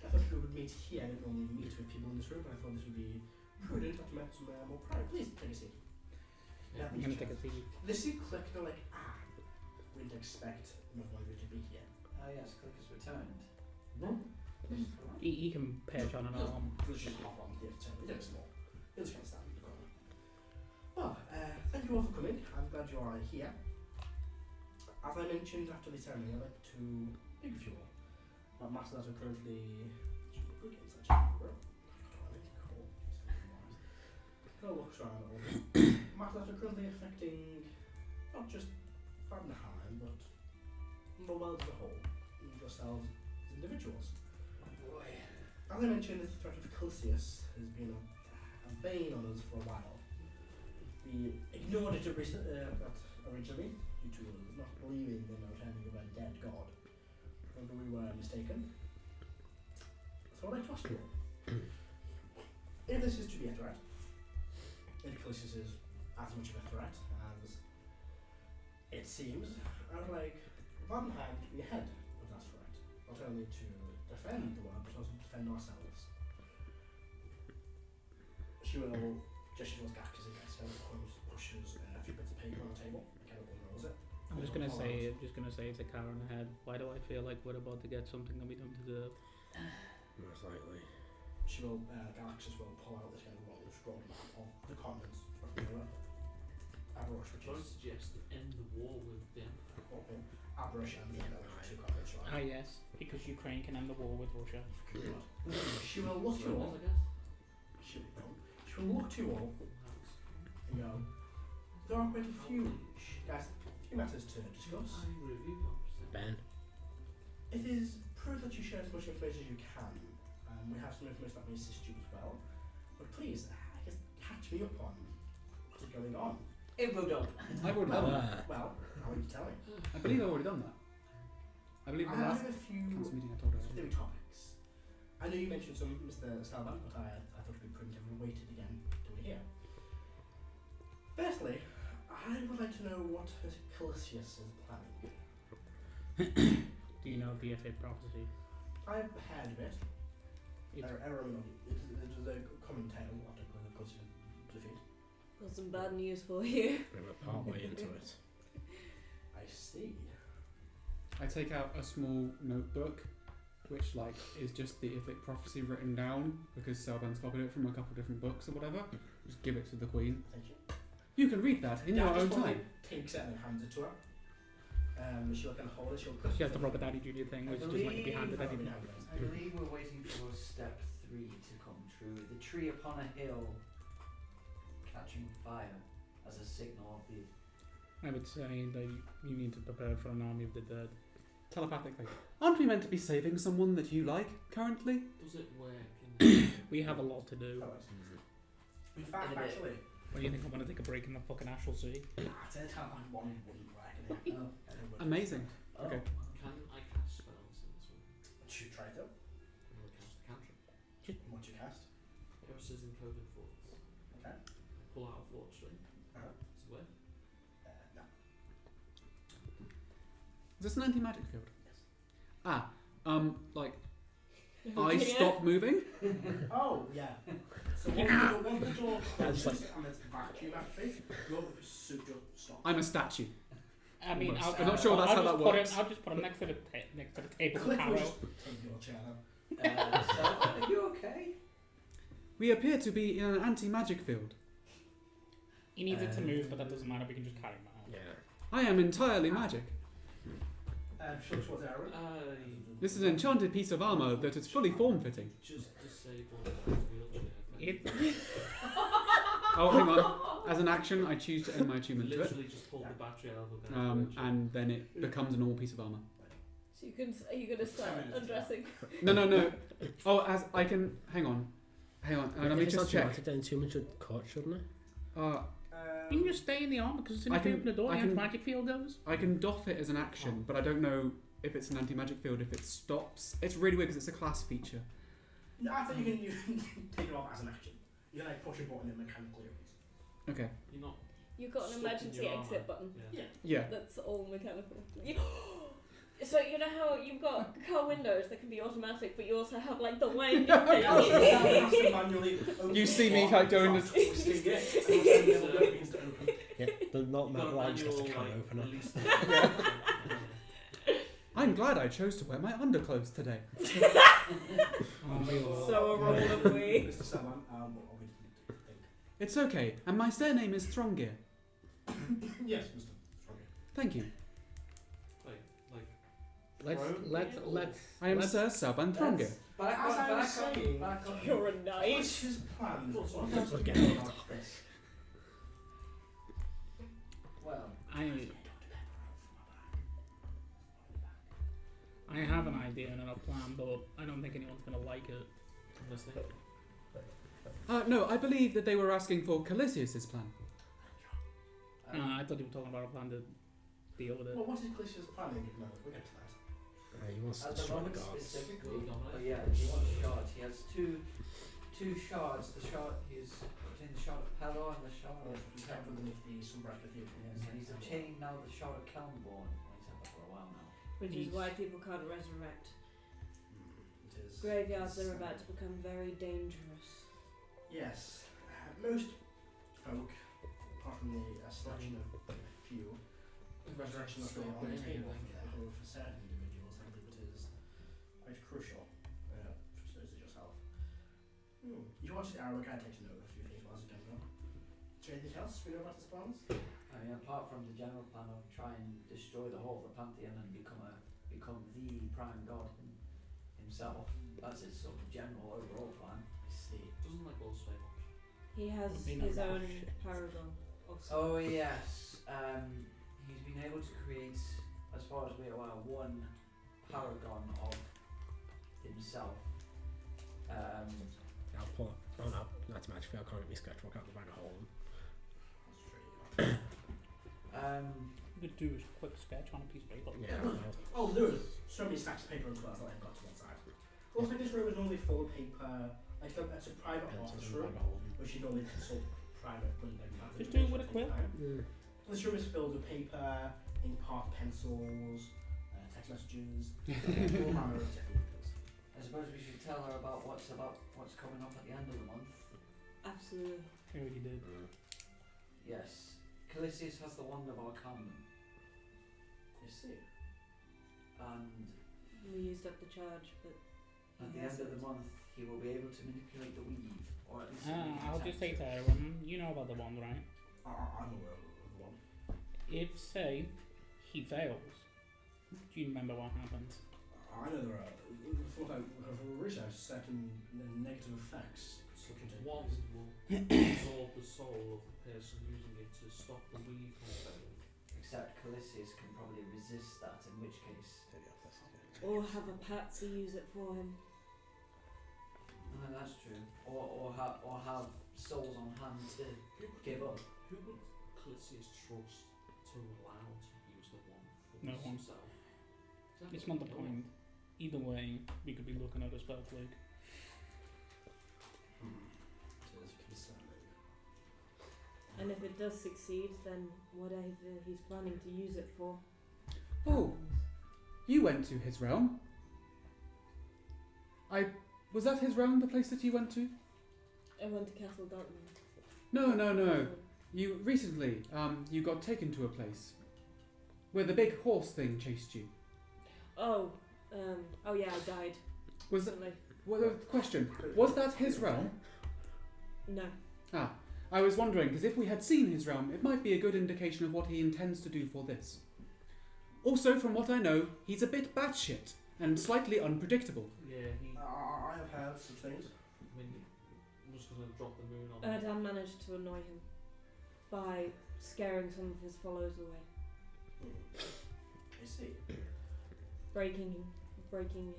thought we would meet here. I didn't normally meet with people in this room, but I thought this would be prudent to met some more private. Please take a seat. I'm going to take a seat. The seat clicked, they're like, we didn't expect enough of you to be here. Yes, Click has returned. He can perch on an arm. Let's just hop on here, it's small. He'll just kind of stand in the corner. Well, thank you all for coming. I'm glad you are here. As I mentioned after the ceremony, I'd like to speak with you all about matters that are currently. Good games, actually. Kind of looks around at all. Matters that are currently affecting not just Farnheim, but the world as a whole, and yourselves as individuals. As I mentioned, the threat of Canis has been a bane on us for a while. We ignored it originally due to not believing in the returning of a dead god. However, we were mistaken. So I'd like to ask you all, if this is to be a threat, if Calishtar is as much of a threat as it seems, I would like Van Hand to be ahead of that threat. Not only to defend the world, but also to defend ourselves. She will gesture towards Gak as he gets down, pushes a few bits of paper on the table, and kind of unrolls it. I'm just gonna say to Karo in the head. Why do I feel like we're about to get something that we don't deserve? Most likely. She will, Galaxus will pull out this kind of long scroll map of the continents of Europe. Aberrush, which I would is suggest end the war with the Empire. okay. Aberrush and the two continents, Ah right? yes, because Ukraine can end the war with Russia. She will look to you all. I guess. She will look to you all and go, there are quite a few matters to discuss. I review conversation. Ben. It is prudent that you share as much information as you can. We have some information that may assist you as well. But please, I guess, catch me up on what is going on. Info dump. I've already done that. Well, how would you tell me? I believe I've already done that. I believe I the last have a few council meeting I told her. specific topics. I know you mentioned some, Mr. Celban, but I thought it would be prudent if we waited again to hear. Firstly, I would like to know what Calicus is planning. Do you know BFA prophecy? I've heard of it. It's, It is a common tale after Calicus' defeat. Got some bad news for you. We're part way into it. I see. I take out a small notebook, which like is just the Ithic prophecy written down because Celban's copied it from a couple of different books or whatever. Just give it to the Queen. Thank you. You can read that in your own time. Takes it and hands it to her. She'll kind of hold it. She'll she has the Robert Downey Jr. thing, which just like to be handed anything. I believe we're waiting for step 3 to come true. The tree upon a hill catching fire as a signal of the... I would say that you need to prepare for an army of the dead. Telepathically. Aren't we meant to be saving someone that you like currently? Does it work? In We have a lot to do. In fact, In a bit. actually, What do you think I'm gonna take a break in the fucking Astral Sea? I'd say like one wouldn't work. In it. Amazing. Oh. Okay. can I cast spells in this one? Should try though. I'm going to cast a cantrip. What you cast? Heris is encoded thoughts. Okay. I pull out a thought string. Uh-huh. It's away. No. Is this an anti-magic field? Yes. Ah, like I stop moving. Oh yeah. So once the door closes and it's vacuum active, your suit just stops. I'm a statue. I mean, Almost. I'm not sure that's how that works. I'll just put him next to the table with Click will Karo. just take your chair then. So, are you okay? We appear to be in an anti-magic field. He needs it to move, but that doesn't matter. We can just carry him out. Yeah. I am entirely magic. She'll look towards Aaron. This is an enchanted piece of armour that is fully form-fitting. Just disable the wheelchair. It, Oh, hang on. As an action, I choose to end my attunement to it. Literally just pull the battery out of the wheelchair. And then it becomes an all piece of armour. So are you gonna start undressing? No. Oh, as I can... Hang on. Let me If just it's check. automatic, then too much would cut, shouldn't it? you can just stay in the armor because as soon I as you can- open the door, I the can- magic field goes. I can doff it as an action, but I don't know if it's an anti-magic field, if it stops. It's really weird because it's a class feature. No, I think you can take it off as an action. You can like push a button and mechanically opens. Okay. You're not You've got an stuck in emergency your exit armour. button. Yeah. Yeah. That's all mechanical. So you know how you've got car windows that can be automatic, but you also have like the winding thing. You see me like doing this. Yeah, the not You've got metal a lights, just a manual, can like, opener. release I'm glad I chose to wear my underclothes today. So a roll of we. Mr. Celban, what we think? It's okay, and my surname is Throngir. Yes, Mr. Stronger. Thank you. Let's. I am Sir Celban Throngir. As I was saying, You're a knight. what's his plan? What's Again. this? Well, I have an idea and a plan, but I don't think anyone's gonna like it. Unless they No, I believe that they were asking for Calisius's plan. I thought you were talking about a plan to deal with it. Well, what is Calishtar's plan? We'll get to that. He wants to At the destroy the moment gods. specifically, Dominate. but yeah, he wants shards. He has two shards. The shard he's obtained the shard of Pelor and the shard Yeah, of he's kept underneath the sunbreak with you. Yes, and he's obtained now the shard of Kelmborn. Well, he's had that for a while now. Which is why people can't resurrect. It is. Graveyards it's, are about to become very dangerous. Yes. Most folk, apart from the selection of a few, the resurrection of the on the table however, for certain individuals, I believe it is quite crucial. For those as yourself. You watch the hour, kind of takes note of a few things while it's going on. Is there anything else we know about his plans? I mean, apart from the general plan of try and destroy the whole of the pantheon and become the prime god himself, that's his sort of general overall plan. I see. Doesn't like all say much. He has Would be no his doubt. own paragon of Oh yes, he's been able to create, as far as we're aware, one paragon of himself. I'll pull. Oh no, that's magic. I can't get my sketchbook out the bag of holding. That's true. You could do a quick sketch on a piece of paper. Yeah. Oh, there was so many stacks of paper and class that I've got to one side. Also, this room is normally full of paper. Like, it's a private office Pencils in the room, bag of holding. which you normally consult private. Just do it with a quill. Yeah. This room is filled with paper, ink part pencils, text messages, all manner of different things. I suppose we should tell her about what's coming up at the end of the month. Absolutely. I already did. Yes, Calisius has the wand of Arcanum, You see. and We used up the charge, but at he the end of hasn't. the month he will be able to manipulate the weave, or at least I'll just say to everyone, you know about the wand, right? I'm aware of the one. If, say, he fails, do you remember what happens? I know there are, thought I have researched certain negative effects. Look into One will absorb the soul of the person using it to stop the weave from failing. Except Calisius can probably resist that, in which case. Or have a patsy use it for him. No, that's true. Or have souls on hand to give up. Who would Calisius trust to allow to use the wand for No one. himself? It's not the point. Either way, we could be looking at a spell plague. It is concerning. And if it does succeed, then whatever he's planning to use it for. Oh, happens. you went to his realm. Was that his realm, the place that you went to? I went to Castle Dartmouth. No. You recently, you got taken to a place where the big horse thing chased you. Oh yeah, I died. Was that? Recently. Well, question: was that his realm? No. Ah, I was wondering because if we had seen his realm, it might be a good indication of what he intends to do for this. Also, from what I know, he's a bit batshit and slightly unpredictable. Yeah, he. I have heard some things. I mean, I'm just gonna drop the moon on. Erdan managed to annoy him by scaring some of his followers away, I see. breaking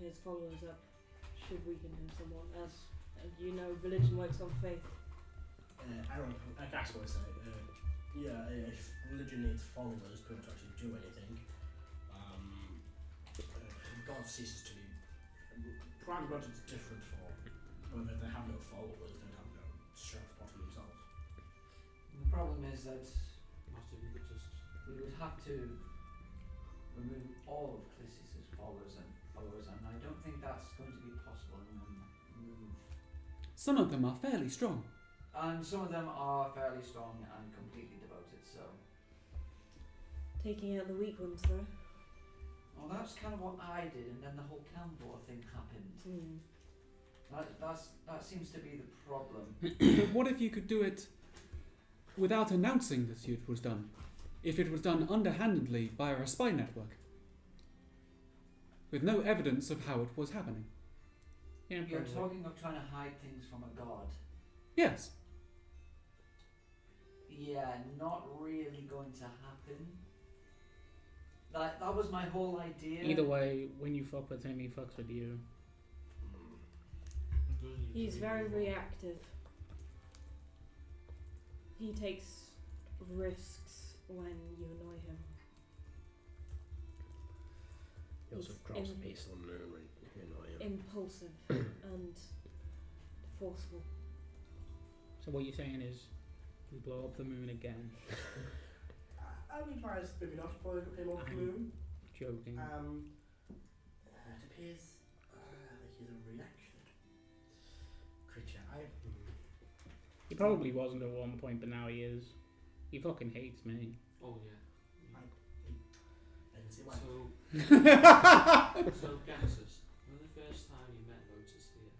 his followers up should weaken him somewhat. As you know, religion works on faith. I suppose say, if religion needs followers to actually do anything, God ceases to be. Prime God is different for whether they have no followers, they have no strength apart from themselves. The problem is that Master, we could just. we would have to remove all of Calisius' followers, and I don't think that's going to be possible in one move. Some of them are fairly strong. And some of them are fairly strong and completely devoted, so. Taking out the weak ones, though. Well, that's kind of what I did, and then the whole Centaur thing happened. That seems to be the problem. But what if you could do it without announcing that it was done? If it was done underhandedly via a spy network? With no evidence of how it was happening? Yeah, You're probably. talking of trying to hide things from a god. Yes. Yeah, not really going to happen. That was my whole idea. Either way, when you fuck with him, he fucks with you. He's very reactive. He takes risks when you annoy him. He also He's Across a piece of the moon, you know, yeah. impulsive and forceful. So what you're saying is, we blow up the moon again. I would advise maybe not blowing up him off the moon. Joking. It appears that he's a reactionary creature. He probably wasn't at one point, but now he is. He fucking hates me. Oh yeah. I can see why. So Gaxus, when the first time you met Motus here?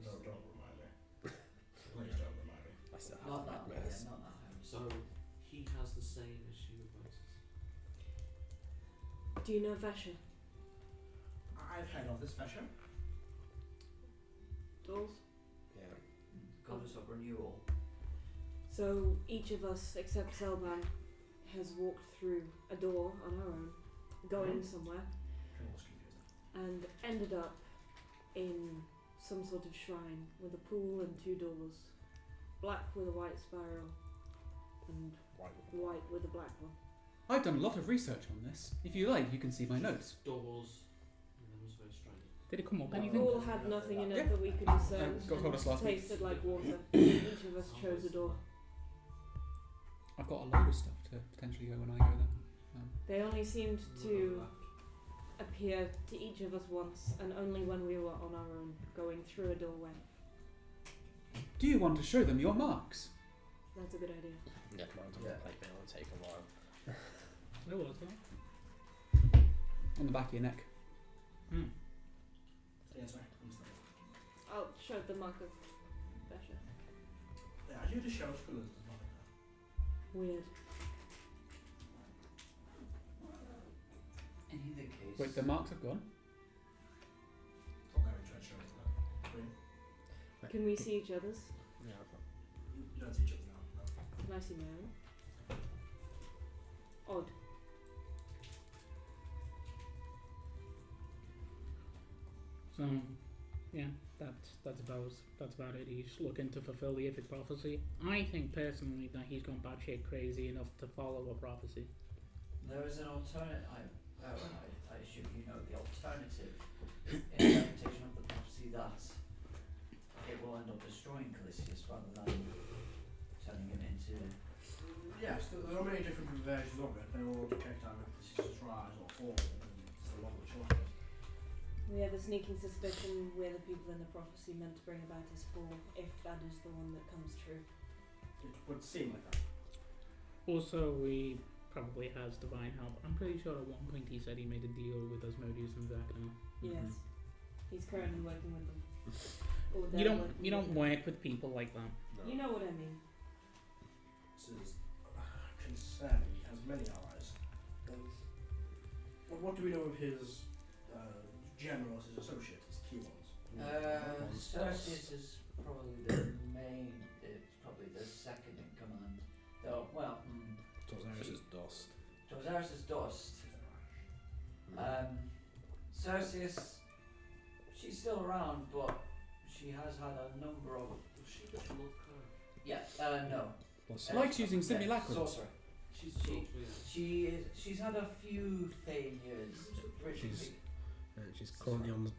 Don't remind me. Please don't remind me. I still have Not that that way, mess. not that way. So he has the same issue with Motus. Do you know Vesha? I've heard of this fashion. Dolls? Yeah. Goddess of renewal. So each of us, except Celban, has walked through a door on our own, going somewhere, and ended up in some sort of shrine with a pool and 2 doors, black with a white spiral, and white with a black one. I've done a lot of research on this. If you like, you can see my notes. Doors. And it was very strange. Did it come up The anything? pool had nothing in it Yeah. that we could discern, Got told us and last week. tasted like water. Each of us chose a door. I've got a load of stuff to potentially go when I go there. They only seemed to appear to each of us once, and only when we were on our own, going through a doorway. Do you want to show them your marks? That's a good idea. Yeah, mine's on the plate mail and take a while. Where was that? On the back of your neck. Hmm. Yeah, sorry. I'm sorry. I'll show the mark of Vesha. Yeah, I do the show for colours as well. Weird. In either case. Wait, the marks have gone? Thought they were trying to show it to that. Green. Can we see each other's? Yeah, You don't see each other now. No. Can I see my own? Odd. So, yeah, that's about it. He's looking to fulfill the Ifrit prophecy. I think personally that he's gone batshit crazy enough to follow a prophecy. There is an alternative. I assume you know the alternative interpretation of the prophecy that it will end up destroying Calisius rather than turning him into. Yes, there are many different versions of it. They all depict either this is rise or fall, and it's the long and short of it. We have a sneaking suspicion we're the people in the prophecy meant to bring about his fall, if that is the one that comes true. It would seem like that. Also, he probably has divine help. I'm pretty sure at one point he said he made a deal with Asmodeus and Vecna. Yes. He's currently working with them. Or You they're don't working you don't with work with people like that. no. them. You know what I mean. This is concerning. He has many allies. What do we know of his generals, his associates, his key ones? Cercius is probably the main. It's probably the second in command. Though, well, Sorcerer's is dust. Sorcerer's is dust. Cercius, she's still around, but she has had a number of. Was she the blood cleric? Yeah, no. Plus, Likes using Yeah, simulacrums. sorcerer. She's She- weird. She's had a few failures. she's currently on the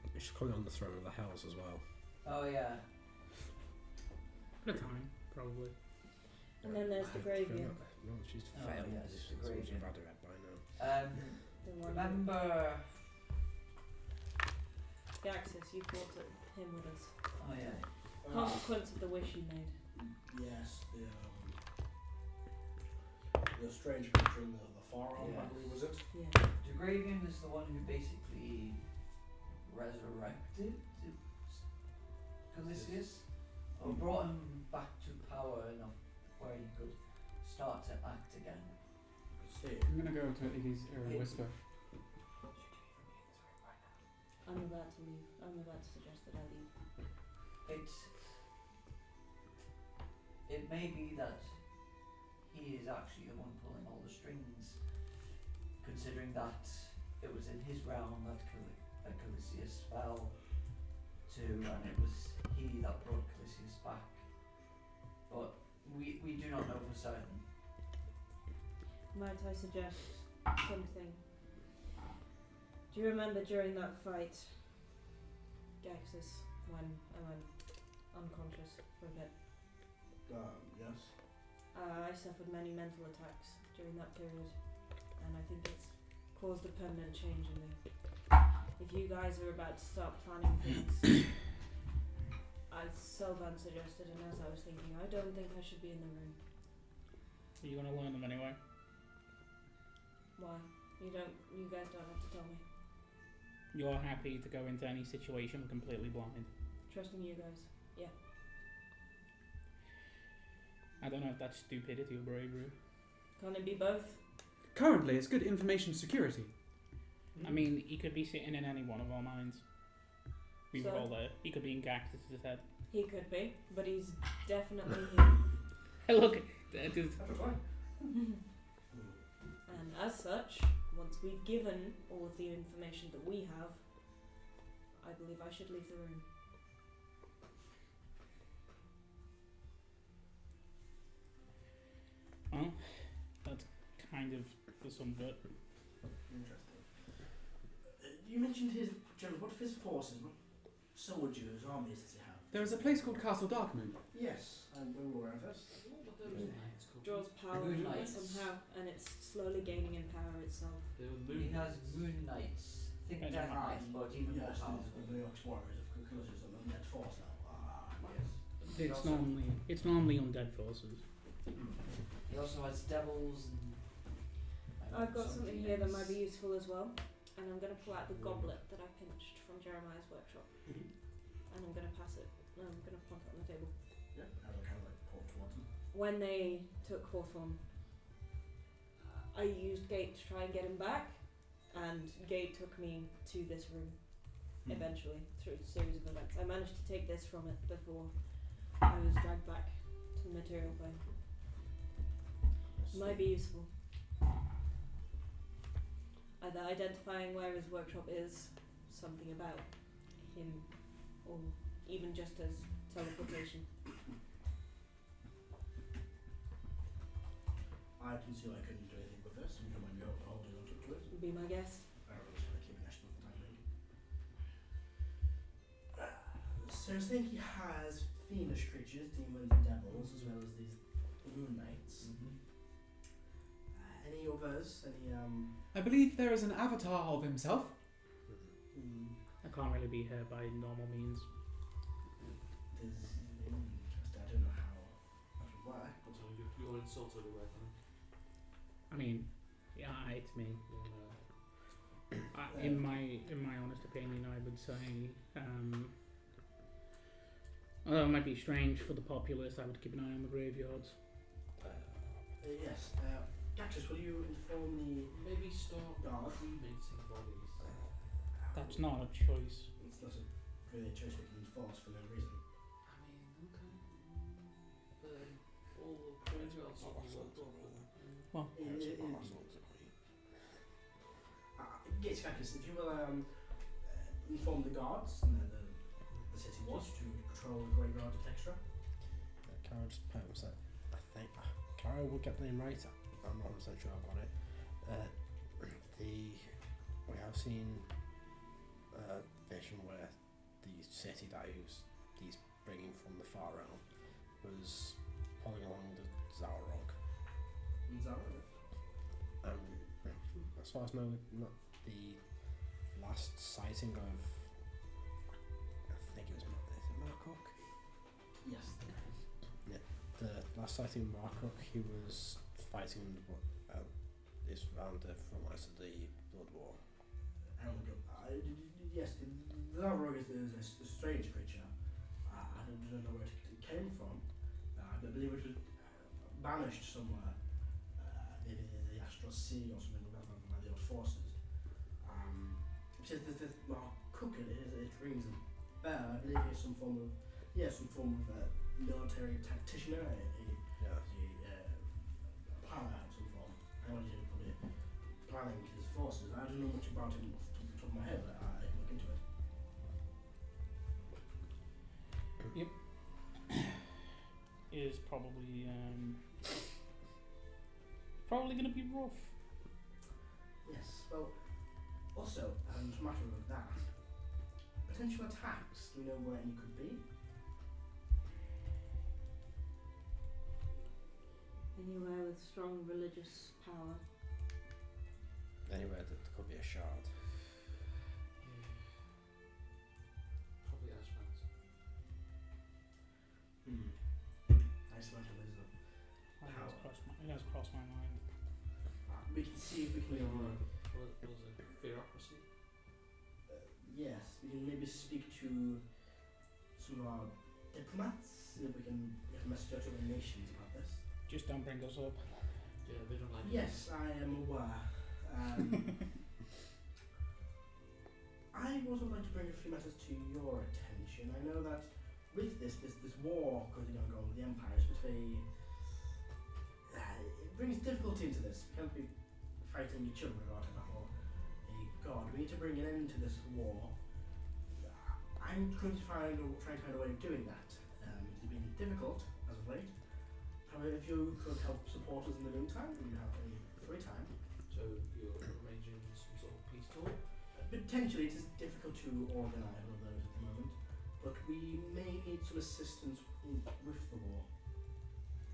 throne of the house as well. Oh yeah. At a time, probably. And then there's the graveyard. No, she's Oh, failed. yes, This the is what graveyard. you've had her head by now. The one Remember? the access you fought at him with us. Oh yeah. Consequence of the wish you made. Yes, the strange creature in the forearm, I Yes. believe, was it? Yeah. Dragonborn is the one who basically resurrected Calisius, or brought him back to power enough where he could start to act again. See. I'm gonna go to Iggy's ear and whisper. I'm about to leave. I'm about to suggest that I leave. It may be that he is actually the one pulling all the strings, considering that it was in his realm that Calisius fell to, and it was he that brought Calisius back. But we do not know for certain. Might I suggest something Do you remember during that fight, Gexus, when I went unconscious for a bit? Yes. I suffered many mental attacks during that period, and I think it's caused a permanent change in me. If you guys are about to start planning things, as Celban suggested, and as I was thinking, I don't think I should be in the room. Are you going to learn them anyway? Why? You guys don't have to tell me. You're happy to go into any situation completely blind. Trusting you guys. Yeah. I don't know if that's stupidity or bravery. Can't it be both? Currently, it's good information security. I mean, he could be sitting in any one of our minds. We were So? all there. He could be in Gactus's head. He could be, but he's definitely here. Hey, look, there's That's fine. And as such, once we've given all of the information that we have, I believe I should leave the room. well, that's kind of the sum of it. Interesting. You mentioned his general. What of his forces? What soldiers, armies does he have? There is a place called Castle Darkmoon. Yes, and we're aware of this. But there was knights called. Draws power Moon from it Knights. somehow, and it's slowly gaining in power itself. There were He moon has knights. Moon Knights. Think Yeah, Death Knights, but even more yes, powerful. the New York's warriors of Colossus and the Net Force now. Yes. It's also- normally undead forces. He also has devils and... I've got some something here that demons. might be useful as well, and I'm going to pull out the goblet that I pinched from Jeremiah's workshop, and I'm going to pass it. I'm going to plonk it on the table. Yeah, I will kind of like port towards them. When they took Hawthorne, I used Gate to try and get him back, and Gate took me to this room eventually through a series of events. I managed to take this from it before I was dragged back to the material plane. Might be useful. Either identifying where his workshop is, something about him, or even just as teleportation. I can see I couldn't do anything with this. You don't mind holding on to it. Would be my guess. I was going to keep an extra for the time being. So I think he has fiendish creatures, demons and devils, as well as these moon knights. Any others? Any I believe there is an avatar of himself. I can't really be here by normal means. There's interesting. I don't know how that would work. So you're insulted away from I mean, yeah, it's me. him. In my honest opinion, I would say, although it might be strange for the populace, I would keep an eye on the graveyards. Yes. Gactus, will you inform the... Maybe start Guard? cremating bodies. That's not a choice. It's not really a choice we can enforce for no reason. I mean, okay. But all the graveyards of the world. Yes, Gactus, if you will inform the guards and the city watch to patrol the graveyard of Textra. Karo just points at, I think, Karo will get the name right. I'm not 100% sure I've got it. We have seen a vision where the city that he's bringing from the far realm was pulling along the Zalrog. Is that right? As far as I know, not the last sighting of, I think it was Marcock. Yes. The last sighting of Marcock, he was fighting what is around the front lines of the Blood War. Yes, the Zalrog is a strange creature. I don't know where it came from. I believe it was banished somewhere, maybe the Astral Sea or something like that by the old forces. It says that Cook it rings a bell. I believe he's some form of military tactician, a planner of some form. I want you to probably planning his forces. I don't know much about him off the top of my head, but I can look into it. Is probably going to be rough. Yes, well, Also, to matter of that, potential attacks, do we know where any could be? Anywhere with strong religious power. Anywhere that there could be a shard. Probably Ashman's. Nice amount of wisdom. It has crossed my mind. We can see if we can. What was it? Bureaucracy? Yes, we can maybe speak to some of our diplomats, see if we can get a message out to the nations about this. Just don't bring us up. Yeah, they don't like Yes, I am aware. I also like to bring a few matters to your attention. I know that with this war currently going on with the empires, between it brings difficulty into this. We can't be fighting each other or a god. We need to bring an end to this war. I'm trying to find a way of doing that. It's been difficult as of late. However, if you could help support us in the meantime, and you have any free time. So you're arranging some sort of peace talk? Potentially, it is difficult to organise all of those at the moment, but we may need some assistance with the war.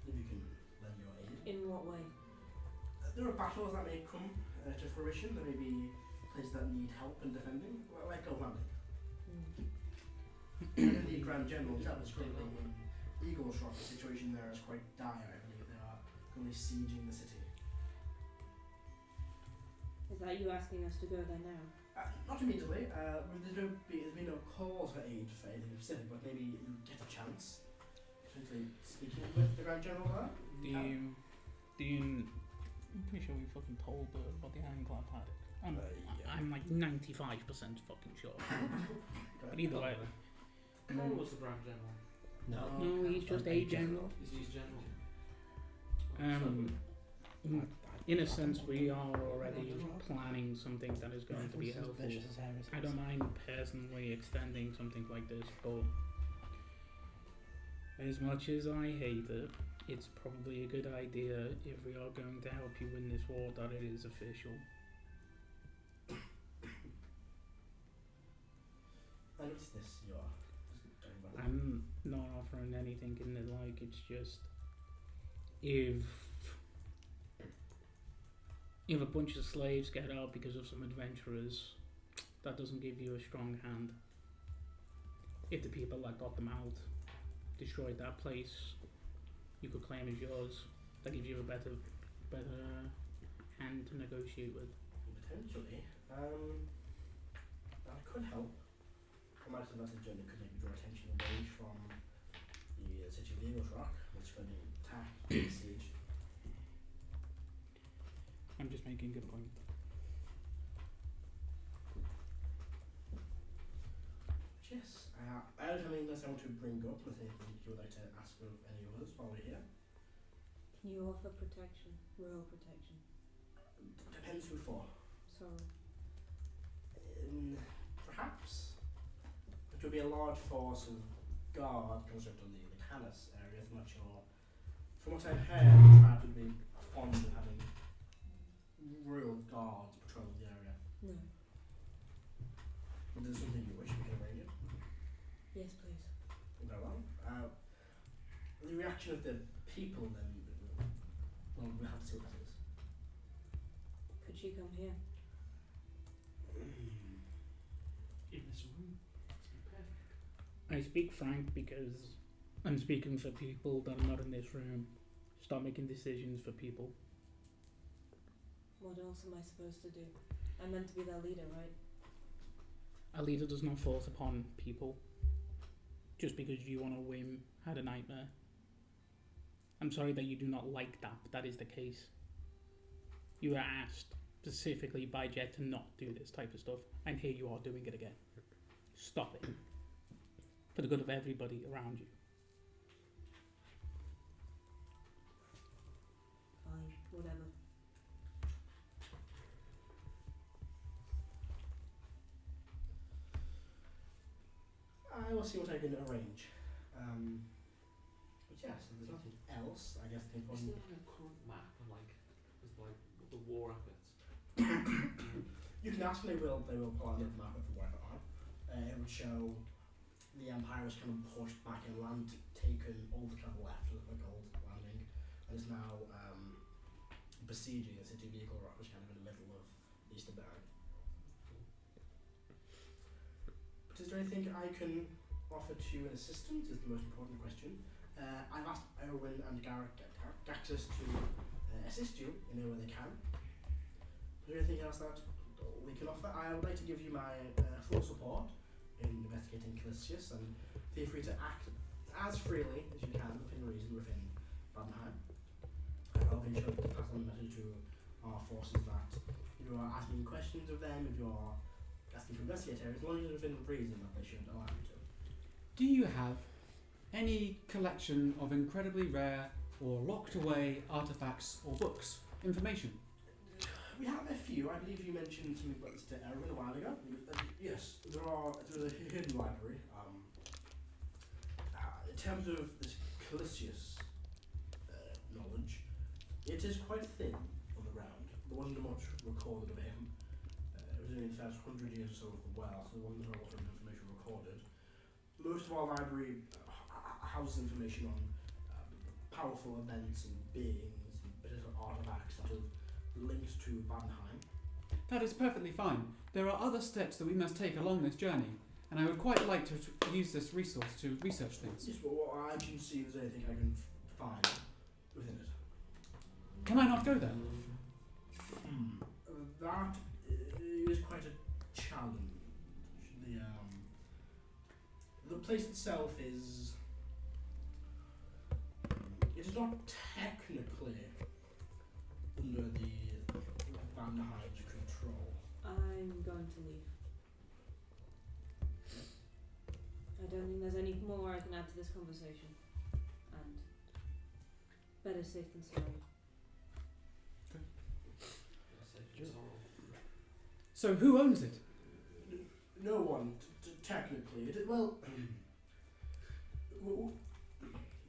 If you can lend your aid. In what way? There are battles that may come to fruition. There may be places that need help in defending, like Atlantic. And the Grand General that was currently in Eagle Shot. The situation there is quite dire. I believe they are currently sieging the city. Is that you asking us to go there now? Not immediately. There's been no calls for aid for anything specific, but maybe you get a chance. Potentially speaking with the Grand General there. I'm pretty sure we fucking told about the Ironclad Paddock. I'm like 95% fucking sure. But either way. Karo was the Grand General. No, he's just a general. He's general. In a sense, we are already planning something that is going to be helpful. I don't mind personally extending something like this, but as much as I hate it, it's probably a good idea if we are going to help you win this war that it is official. And what's this you are talking about? I'm not offering anything in it, like, it's just if a bunch of slaves get out because of some adventurers, that doesn't give you a strong hand. If the people that got them out destroyed that place, you could claim as yours. That gives you a better hand to negotiate with. Potentially. That could help. I might have that agenda could maybe draw attention away from the city of Eagles Rock, which is going to be attacked and siege. I'm just making a good point. Yes, I don't have anything else I want to bring up. I think you would like to ask of any of us while we're here. Can you offer protection? Royal protection? Depends who for. Sorry. Perhaps. It would be a large force of guard constructed on the Canis area, I'm not sure. From what I've heard, the tribe would be fond of having royal guards patrol the area. No. Is there something you wish we could arrange it? Yes, please. Very well. The reaction of the people then, well, we'll have to see what that is. Could she come here? In this room. It's perfect. I speak frank because I'm speaking for people that are not in this room. Stop making decisions for people. What else am I supposed to do? I'm meant to be their leader, right? A leader does not force upon people just because you on a whim had a nightmare. I'm sorry that you do not like that, but that is the case. You were asked specifically by Jet to not do this type of stuff, and here you are doing it again. Stop it. For the good of everybody around you. Fine, whatever. I will see what I can arrange. But yes, if there's nothing else, I guess the Is important... there a current map of like the war efforts? You can ask, and they will pull out another map of the where they are. It would show the Empire is kind of pushed back inland, taken all the travel left to the gold landing, and is now besieging the city of Eagle Rock, which is kind of in the middle of the Eastern Barrack. But is there anything I can offer to you in assistance? Is the most important question. I've asked Erwin and Gaxus to assist you in any way they can. Is there anything else that we can offer? I would like to give you my full support in investigating Canis, and feel free to act as freely as you can within reason within Badenheim. I'll be sure to pass on the message to our forces that if you are asking questions of them, if you are asking to investigate areas, as long as it's within reason that they should allow you to. Do you have any collection of incredibly rare or locked away artifacts or books? Information? We have a few. I believe you mentioned something about this to Erwin a while ago. Yes, there's a hidden library. In terms of this Canis knowledge, it is quite thin on the ground. There wasn't much recorded of him. It was in the first 100 years or so of the well, so there wasn't a lot of information recorded. Most of our library houses information on powerful events and beings, and bits of artifacts that have linked to Badenheim. That is perfectly fine. There are other steps that we must take along this journey, and I would quite like to use this resource to research things. Yes, but what I can see if there's anything I can find within it. Can I not go there? That is quite a challenge. The place itself is... It is not technically under the Badenheim's control. I'm going to leave. I don't think there's any more I can add to this conversation. And better safe than sorry. So who owns it? No one, technically. Well,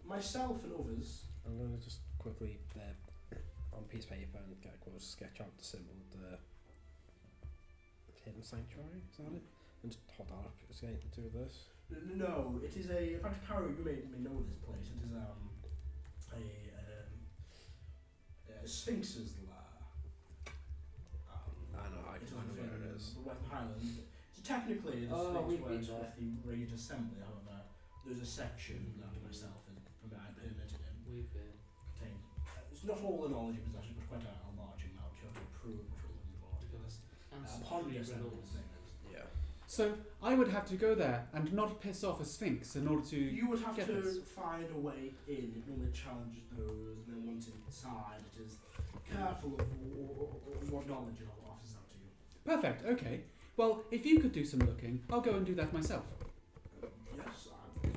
myself and others. I'm going to just quickly, on piece of paper, and get a close sketch out the symbol of the hidden sanctuary, is that it? And just hold that up, just getting to this. No, it is a... In fact, Karo, you may know this place. It is a Sphinx's lair. I know where it is. The Western Highlands. So technically, the Sphinx works with the Radiant Assembly, however, there's a section that myself and I permitted in. We've been. Contained. It's not all the knowledge you possess, but quite a large amount. You have to prove what you're looking for. Because upon your assembly, Yeah. So I would have to go there and not piss off a sphinx in order to you would have get to this. find a way in. It normally challenges those, and then once inside, it is careful of what knowledge it offers out to you. Perfect, okay. Well, if you could do some looking, I'll go and do that myself. Yes, I'm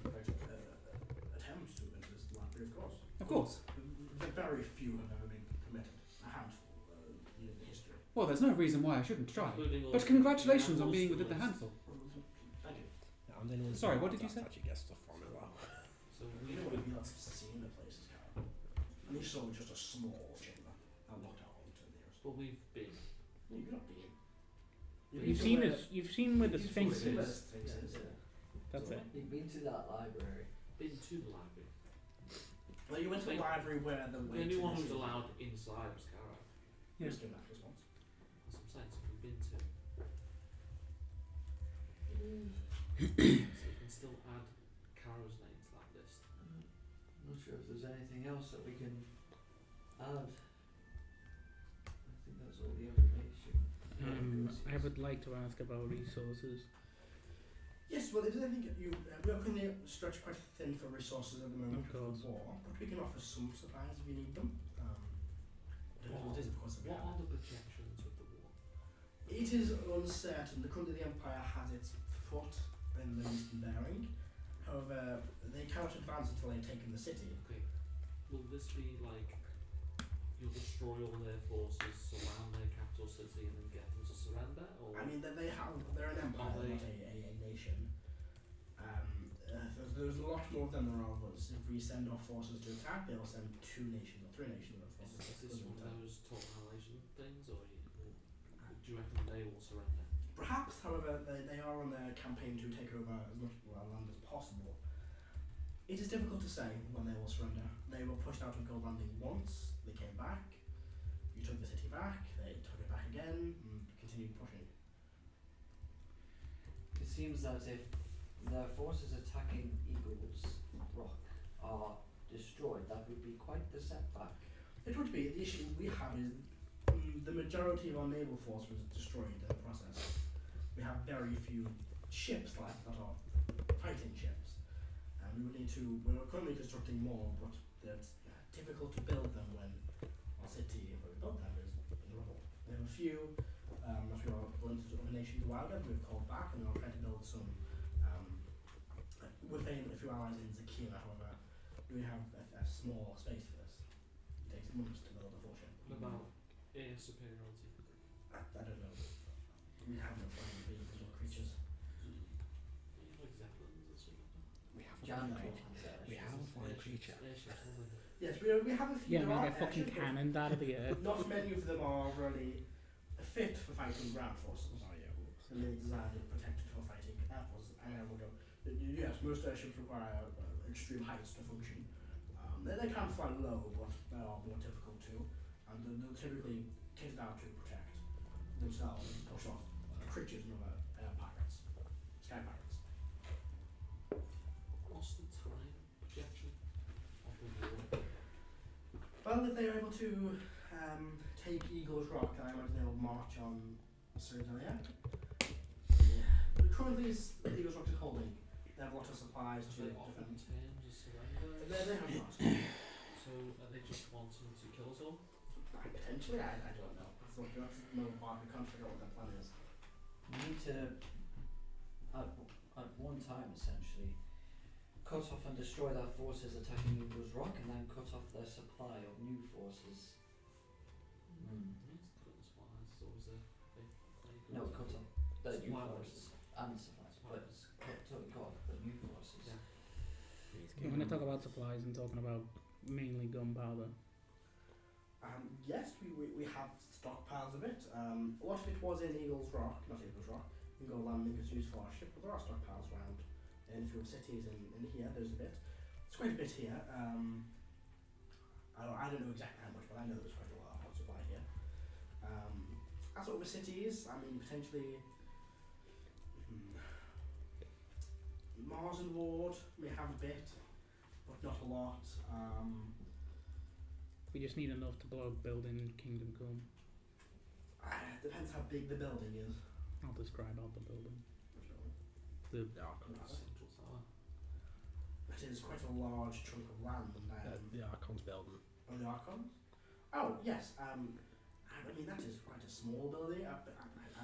attempts to enter this library, of course. Of course. Very few have ever been permitted. A handful in the history. Well, there's no reason why I shouldn't try. Including But all congratulations on the being within the animals. handful. Thank you. Yeah, I'm the only one Sorry, who what did you say? actually gets stuff from it well. So We we don't really not seen the places, Karo. And you saw just a small chamber. I looked out onto the nearest. but we've been. No, you've not been. You've seen us. You've seen where the Sphinx seen where the is. Sphinx is. That's it. You've been to that library. Been to the library. Well, you went to the library where the The only one who was allowed inside was Karo. Yes, give that response. That's what I'm saying. So we've been to. So we can still add Karo's name to that list. I'm not sure if there's anything else that we can add. I think that's all the information. I would like to ask about resources. Yes, well, if there's anything you... we are currently stretched quite thin for resources at the moment Of course. for the war, but we can offer some supplies if you need them. What it is, of course, What are the projections of the war? It is uncertain. Currently the Empire has its foot in the Eastern Bearing. However, they cannot advance until they've taken the city. Okay. Will this be like you'll destroy all their forces, surround their capital city, and then get them to surrender? Or I mean, they're an empire, Are they- not a nation. There's a lot more of them than there are of us. If we send our forces to attack, they'll send 2 nations or 3 nations of is forces. this one of those talk annihilation things, or do you reckon they will surrender. Perhaps, however, they are on their campaign to take over as much land as possible. It is difficult to say when they will surrender. They were pushed out of Gold Landing once, they came back, you took the city back, they took it back again, and continued pushing. It seems that if the forces attacking Eagle's Rock are destroyed, that would be quite the setback. It would be. The issue we have is the majority of our naval force was destroyed in the process. We have very few ships left that are fighting ships. And we would need to, we're currently constructing more, but it's difficult to build them when our city, where we built them, is in rubble. We have a few that we are going to other nations wild and we've called back, and we're trying to build some within a few allies in Zakina. However, we have a small space for this. It takes months to build a full ship. What about air superiority? I don't know. We have no flying vehicles or creatures. Like zeppelins and stuff. We have a Jan flying creature. We have a flying creature. Yes, we have a few. Yeah, there man, are get fucking airships, but cannoned out of the air. not many of them are really fit for fighting ground forces. Oh yeah. And they're designed and protected for fighting air forces. And then we'll go. Yes, most airships require extreme heights to function. They can fly low, but they are more difficult to. And they're typically kitted out to protect themselves and push off creatures and other pirates, sky pirates. What's the time projection of the war? Well, if they are able to take Eagle's Rock, I imagine they'll march on Cyridillia. Yeah. Currently, Eagle's Rock is holding. They have a lot of supplies to They often defend. terms of surrender. They have not. So are they just wanting to kill us all? Potentially, I don't know. That's another part. We can't figure out what their plan is. We need to, at one time essentially, cut off and destroy their forces attacking Eagle's Rock, and then cut off their supply of new forces. Yes, cut the supplies. It's always a thing. No, cut off the new Supply forces and supplies, but totally cut off the new forces. Yeah. When I talk about supplies, I'm talking about mainly gunpowder. Yes, we have stockpiles of it. What if it was in Eagle's Rock, not Eagle's Rock, you can go landing it's used for our ship, but there are stockpiles around. In a few cities in here, there's a bit. It's quite a bit here. I don't know exactly how much, but I know there's quite a lot of supply here. As over cities, I mean, potentially Mars and Ward may have a bit, but not a lot. We just need enough to blow up building Kingdom Come. It depends how big the building is. I'll describe out the building. The Central Tower. It is quite a large chunk of land. The Archon's building. Oh, the Archons? Oh, yes. I mean, that is quite a small building. I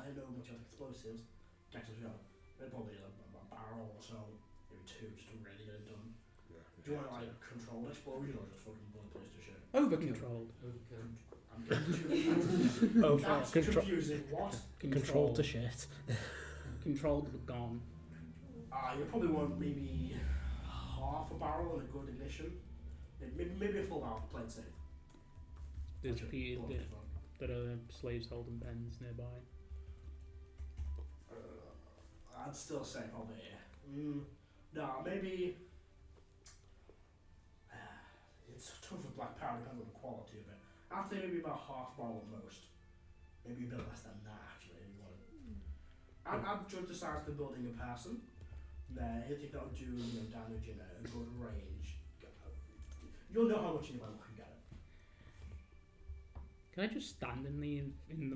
don't know much of explosives. Get as well. Probably a barrel or so, maybe two, just to really get it done. Yeah. Do you want to like control explosion or just fucking blow the place to shit? over controlled. I'm getting too That's confusing. What? Controlled to shit. Controlled but gone. You probably want maybe half a barrel and a good ignition. Maybe a full barrel, played safe. There's Actually, blow it fun. that are slaves holding pens nearby. I'd still say probably. No, maybe. It's tough with black powder, depends on the quality of it. I'd say maybe about half barrel at most. Maybe a bit less than that actually. If you want I'd judge the size of the building in person. Anything that would do damage in a good range. You'll know how much you want to look at it. Can I just stand in the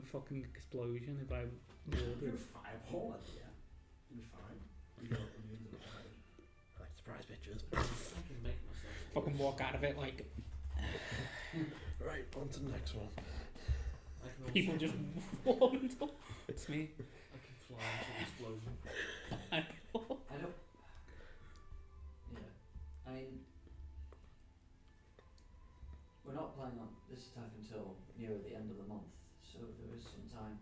fucking explosion if I You're a water? fireball at the end. You'll be fine. You don't immune to the fire. Right, surprise pictures. I can make myself. Fucking walk out of it like Right, on to the next one. I can also, people just warmed up. It's me. I can fly into the explosion. I don't. Yeah, I mean, we're not planning on this attack until near the end of the month, so there is some time.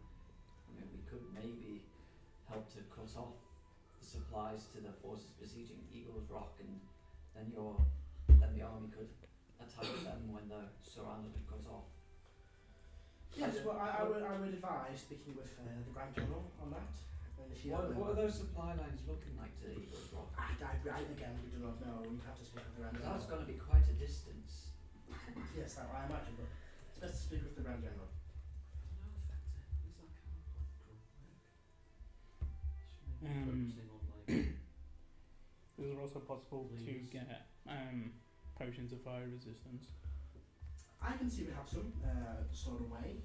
I mean, we could maybe help to cut off the supplies to the forces besieging Eagle's Rock, and then the army could attack them when they're surrounded and cut off. Yes, well, I would advise speaking with the Grand General on that. And if you don't know What are those supply lines looking like to Eagle's Rock? again, we do not know. You have to speak with the Grand General. That's going to be quite a distance. Yes, I imagine, but it's best to speak with the Grand General. Is it also possible to get potions of fire resistance? I can see we have some stored away.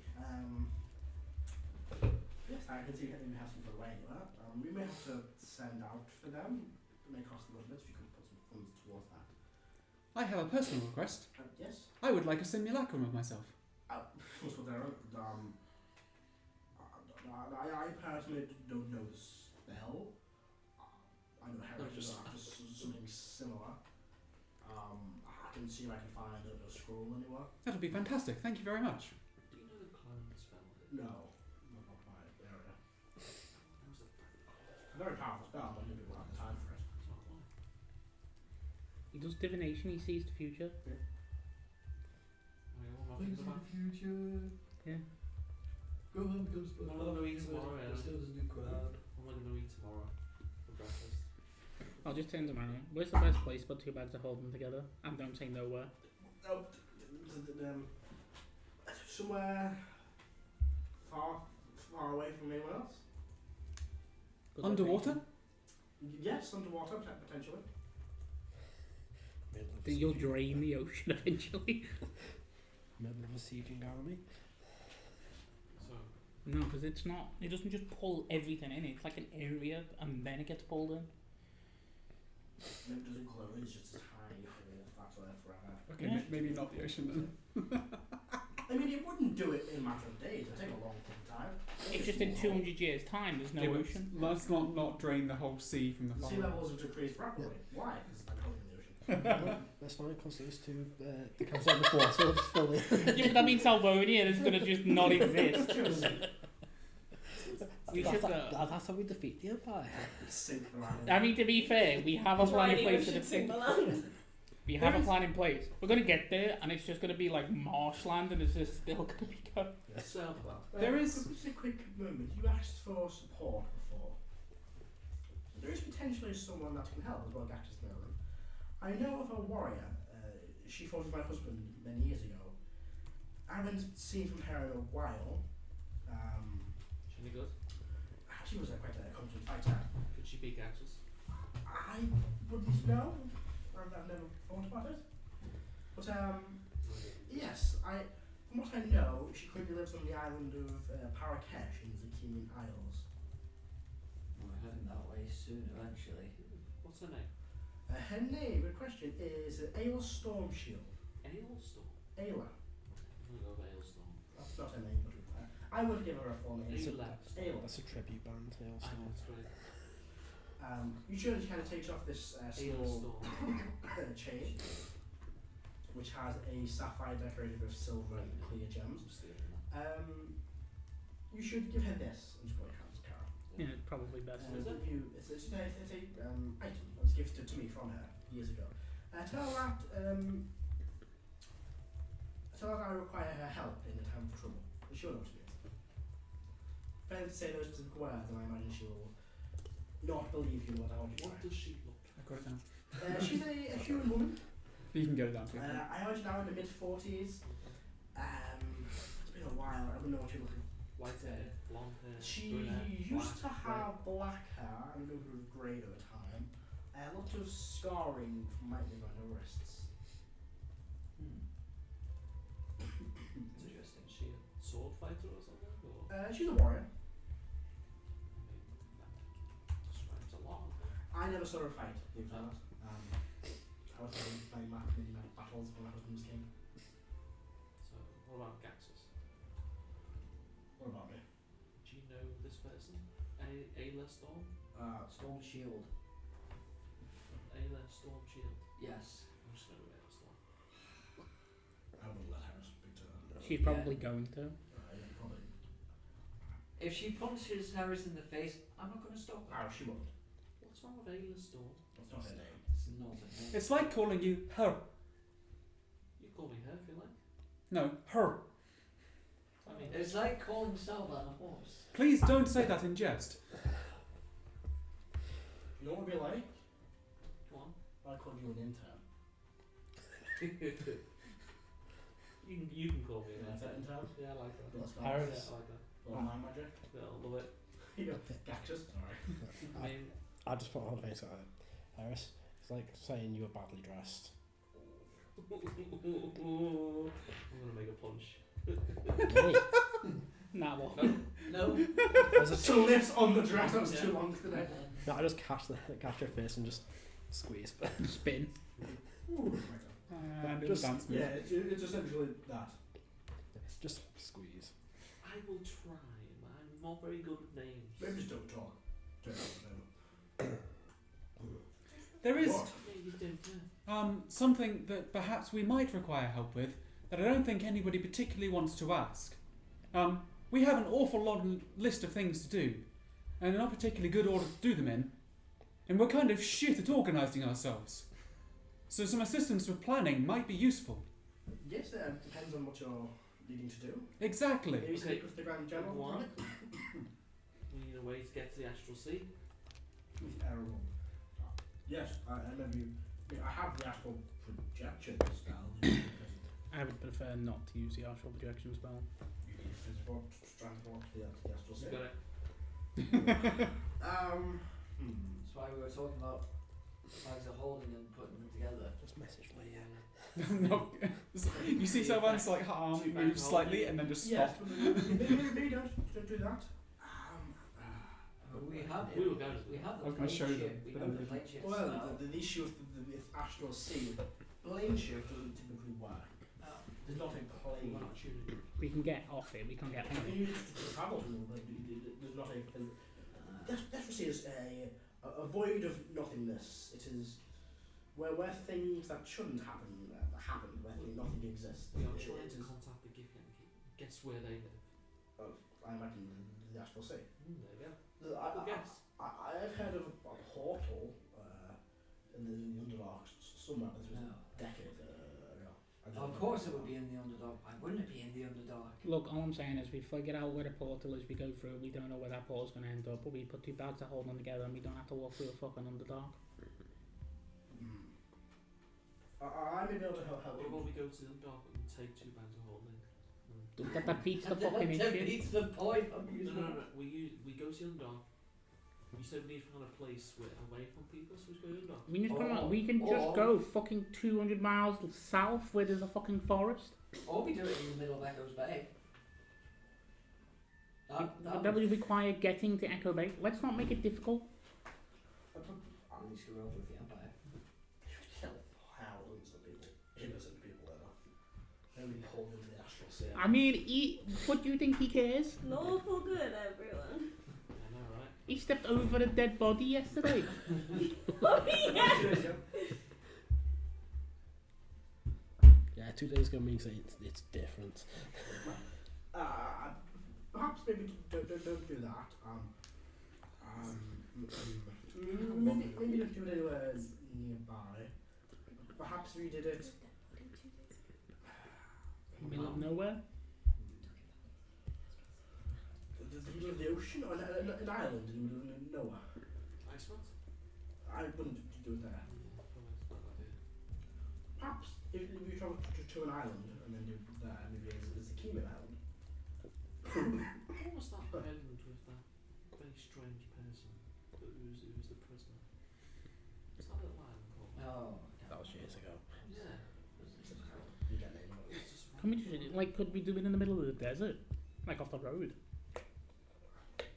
Yes, I can see we have some stored away anywhere. We may have to send out for them. It may cost a little bit if you could put some funds towards that. I have a personal request. Yes? I would like a simulacrum of myself. Also, there I personally don't know the spell. I know Heris is after something similar. I can see if I can find a scroll anywhere. That would be fantastic. Thank you very much. Do you know the clone spell? No, not my area. It's a very powerful spell, but maybe we'll have time for it. He does divination, he sees the future. future. Yeah. Go home, become spell. What am I going to eat tomorrow? Still doesn't do crowd. What am I going to eat tomorrow for breakfast? I'll just turn them around. Where's the best place but 2 bags to hold them together? And don't say nowhere. Oh, somewhere far away from anyone else. Good Underwater? location. Yes, underwater potentially. You'll drain the ocean eventually. Middle of a sieging army. So, No, because it's not. It doesn't just pull everything in. It's like an area, and then it gets pulled in. It doesn't close. It's just a tiny hole. That's where forever. Okay, Yeah. maybe not the ocean then. I mean, it wouldn't do it in a matter of days. It'd take a long time. It's just in 200 years' time. There's no Okay, but ocean. Let's not drain the whole sea from the The sea farm. levels have decreased rapidly. Why? Because I'm holding the ocean. That's fine, because those two the concept before, so it's fully. Yeah, but that means Salvonia is going to just not exist. We should. That's how we defeat the Empire. Sink the land. I mean, to be fair, we have a plan in place for the land. We have a plan in place. We're going to get there, and it's just going to be like marshland, and it's just still going to be going. Celban. There is- Just a quick moment. You asked for support before. There is potentially someone that can help as well, Gactus Merlin. I know of a warrior. She fought with my husband many years ago. I haven't seen from her in a while. She any good? She was quite a competent fighter. Could she beat Gaxus? I wouldn't know. I've never thought about it. But yes, from what I know, she currently lives on the island of Parakesh in the Zakimian Isles. We're heading that way soon, eventually. What's her name? Her name, good question, is Ayla Stormshield. Ailstorm. Ayla. I'm going to go with Ailstorm. That's not her name, but I would give her a full name. Ayla. Ayla. That's a tribute band. They all I know, song. it's great. You should kind of take off this small Ailstorm. chain, which has a sapphire decorated with silver and clear gems. I'm stealing that. You should give her this. I'm just going to hand to Karo. Yeah, it's probably best. Is it? It's a item. It was gifted to me from her years ago. Tell her that I require her help in a time of trouble. She'll know what to do. If I had to say those specific words, then I imagine she'll not believe you what I want you to What does she look I got it down. She's a human woman. You can get it down to. I imagine now in the mid-40s. It's been a while. I don't know what you're looking like? White hair, blonde hair, She brunette, used to black, have black hair and go through grey over time. Lots of scarring from lightning on her wrists. It's interesting. Is she a sword fighter or something? Or, She's a warrior. that describes a lot. I never saw her fight, believe it or not. I was playing many battles when my husband was king. So, what about Gaxus? What about me? Do you know this person? Ayla Storm? Storm Shield. Ayla Storm Shield. Yes. I'm just going to go with Ayla Storm. I wouldn't let her speak to her. She's probably going to. Yeah, probably. If she punches Heris in the face, I'm not going to stop her. Oh, she won't. What's wrong with Ayla Storm? That's not her name. It's not a thing. It's like calling you her. You call me her if you like. No, her. I mean, It's like calling Celban a horse. Please don't say that in jest. You know what it'd be like? go on. I called you an intern. You can call me an That's it, intern. intern? Yeah, I like that. Let's go. Yeah, Heris. I like that. Well, my magic. Yeah, I love it. You know, Gactus. Alright. I mean, I just put on face at Heris. It's like saying you were badly dressed. I'm gonna make a punch. Me? Nah, what? No. There's a Two lifts on the dress, that was too long today. No, I just catch your face and just squeeze. Spin. Ooh, And Just- dance move. yeah, it's essentially that. Just squeeze. I will try. I'm not very good with names. Maybe just don't talk. Don't know. There is What? Yeah, you don't. Yeah. something that perhaps we might require help with that I don't think anybody particularly wants to ask. We have an awful long list of things to do, and not particularly good order to do them in, and we're kind of shit at organising ourselves. So some assistance with planning might be useful. Yes, it depends on what you're needing to do. Exactly. Maybe speak with the Grand General. One. We need a way to get to the Astral Sea. With Erdan. Yes, I remember you. I have the astral projection spell. I would prefer not to use the astral projection spell. You can transport to the astral You sea. got it. That's why we were talking about bags of holding and putting them together. Just message Leah. No, you see Celban's like arm Two move back slightly holding. and then just Yes, stop. but maybe don't do that. We have We will go. We have the I was gonna plane show shift. them, We but have then the they plane shift. Well, the issue with astral sea, plane shift doesn't typically work. There's not a plane. We can get off it, we can't get on If it. you just travel to them, there's not a. Astral sea is a void of nothingness. It is where things that shouldn't happen happen, where nothing exists. We are It trying is- to contact the gift entity. Guess where they live. I imagine the astral sea. There you go. Good Good guess. I've heard of a portal in the Underdark somewhere, but this was No. decades ago. I don't Of know. course it would be in the Underdark. Why wouldn't it be in the Underdark? Look, all I'm saying is we figure out where the portal is, we go through, we don't know where that portal's going to end up, but we put two bags of holding together and we don't have to walk through a fucking Underdark. I may be able to help What about you. we go to the dark and take 2 bags of holding? That beats the fucking That issue. beats the point. I'm No, using no, no. We go to the dark. You said we need to find a place away from people, so we go to the dark. We need to come Or- out, we can just or- go fucking 200 miles south where there's a fucking forest. Or we do it in the middle of Echo's Bay. That would require getting to Echo Bay. Let's not make it difficult. At least we're over with the Empire. Thousands of people, innocent people there. Only pulled into the astral sea. I mean, what do you think he cares? Lawful good, everyone. I know, right? He stepped over a dead body yesterday. Oh, yeah. Yeah, 2 days ago means it's different. Perhaps maybe don't do that. Maybe don't do it anywhere nearby. Perhaps we did it. Middle of nowhere. The middle of the ocean or an island in the middle of nowhere. Iceland? I wouldn't do it there. That's a bad idea. Perhaps if you travel to an island and then do it there, maybe there's a Keyman Island. What was that island with that very strange person who was the prisoner? What's that little island called? Oh, That was years ago. Yeah. You get name of it. It's just Can we just, like, could we do it in the middle of the desert? Like off the road?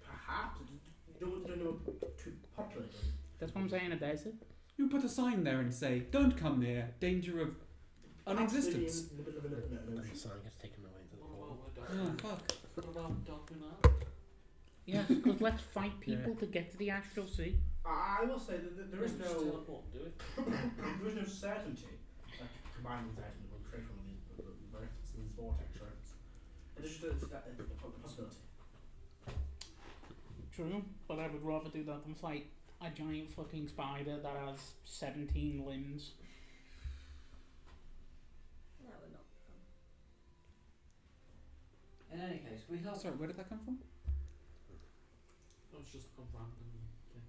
Perhaps you don't know too populated. That's what I'm saying, a desert. You put a sign there and say, "Don't come near. Danger of unexistence." In the middle of an And the ocean. sign gets taken away into the what wall. about Oh fuck! What about Darkman? Yes, because let's fight people to get to the astral sea. I will say that there is no teleport, do it. there is no certainty that combining these items will create one of these rifts, these vortex rifts. It is just a possibility. True, but I would rather do that than fight a giant fucking spider that has 17 limbs. That would not be fun. any case, we have. Sorry, where did that come from? That was just a random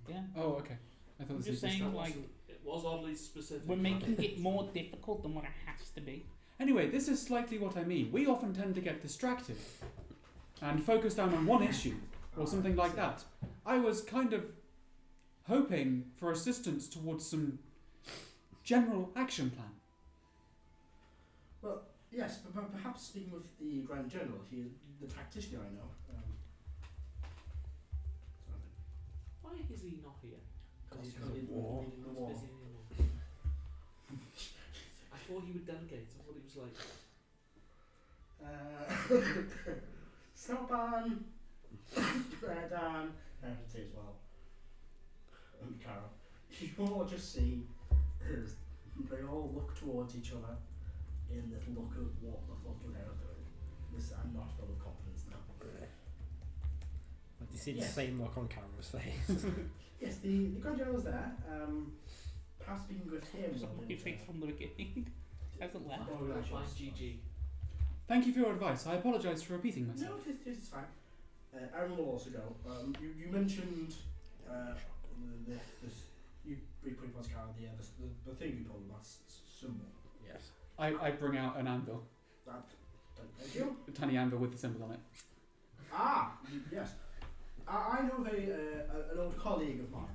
thing. Yeah. Oh, okay. I thought I'm this just was saying, That like, it was oddly specific. we're making it more difficult than what it has to be. Anyway, this is slightly what I mean. We often tend to get distracted and focus down on one issue or something like that. I was kind of hoping for assistance towards some general action plan. Well, yes, but perhaps speaking with the Grand General, he is the tactician I know. Why is he not here? Because he's Because of leading war. the He's war. busy in the war. I thought he would delegate. I thought he was like. Celban, Erdan, Heritage as well, and Karo. You all just see is they all look towards each other in this look of what the fuck are they doing. This, I'm not full of confidence now. But you see the Yes. same look on Caro's face. Yes, the Grand General's there. Perhaps speaking with him. Somebody thinks from the beginning. Hasn't left. Oh, right, Fine, sure. GG. Thank you for your advice. I apologise for repeating myself. No, it's fine. Aaron will also go. You mentioned this. You briefly was kind of the thing you told me about symbol. Yes. I bring out an anvil, Thank you. a tiny anvil with the symbol on it. Ah, yes. I know an old colleague of mine.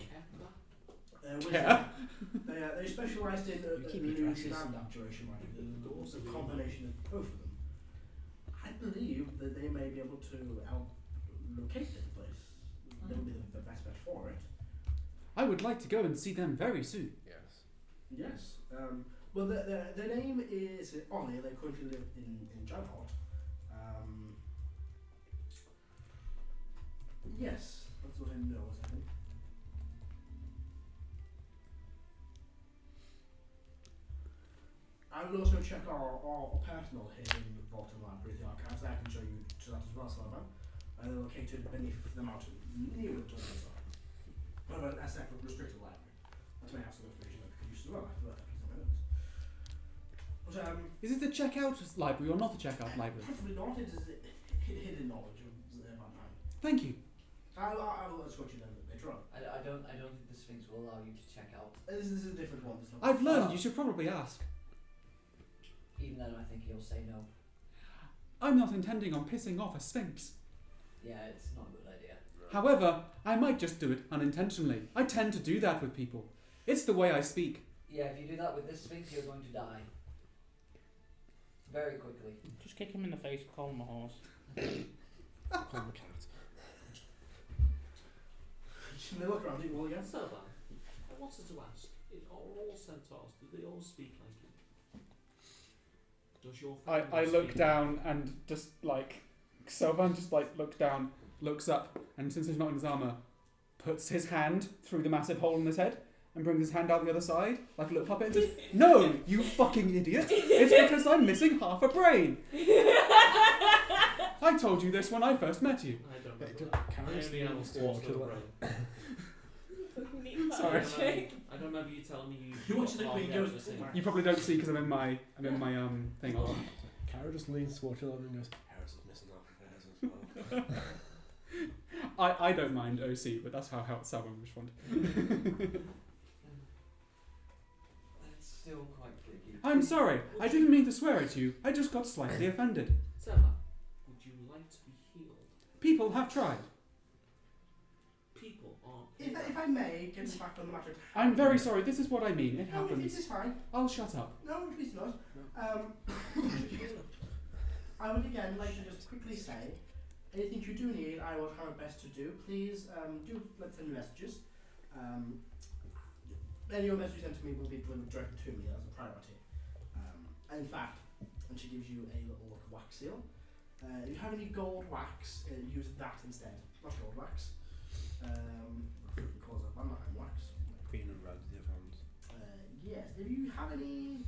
They specialised in You keep your illusion dresses. and abjuration magic. The combination of both of them. I believe that they may be able to help locate this place. They would be the best bet for it. I would like to go and see them very soon. Yes. Yes. Well, their name is Ollie. They currently live in Jadhot. Yes, that's what I know. I think. I will also check our personal here in the Vaulton Library, the archives. I can show you to that as well, Celban. They're located beneath the mountain, near the Dungeon. But a separate restricted library. That may have some information that we can use as well after that. But, Is it the checkout library or not the checkout library? preferably not. It is hidden knowledge of mankind. Thank you. I will escort you then later on. I don't think the Sphinx will allow you to check out. This is a different one. It's not I've learned you should probably ask. Even then, I think he'll say no. I'm not intending on pissing off a sphinx. Yeah, it's not a good idea. However, I might just do it unintentionally. I tend to do that with people. It's the way I speak. Yeah, if you do that with this Sphinx, you're going to die. Very quickly. Just kick him in the face and call him a horse. Call the cat. They look around you all again. Celban, I wanted to ask, are all centaurs, do they all speak like you? Does your I family look speak down and just like Celban just like looks down, looks up, and since he's not in his armour, puts his hand through the massive hole in his head and brings his hand out the other side like a little puppet and says, "No, you fucking idiot! It's because I'm missing half a brain. I told you this when I first met you." I don't Yeah, know. don't- I Caro's only have a needs to quarter of a watch brain. Sorry. I don't remember you telling me you. You watch the got Queen half goes the same. somewhere. You probably don't see because I'm in my thing. Caro just leans towards you and goes, Harris is missing off of hers as well. I don't mind OC, but that's how Celban responded. That's still quite freaky. I'm sorry. I didn't mean to swear at you. I just got slightly offended. Celban, would you like to be healed? People have tried. People aren't. If I may, get back on the matter. I'm very sorry. This is what I mean. It No, it happens. is fine. I'll shut up. No, please not. I would again like to just quickly say, anything you do need, I will try my best to do. Please do let's send me messages. Any of your messages sent to me will be delivered directly to me as a priority. And in fact, and she gives you a little wax seal. If you have any gold wax, use that instead. Not gold wax. Because of one wax. Green and red, the other ones. Yes, if you have any...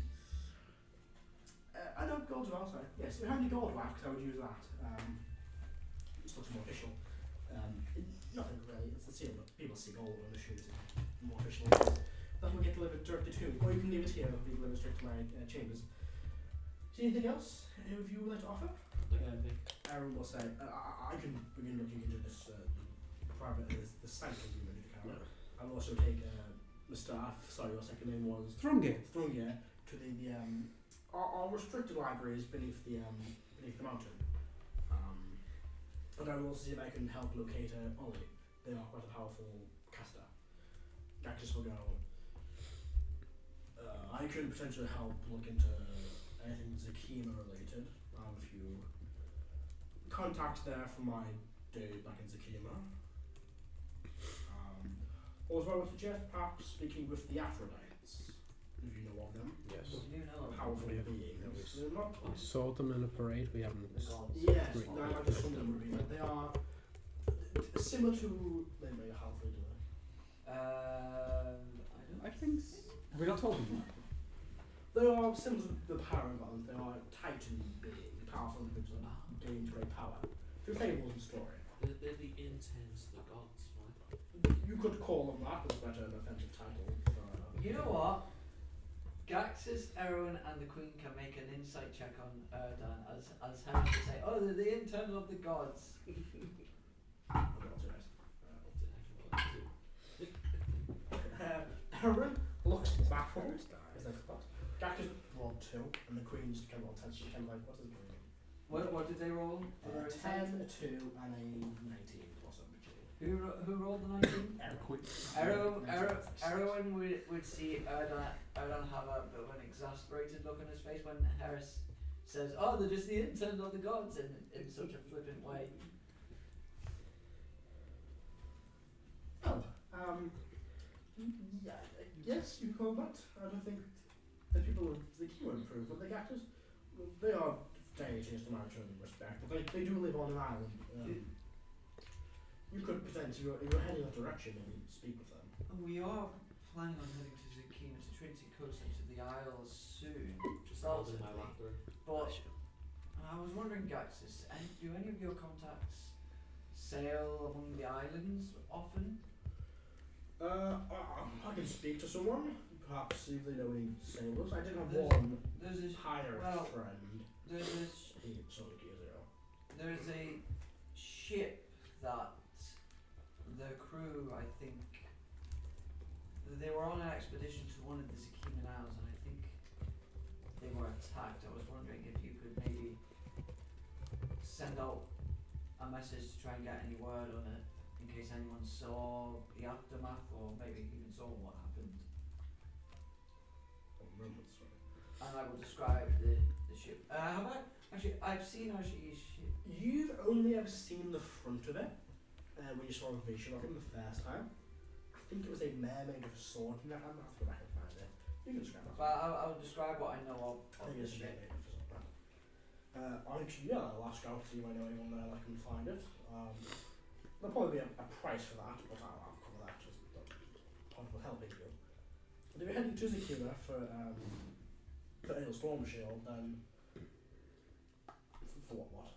I know gold as well, sorry. Yes, if you have any gold wax, I would use that. It's looks more official. Nothing really, it's the seal, but people see gold and assume it's more official. That will get delivered directly to me, or you can leave it here, it'll be delivered straight to my chambers. Is there anything else any of you would like to offer? Aaron will say, I can begin looking into this the site agreement to Karo. I'll also take the staff, sorry, your second name was? Thrungir. Thrungir, to the our restricted libraries beneath the mountain. And I will also see if I can help locate Ollie. They are quite a powerful caster. Cactus will go. I can potentially help look into anything Zakima related. I have a few contacts there from my days back in Zakima. Also, I would suggest perhaps speaking with the Aphrodites, if you know of them. Yes. You know. Powerful beings. They're not. We saw them in a parade. We haven't. Yes, Great. I just some of them would be. They are similar to maybe a halfway to I don't. I think. We're not told them They are similar to the Paragons. They are Titan beings, powerful individuals, gained great power. Through fables and story. They're the intense, the gods, right? You could call them that, but it's better an offensive title. You know what? Gaxus, Erwin, and the Queen can make an insight check on Erdan as Heris to say, oh, they're the internal of the gods. Erwin looks baffled. His next spot. Gaxus rolled 2, and the Queen's kind of rolled 10. She's kind of like, what is going on? What did they roll? 10, a 2, and a 19 plus a Who rolled the 19? Erwin would see Erdan have a bit of an exasperated look on his face when Heris says, oh, they're just the internal of the gods in such a flippant way. Oh, yeah, yes, you call that. I don't think the people of the Key will improve, but the Gaxus, they are deities to my own respect, but they do live on an island. You could potentially, if you're heading that direction, maybe speak with them. We are planning on heading to Zakima to Trinity Coast and to the Isles soon. Just holding my lap there. But I was wondering, Gaxus, do any of your contacts sail among the islands often? I can speak to someone, perhaps see if they know any sailors. I did have There's a pirate friend. There's So many years ago. There's a ship that the crew, I think, they were on an expedition to one of the Zakiman Isles, and I think they were attacked. I was wondering if you could maybe send out a message to try and get any word on it, in case anyone saw the aftermath, or maybe even saw what happened. And I will describe the ship. I've seen our ship. You've only ever seen the front of it when you saw a vision of it the first time. I think it was a mermaid with a sword in her hand. I'll have to go back and find it. You can describe that. But I'll describe what I know I of think the it's a ship. mermaid with a sword. I'll ask out, see if I know anyone there that can find it. There'll probably be a price for that, but I'll cover that as possible helping you. But if you're heading to Zakima for a storm shield, then for what?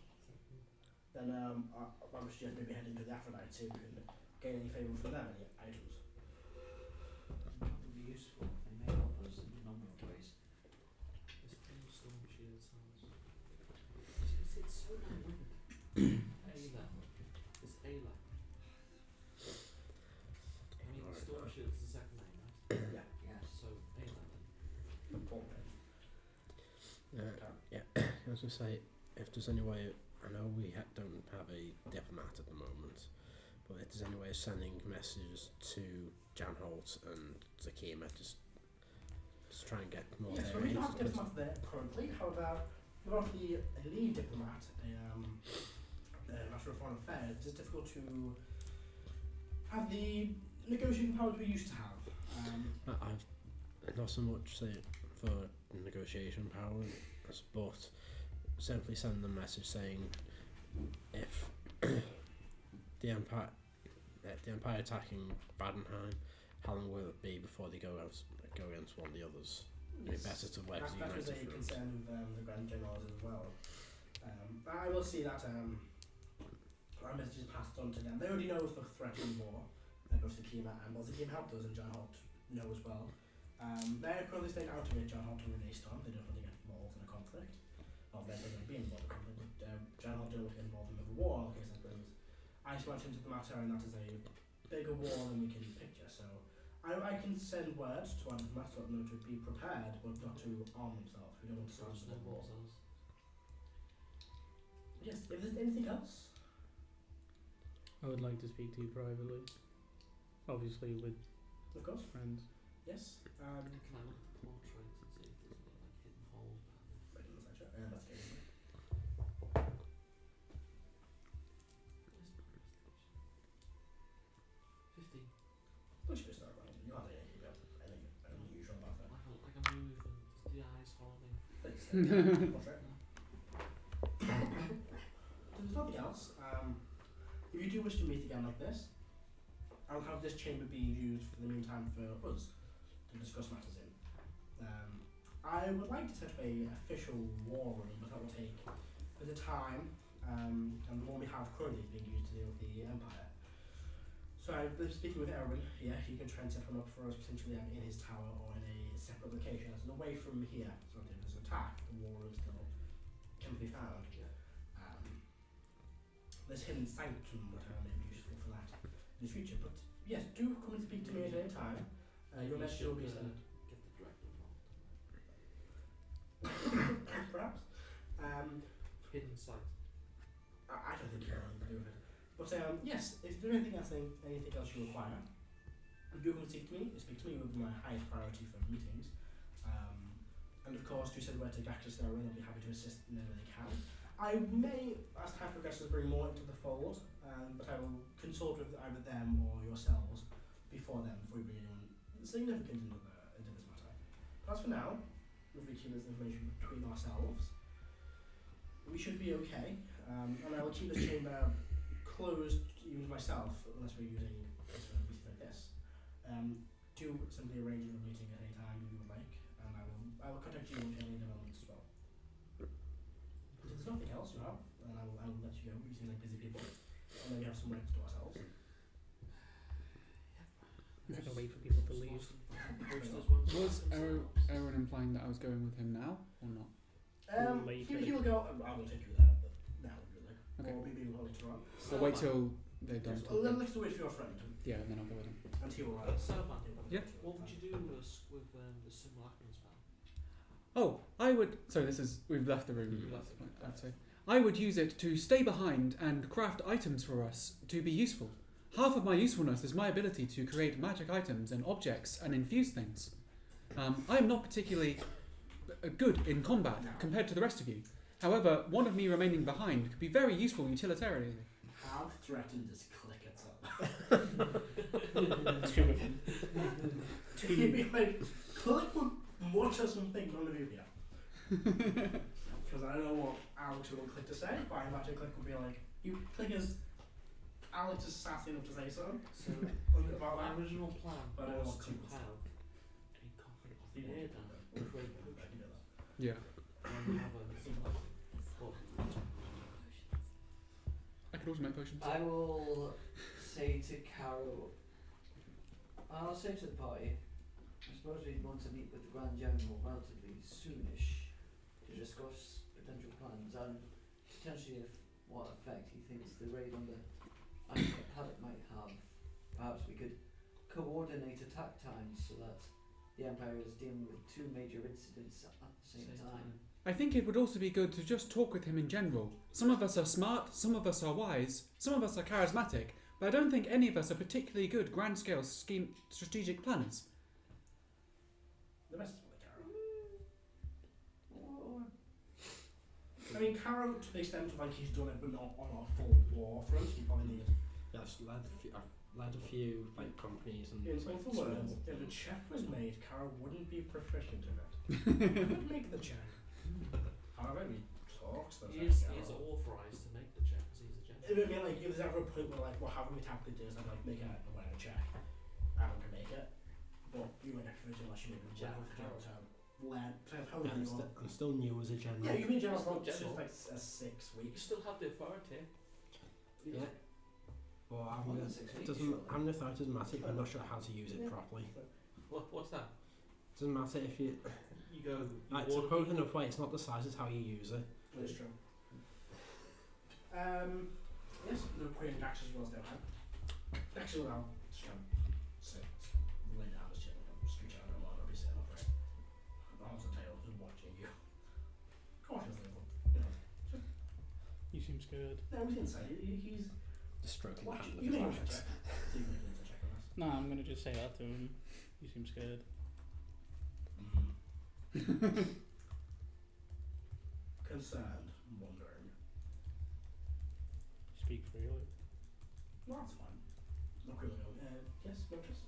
Then I would suggest maybe heading to the Aphrodite, see if we can gain any favour from them, any items. That would be useful. They may help us in a number of ways. This storm shield sounds. It's so loud. Ayla. It's Ayla. I mean, storm shield's the second name, right? Yeah. Yes. So Ayla. Yeah, I was going to say, if there's any way, I know we don't have a diplomat at the moment, but if there's any way of sending messages to Jan Holt and Zakima, just try and get more Yes, there. we don't have a diplomat there currently. However, we've got the lead diplomat, Master of Foreign Affairs. It's difficult to have the negotiating powers we used to have. I've not so much say for negotiation power, but simply send them a message saying if the Empire attacking Badenheim, how long will it be before they go against one of the others? It's better to work as a That was a united front. concern of the Grand Generals as well. I will see that our message is passed on to them. They already know of the threat of war, both Zakima and Zakima helped us, and Jan Holt know as well. They're currently staying out of it, Jan Holt and Renee Storm. They don't want to get involved in a conflict. not necessarily being involved in conflict, but general deal with involvement of a war, in case I suppose. I just went into the matter, and that is a bigger war than we can picture, so I can send words to our diplomat to be prepared, but not to arm themselves. We don't want to start a war. Yes, if there's anything else? I would like to speak to you privately. Obviously with Of course. friends. Yes. Can I look at the portrait and see if there's any like hidden holes? Right in the center. That's good. Where's my investigation? 15. What should we start around? You have anything unusual about that? Like a move and just the eyes following. Portrait. There's nothing else. If you do wish to meet again like this, I'll have this chamber being used for the meantime for us to discuss matters in. I would like to set up a official war room, but that will take a bit of time, and the one we have currently is being used to deal with the Empire. So I've been speaking with Erdan. Yeah, he can try and set one up for us potentially in his tower or in a separate location, as away from here. So if there's an attack, the war room still can be found. There's hidden sanctum that may be useful for that in the future. But yes, do come and speak to me at any time. Your message will be sent. Get the Dragonborn. Perhaps. Hidden sight. I don't think you're going to do with it. But yes, if there's anything else you require, do come and speak to me. Speak to me will be my highest priority for meetings. And of course, do send word to Kalashtar, and I'll be happy to assist in any way they can. I may, as time progresses, bring more into the fold, but I will consult with either them or yourselves before then, before we bring anyone significant into this matter. But as for now, if we keep this information between ourselves, we should be okay, and I will keep this chamber closed even to myself, unless we're using this for a meeting like this. Do simply arrange a meeting at any time you would like, and I will contact you with any developments as well. If there's nothing else, you know, and I will let you go. We seem like busy people, and then we have some rights to ourselves. I'm gonna wait for people to leave. Was Aaron implying that I was going with him now or not? He will go. I will take you there now, if you like. Okay. Or maybe we'll later on. I'll wait till they're done. Yes, well, then let's wait for your friend, Yeah, and then I'll go with him. and he will. Celban. Yeah. What would you do with the simulacrum spell? Oh, I would. So this is we've left the room. You've left the room. I'd say I would use it to stay behind and craft items for us to be useful. Half of my usefulness is my ability to create magic items and objects and infuse things. I am not particularly good in combat compared to the rest of you. However, one of me remaining behind could be very useful utilitarianly. How threatened does Click itself? Two of them. He'd be like, Click would mutter something from the video. Because I don't know what Alex would want Click to say, but I imagine Click would be like, you Click is. Alex is sassy enough to say so. So About my that. original plan But I don't was want to to have a copy of the Erdan or trade I potion can do that. Yeah. and have a simulacrum. But I could also make potions. I will say to Karo, I'll say to the party, I suppose we'd want to meet with the Grand General relatively soonish to discuss potential plans and potentially what effect he thinks the raid on the Paladin might have. Perhaps we could coordinate attack times so that the Empire is dealing with two major incidents at the same time. I think it would also be good to just talk with him in general. Some of us are smart, some of us are wise, some of us are charismatic, but I don't think any of us are particularly good grand-scale strategic planners. The best is probably Karo. I mean, Karo, to the extent of like he's done it, but not on a full war front, he probably needs. Yeah, I've led a few like companies and In like, simple words, small- if a check was made, Karo wouldn't be proficient in it. He could make the check. However, he talks. he is authorised to make the check because he's a general. I mean, like, if there's ever a point where, like, well, how can we tackle this? I'd like make a whatever check. I don't make it. But you won't have to unless you make a general term. Yeah, I'm still new as a general. Yeah, you've been general for Still just general. like 6 You weeks. still have the authority. Yeah. But More than 6 weeks, doesn't surely. having authority doesn't matter if I'm not sure how to use it properly. What's that? Doesn't matter if you You go. like to quote another way, it's not the size, it's how you use it. That's true. Yes, the Queen Dax's was there. Actually, I'll just go sit, lay down the chair, scooch out of the I'll be sitting upright. Arms and tail, just watching you. Cautiously, but, you know. You seem scared. No, we didn't say he's. Just stroking the Watch, hand of you his make a legs. check. You make a check on this. No, I'm gonna just say that to him. You seem scared. Concerned, wondering. Speak freely. No, that's fine. Not really. Yes, Motus.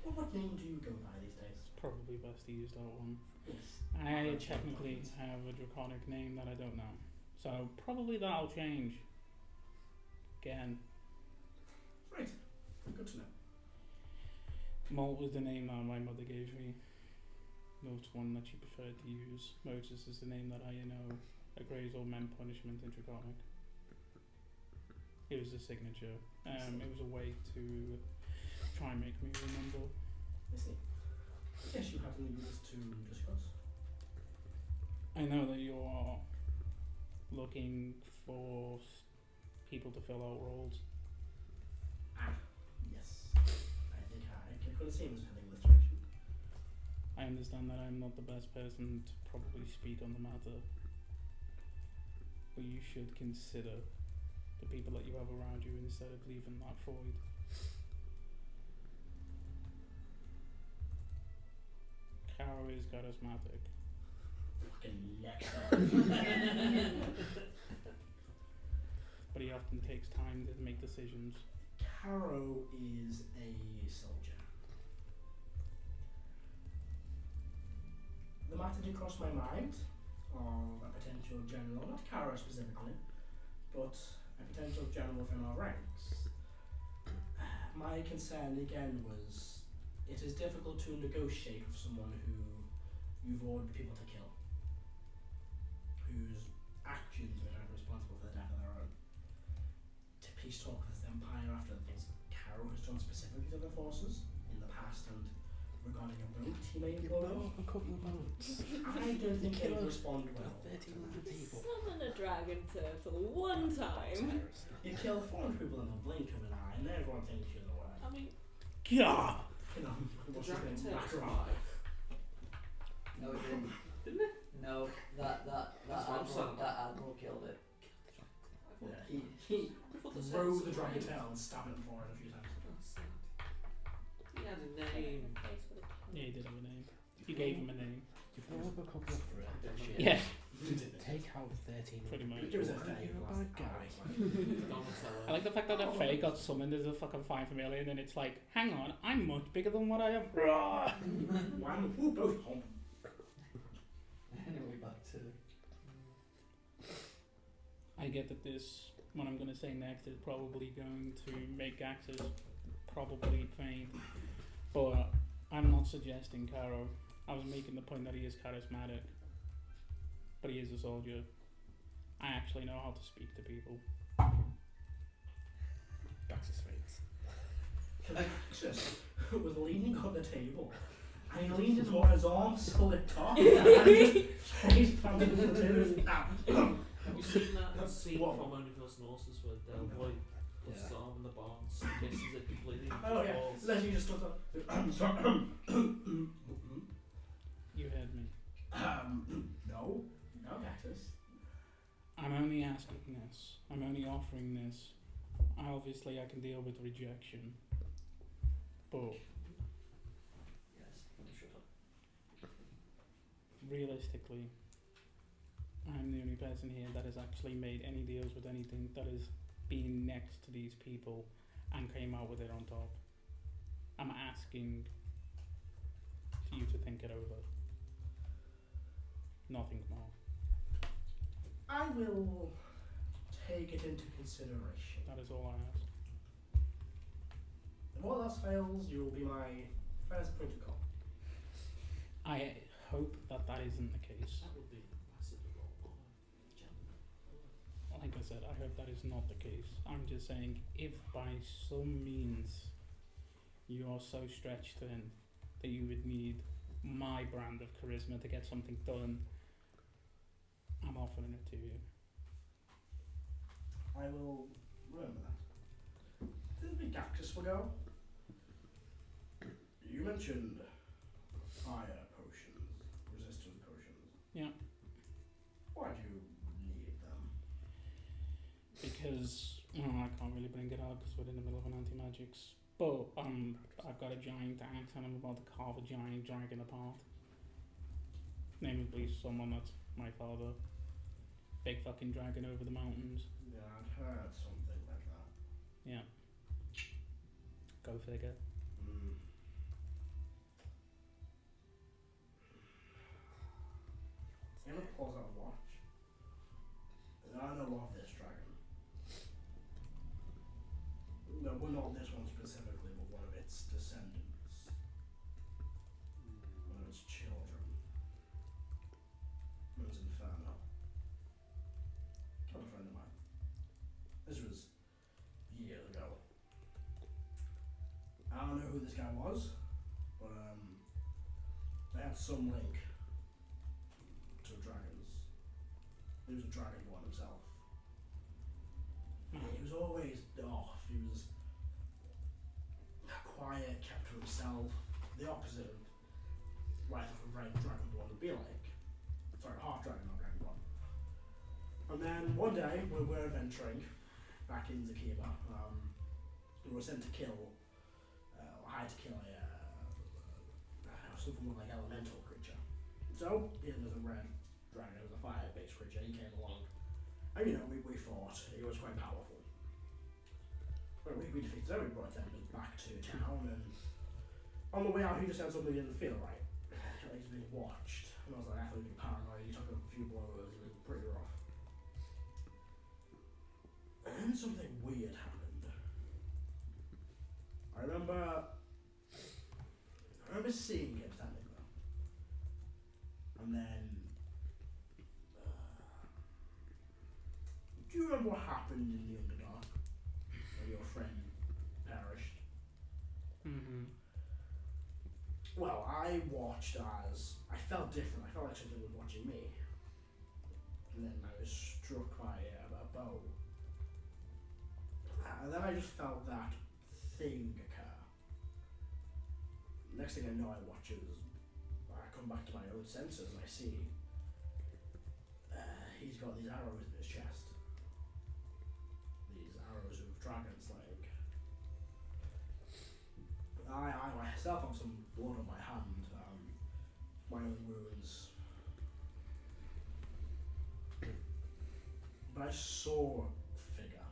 What name do you go by these days? It's probably best to use that one. Yes. I technically have a draconic name that I don't know. So probably that'll change. Again. Right. Good to know. Molt was the name that my mother gave me. Most one that she preferred to use. Motus is the name that I know agrees all men punishment in draconic. It was a signature. It was a way to try and make me remember. I see. Yes, you have any news to discuss? I know that you are looking for people to fill out roles. Yes. I think I could have seen this heading this direction. I understand that I'm not the best person to probably speak on the matter, but you should consider the people that you have around you instead of leaving that void. Karo is charismatic. Fucking lecture. But he often takes time to make decisions. Karo is a soldier. The matter did cross my mind of a potential general, not Karo specifically, but a potential general within our ranks. My concern again was it is difficult to negotiate with someone who you've ordered people to kill, whose actions are responsible for the death of their own. To peace talk with this empire after the things Karo has done specifically to the forces in the past and regarding a boat he may You blow blow up. up a couple of boats. I don't think they would respond well. 1,300 people. Summon a dragon turtle one time. You kill 400 people in the blink of an eye and everyone thinks you're the worst. I mean, Yeah. You know, The what's his dragon name? tail Macron. survived. No, it didn't. Didn't it? No, that That's what I'm saying. admiral killed it. Yeah, he I thought the throw tail the dragon survived. tail and stab it for it a few times. Oh, sad. He had a name. yeah, he did have a name. You gave him a name. You blow up a couple of threats. Yeah, Take out 13. pretty much. It was a You're fair a bad guy. I like the fact that a Fae got summoned as a fucking 5 million and it's like, hang on, I'm much bigger than what I am. One, ooh, both home. Anyway, back to I get that this, what I'm going to say next, is probably going to make Axis probably faint. But I'm not suggesting Karo. I was making the point that he is charismatic. But he is a soldier. I actually know how to speak to people. Dax's face. Alexis was leaning on the table and he leaned into what his arms slipped off and just face planted into the table. Have you seen that scene What? from Only First Norses where Del Boy puts his arm in the barns, kisses it completely into Oh the yeah, walls? then he just took the. I'm sorry. You heard me. No, Alexis. I'm only asking this. I'm only offering this. Obviously, I can deal with rejection. But yes, I'm sure. realistically, I'm the only person here that has actually made any deals with anything that has been next to these people and came out with it on top. I'm asking for you to think it over. Nothing more. I will take it into consideration. That is all I ask. If all else fails, you will be my first point of call. I hope that that isn't the case. That would be massive role. Like I said, I hope that is not the case. I'm just saying, if by some means you are so stretched thin that you would need my brand of charisma to get something done, I'm offering it to you. I will remember that. Did the big Axis ago? You mentioned fire potions, resistance potions. Yeah. Why do you need them? Because I can't really bring it out because we're in the middle of an anti-magics. But I've got a giant axe and I'm about to carve a giant dragon apart. Namely someone that's my father. Big fucking dragon over the mountains. Yeah, I'd heard something like that. Yeah. Go figure. Mm. I'm gonna pause out and watch. I know of this dragon. No, well, not this one specifically, but one of its descendants. One of its children. It was Inferno. Not a friend of mine. This was years ago. I don't know who this guy was, but they had some link to dragons. He was a Dragonborn himself. He was always off. He was quiet, kept to himself. The opposite of what I thought a Dragonborn would be like. Sorry, half dragon, not Dragonborn. And then one day we were adventuring back in Zakiba. We were sent to kill, or I had to kill something like elemental creature. So there was a red dragon, it was a fire-based creature. He came along, and we fought. He was quite powerful. But we defeated him. We brought them back to town, and on the way out, he just said something didn't feel right. Like he's being watched, and I was like, I thought he'd be paranoid. He took a few blows. It was pretty rough. And then something weird happened. I remember seeing him standing there. And then, do you remember what happened in the Underdark? When your friend perished? Mm-hmm. Well, I watched as, I felt different. I felt like something was watching me. And then I was struck by a bow. And then I just felt that thing occur. Next thing I know, I come back to my own senses and I see he's got these arrows in his chest. These arrows of dragon slaying. I myself have some blood on my hand, my own wounds. But I saw a figure.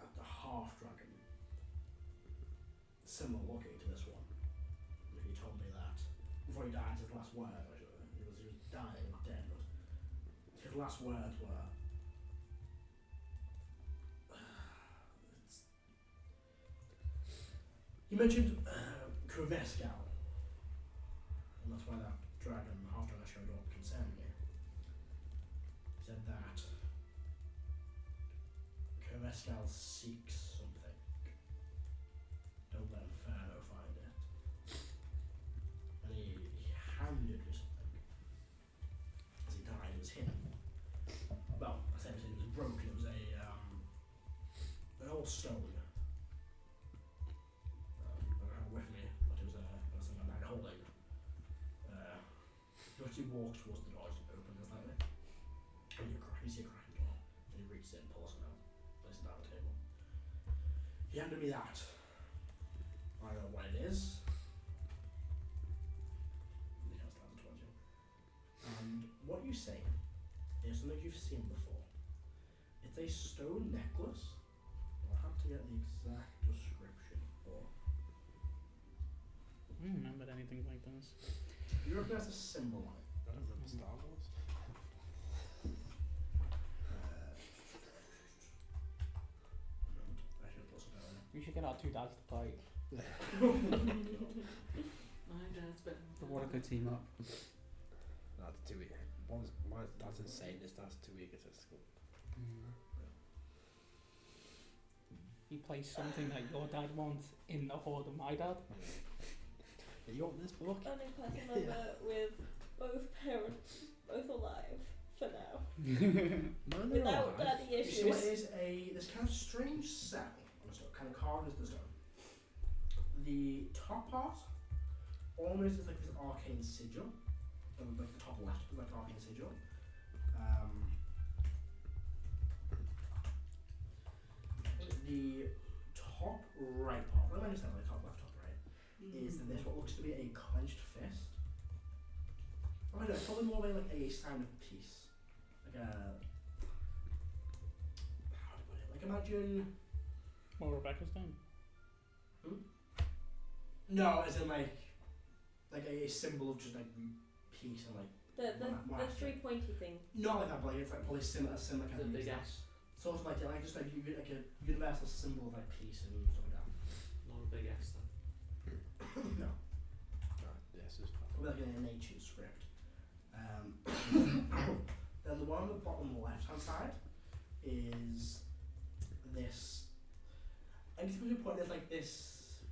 At the half dragon, similar looking to this one. He told me that before he died. His last word, he was dying, not dead, but his last words were, he mentioned Kriveskal, and that's why that dragon, after I showed up, concerned me. He said that Kriveskal seeks something. Don't let Inferno find it. And he handed me something. As he died, it was hidden. Well, I said it was broken. It was an old stone. I don't have it with me, but it was something I'm back holding. He actually walked towards the door, just opened it slightly. And you see a cracking door. And he reaches in, pulls it out, places it down the table. He handed me that. I don't know what it is. He has that towards you. And what you say is something you've seen before. It's a stone necklace. I'll have to get the exact description for. I don't remember anything like this. You recognize the symbol on it? I don't remember Star Wars. I should put some down. We should get our two dads to fight. My dad's better. The Warlock team up. That's too weak. My dad's insane. His dad's too egotistical. You play something that your dad wants in the horde of my dad. You want this book? Only person member with both parents, both alive for now. Man, they're Without alive. daddy You see what issues. is this kind of strange cell on the stone, kind of carved into the stone. The top part almost is like this arcane sigil. Like the top left is like an arcane sigil. The top right part, what am I just saying, like top left, top right, is this what looks to be a clenched fist. I don't know, it's probably more like a sign of peace. Like a, how to put it, like imagine, What Rebecca's done. no, as in like a symbol of just like peace and like, The three pointy thing. not like that, but like it's like probably similar kind The of big music. S. Sort of like just like a universal symbol of like peace and stuff like that. Not a big S then. No, Yes, it's probably like an ancient script. Then the one on the bottom left hand side is this. I guess we could put it as like this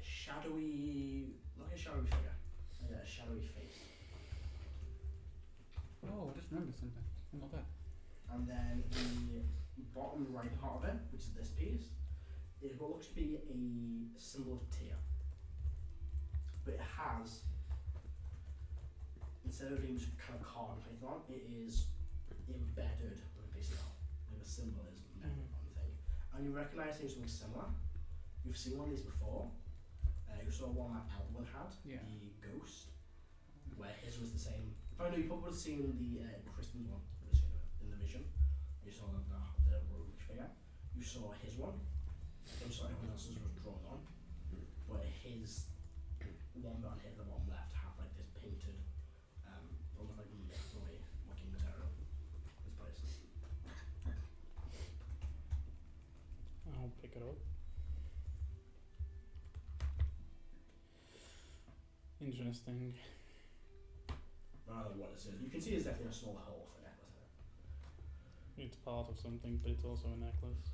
shadowy, not a shadowy figure, like a shadowy face. Oh, I just remembered something. Not that. And then the bottom right part of it, which is this piece, is what looks to be a symbol of tear. But it has, instead of being just kind of carved in Python, it is embedded with a piece of like the symbol is embedded on the thing. And you recognise something similar. You've seen one of these before. You saw one that Elwin had, Yeah. the ghost, where his was the same. Oh no, you probably would have seen the Kristen's one in the vision. You saw the rogue figure. You saw his one. You saw everyone else's was drawn on. But his one on his, the bottom left, had like this painted, almost like mythical looking material. This place. I'll pick it up. Interesting. I don't know what this is. You can see there's definitely a small hole for a necklace in it. It's part of something, but it's also a necklace.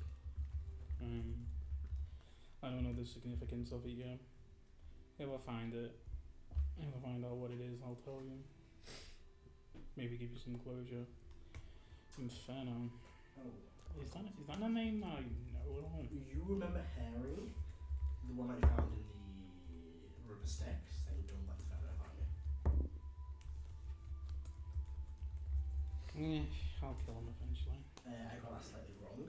I don't know the significance of it yet. If I find it, if I find out what it is, I'll tell you. Maybe give you some closure. Inferno. Oh. Is that a name I know at all? You remember Harry? The one that you found in the rubber sticks that you don't let the feather find you? Yeah, I'll kill him eventually. I got that slightly wrong.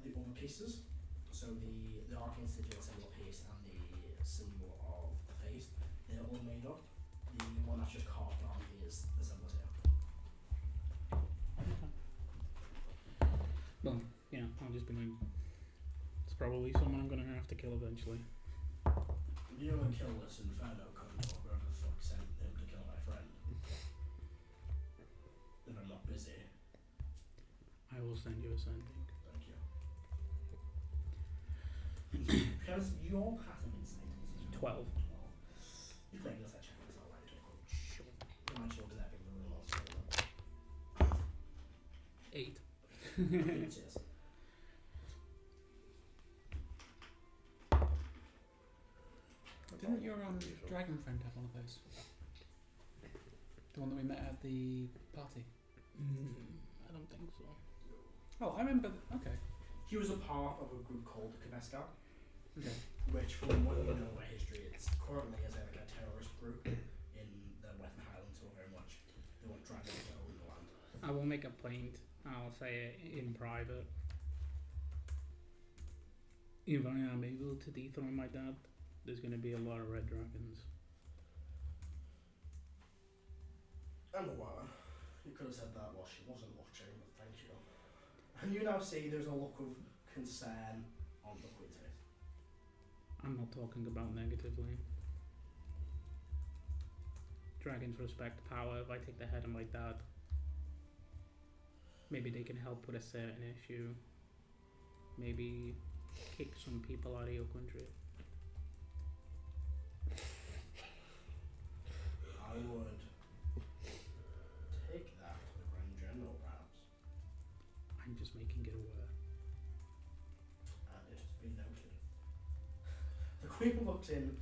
The other pieces, so the arcane sigil symbol piece and the symbol of the face, they're all made up. The one that's just carved on is the symbol here. Well, yeah, I'll just be like, it's probably someone I'm gonna have to kill eventually. You're gonna kill this Inferno cunt or whoever the fuck sent him to kill my friend. If I'm not busy. I will send you a sending. Thank you. Because your passive instinct is 12. You can make us that check as well, right? Sure. You might sure do that in the room also. 8. Cheers. Didn't your dragon friend have one of those? The one that we met at the party? I don't think so. Oh, I remember. Okay. He was a part of a group called the Canescar, Okay. which, from what you know about history, it's currently as like a terrorist group in the Western Highlands, so very much they want dragons to own the land. I will make a point. I'll say it in private. If I am able to dethrone my dad, there's going to be a lot of red dragons. I'm aware. You could have said that while she wasn't watching, but thank you. And you now see there's a look of concern on the Queen's face. I'm not talking about negatively. Dragons respect power. If I take the head of my dad, maybe they can help with a certain issue. Maybe kick some people out of your country. I would take that to the Grand General, perhaps, I'm just making it aware. and it has been noted. The Queen looks in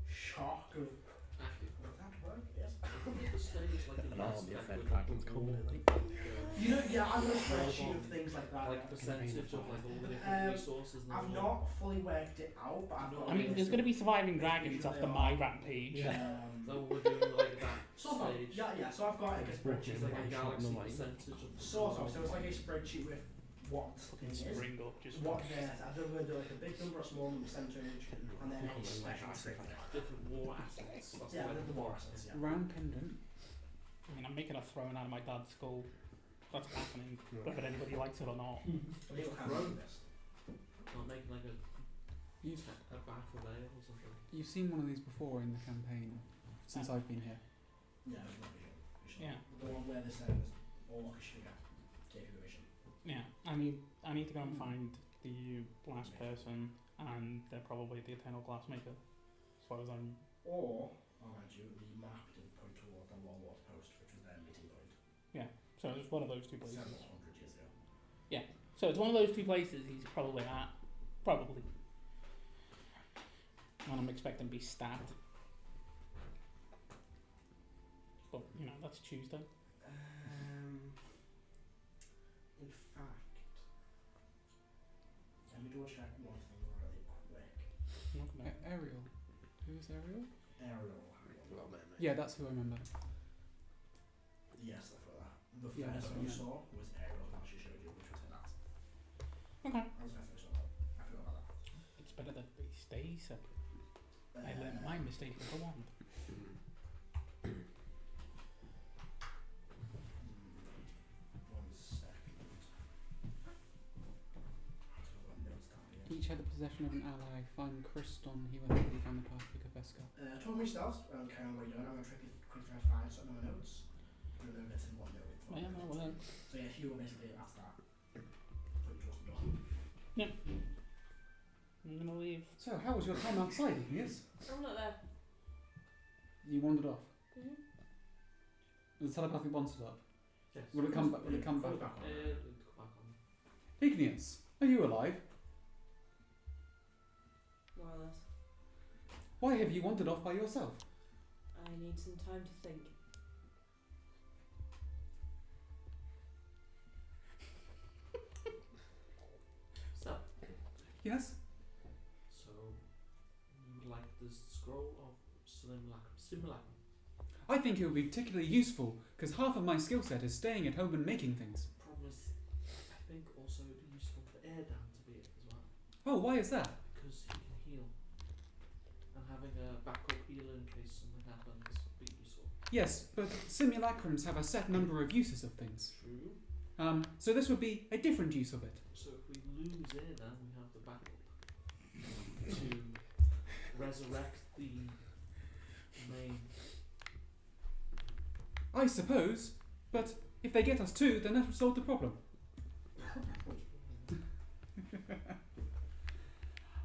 shock of The stage like An army of fed with dragons the coming in, like. You know, yeah, I've got a spreadsheet of things like that. like percentage of like all the different Um, resources. And I've all not fully worked it out, but I've got. I mean, there's going to be surviving dragons after my rampage. that. So we're doing like that Sort of, stage. yeah. So I've got like a spreadsheet. It's like a One shot galaxy in the light. percentage of the Sort of. So it's like a spreadsheet with what thing is, Spring up, just what there's. I don't know whether like a big number, a small number, percentage, and then any special thing. different war assets. That's Yeah, like the war assets. Yeah. Round pendant. I mean, I'm making a throne out of my dad's skull. That's happening, whether anybody likes it or not. Are you having this? Not making like You've, a bath of ale or something. you've seen one of these before in the campaign since I've been here. Yeah, it's not vision. Yeah. The one where this Warlock sugar gave you vision. Yeah, I need to go and find the last person, and they're probably the Eternal Glassmaker, as far as I'm. Or I'll add you the map to point toward the Warlock post, which was their meeting point. So it's one of those two places. 700 years ago. So it's one of those two places he's probably at, probably. And I'm expecting to be stabbed. But you know that's Tuesday. In fact, let me do a check one thing really quick. Not gonna- Ariel. Who is Ariel? Ariel. Well, man, mate. Yeah, that's who I remember. Yes, I feel that. The Yeah, first that's one you right. saw was Ariel, and she showed you, which was that. Okay. I was the first one you saw. I forgot about that. It's better that they stay separate. I learned my mistake with the wand. One second. I'll do one notes down here. Each had the possession of an ally. Find Christon. He went to find the path to Veska. Told me yourselves, carry on what you're doing. I'm going to quickly try to find some of my notes. I'm going to get in one note. Oh, yeah, no, well, So yeah, Hugh will basically ask that. Put your trust in God. I'm gonna leave. So, how was your time outside, Igneous? I'm not there. You wandered off. Mm-hmm. Was the telepathic bond set up? Yes. Will it come back? Will it come back? Go back on. Igneous, are you alive? More or less. Why have you wandered off by yourself? I need some time to think. So, Yes? so you would like the scroll of simulacrum? I think it would be particularly useful because half of my skill set is staying at home and making things. Problem is, I think also it would be useful for Erdan to be it as well, Oh, why is that? because he can heal. And having a backup healer in case something happens would be useful. Yes, but simulacrums have a set number of uses of things. True. So this would be a different use of it. So if we lose Erdan, we have the backup to resurrect the main. I suppose, but if they get us too, then that will solve the problem.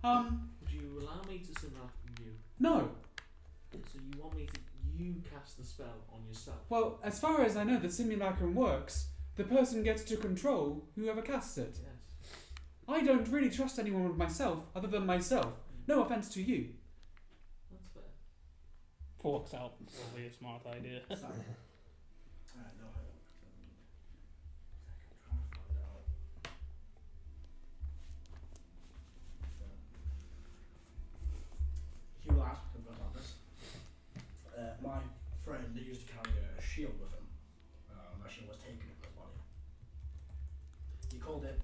Would you allow me to simulacrum you? No. So you want me to you cast the spell on yourself? Well, as far as I know, the simulacrum works. The person gets to control whoever casts it. Yes. I don't really trust anyone with myself other than myself. No offense to you. That's fair. Forks out. Probably a smart idea. So, no, hold on. I'm trying to find out. He will ask about this. My friend used to carry a shield with him. That shield was taken from his body. He called it,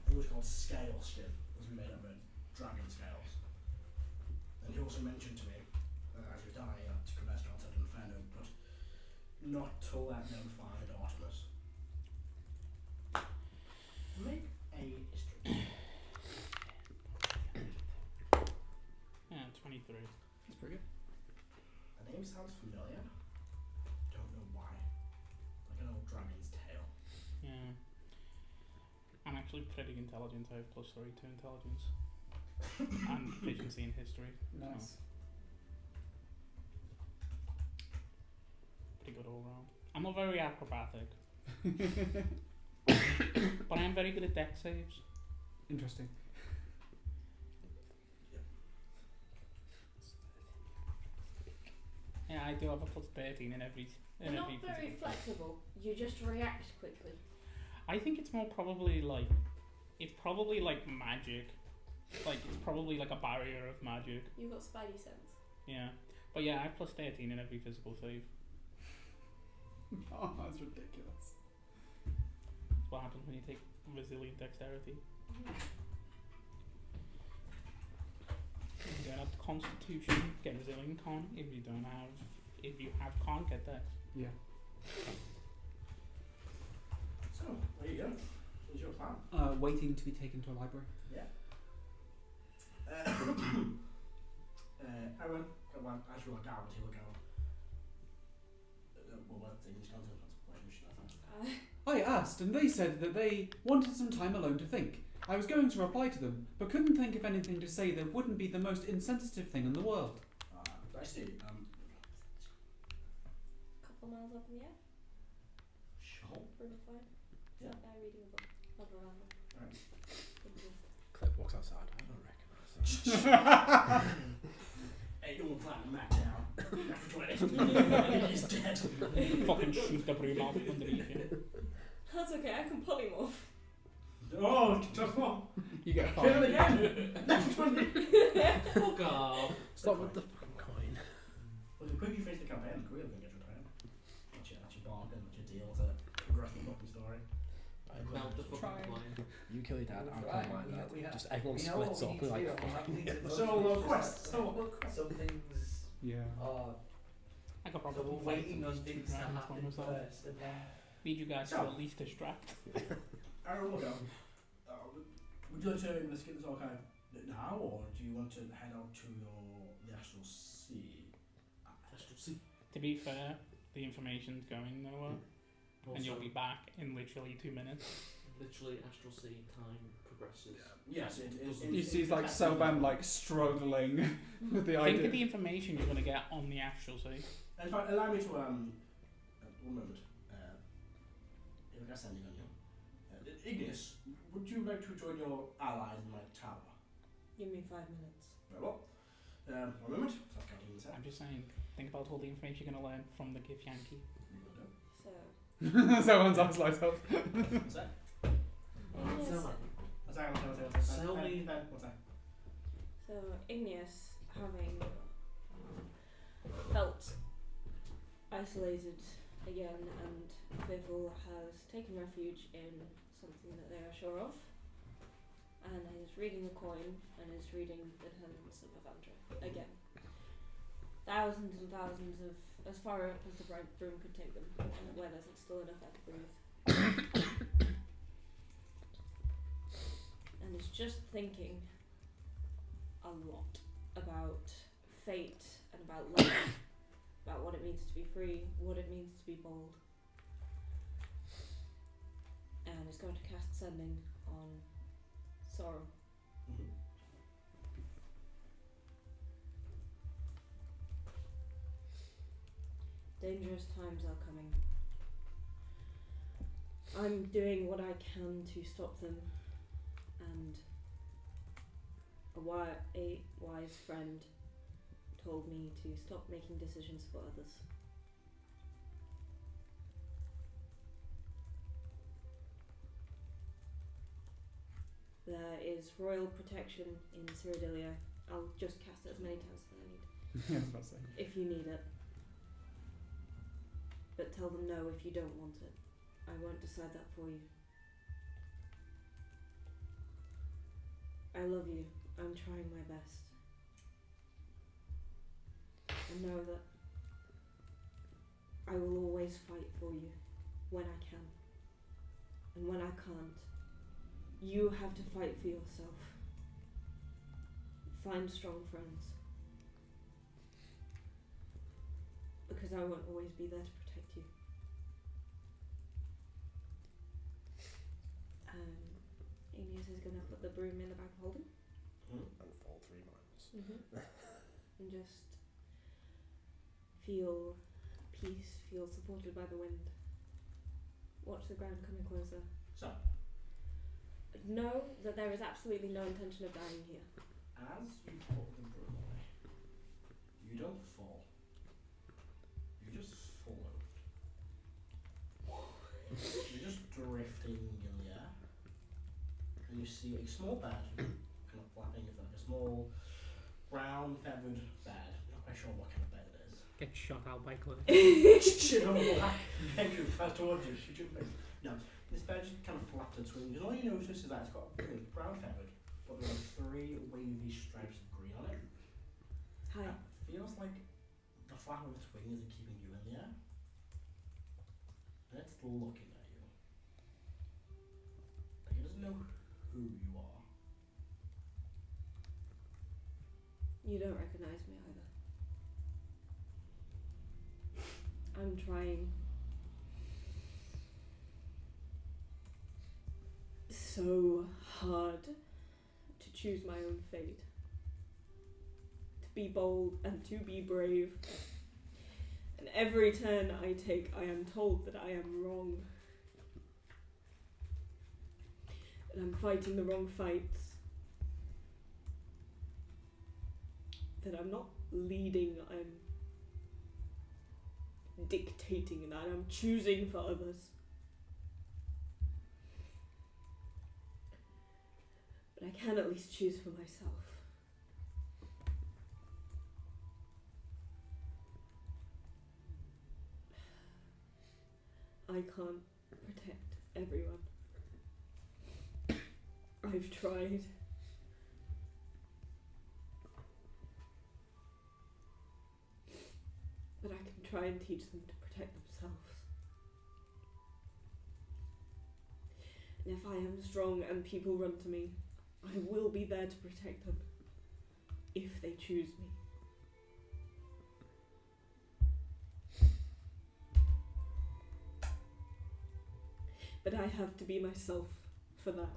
it was called scale skin, because we made up of dragon scales. And he also mentioned to me, as he was dying, to commence contact in Inferno, but not to let them find Artemis. Make a history. Yeah, 23. That's pretty good. The name sounds familiar. Don't know why. Like an old dragon's tail. Yeah. I'm actually pretty intelligent. I have +3 to intelligence. And proficiency in history. Nice. Pretty good all round. I'm not very acrobatic. But I am very good at deck saves. Interesting. Yeah, I do have a plus 13 in every. You're not very flexible. You just react quickly. I think it's more probably like. It's probably like magic. Like, it's probably like a barrier of magic. You've got spidey sense. Yeah. But yeah, I have plus 13 in every physical save. Oh, that's ridiculous. That's what happens when you take resilient dexterity. If you don't have constitution, get resilient con. If you have con, get dex. Yeah. So, there you go. What's your plan? Waiting to be taken to a library. Yeah. Aaron, come on, as you walk out, here we go. What's the English content? I asked, and they said that they wanted some time alone to think. I was going to reply to them, but couldn't think of anything to say that wouldn't be the most insensitive thing in the world. I see. Couple miles up in the air. Sure. Room of fire. It's Yeah. not there reading a book. Not around them. Alright. Clip walks outside. I don't recognise that. Hey, you won't find the Mac down. He's dead. Fucking shoot the broom off underneath you. That's okay, I can polymorph. Oh, tough one. You get a Kill him fine. again. Next 20. Fuck off. Stop with the fucking coin. Well, the quicker you finish the campaign, the quicker you're going to get your time. That's your bargain, that's your deal to progress the fucking story. Melt the fucking Trying. wine. You kill your dad, I'll kill Right, my we dad. have- Just everyone we know splits what up we and need to like. do, and we have to Solo quest. Solo quest. Some things Yeah. are. I could So probably we're fight waiting on these two things to dragons by happen myself. first, and then. Need you guys to So- at least distract. Aaron will go. Would you like to investigate this archive now, or do you want to head out to the Astral Sea? To be fair, the information's going nowhere, and you'll Also, be back in literally 2 minutes. literally, Astral Sea time progresses. Yes, it is. You see, like Celban like struggling with the Think idea. of the information you're going to get on the Astral Sea. In fact, allow me to one moment. If I sending on you. Igneous, would you like to join your allies in my tower? Give me 5 minutes. Very well. 1 moment. Stop counting this out. I'm just saying, think about all the information you're going to learn from the Gif Yankee. You will do. So, Celban's eyes light up. What's that? Igneous, What's that? What's that? Tell me. What's that? so Igneous, having felt isolated again and fearful, has taken refuge in something that they are sure of, and is reading the coin and is reading the Descendants of Avandra again. Thousands and thousands of, as far up as the bright broom could take them, and where there's still enough air to breathe. And is just thinking a lot about fate and about life, about what it means to be free, what it means to be bold. And is going to cast Sending on Sorrow. Mm-hmm. Dangerous times are coming. I'm doing what I can to stop them, and a wise friend told me to stop making decisions for others. There is royal protection in Cyridillia. I'll just cast it as many times as I need, Yeah, I was about to say. if you need it. But tell them no if you don't want it. I won't decide that for you. I love you. I'm trying my best. And know that I will always fight for you when I can. And when I can't, you have to fight for yourself. Find strong friends. Because I won't always be there to protect you. Igneous is going to put the broom in the bag of holding. Mm. And fall 3 miles. And just feel peace, feel supported by the wind. Watch the ground coming closer. So, Know that there is absolutely no intention of dying here. as you put the broom away, you don't fall. and you see a small bird kind of flapping its like a small brown feathered bird. Not quite sure what kind of bird it is. Get shot out by Cleric. Shit over black. Thank you, fast towards you. Shoot your face. No, this bird just kind of flapped its wings, and all you notice is that it's got it's brown feathered, but there are 3 wavy stripes of green on it. Hi. It feels like the flap of its wings are keeping you in the air. And it's looking at you. Like it doesn't know who you are. You don't recognize me either. I'm trying so hard to choose my own fate. To be bold and to be brave. And every turn I take, I am told that I am wrong. That I'm fighting the wrong fights. That I'm not leading, I'm dictating, and that I'm choosing for others. But I can at least choose for myself. I can't protect everyone. I've tried. But I can try and teach them to protect themselves. And if I am strong and people run to me, I will be there to protect them. If they choose me. But I have to be myself for that.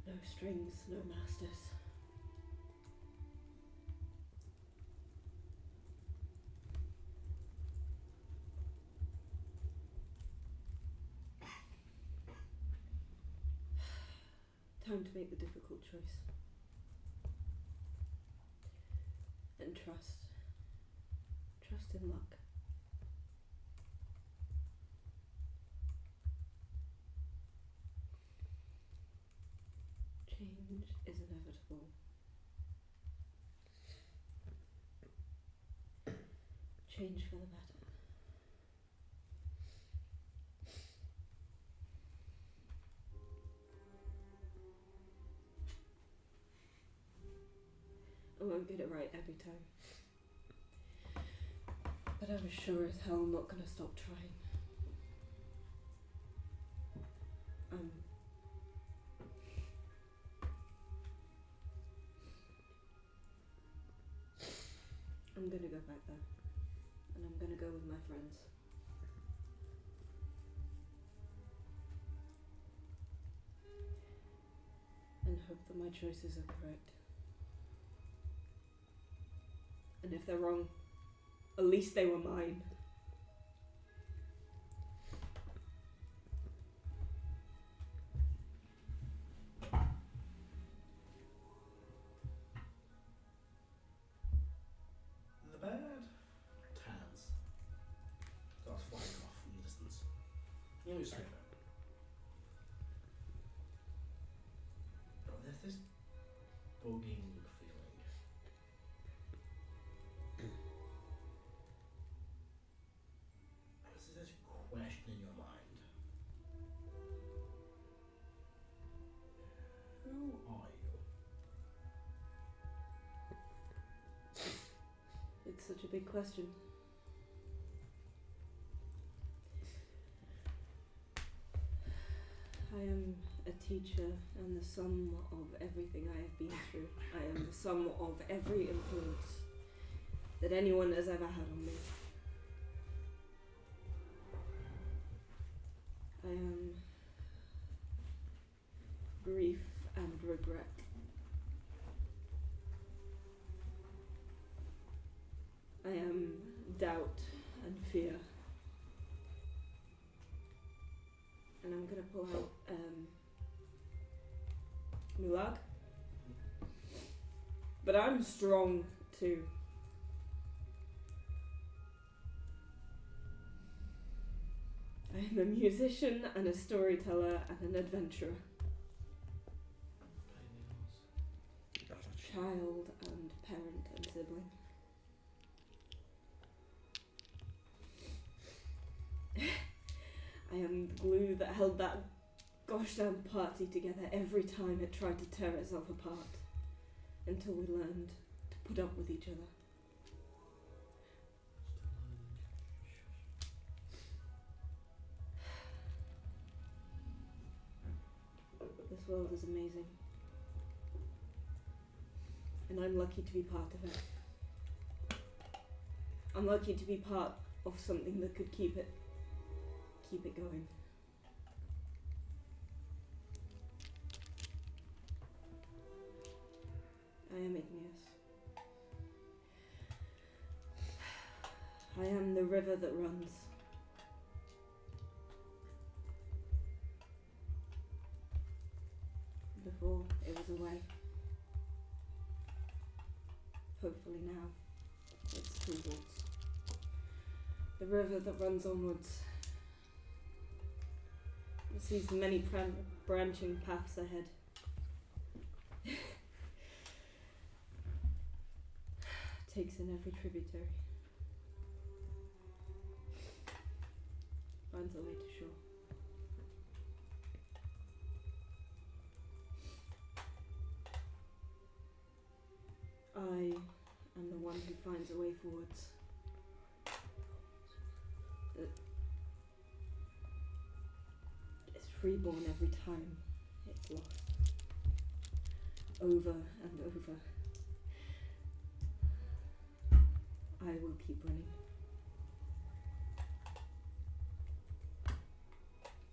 No strings, no masters. Time to make the difficult choice. And trust. Trust in luck. Change is inevitable. Change for the better. I won't get it right every time. But I'm sure as hell not gonna stop trying. I'm gonna go back there. And I'm gonna go with my friends. And hope that my choices are correct. And if they're wrong, at least they were mine. The bird turns, starts flying off in the distance. You lose sight of it. But there's this bugging feeling. There's this question in your mind. Who are you? It's such a big question. I am a teacher and the sum of everything I have been through. I am the sum of every influence that anyone has ever had on me. I am grief and regret. I am doubt and fear. And I'm gonna pull out Mulag. But I'm strong too. I I'm a musician and a storyteller and an adventurer. Child and parent and sibling. I am the glue that held that gosh damn party together every time it tried to tear itself apart, until we learned to put up with each other. This world is amazing. And I'm lucky to be part of it. I'm lucky to be part of something that could keep it going. I am Igneous. I am the river that runs. Before it was away. Hopefully now it's towards. The river that runs onwards. It sees the many branching paths ahead. Takes in every tributary. Finds a way to shore. I am the one who finds a way forwards. That is freeborn every time it's lost. Over and over. I will keep running.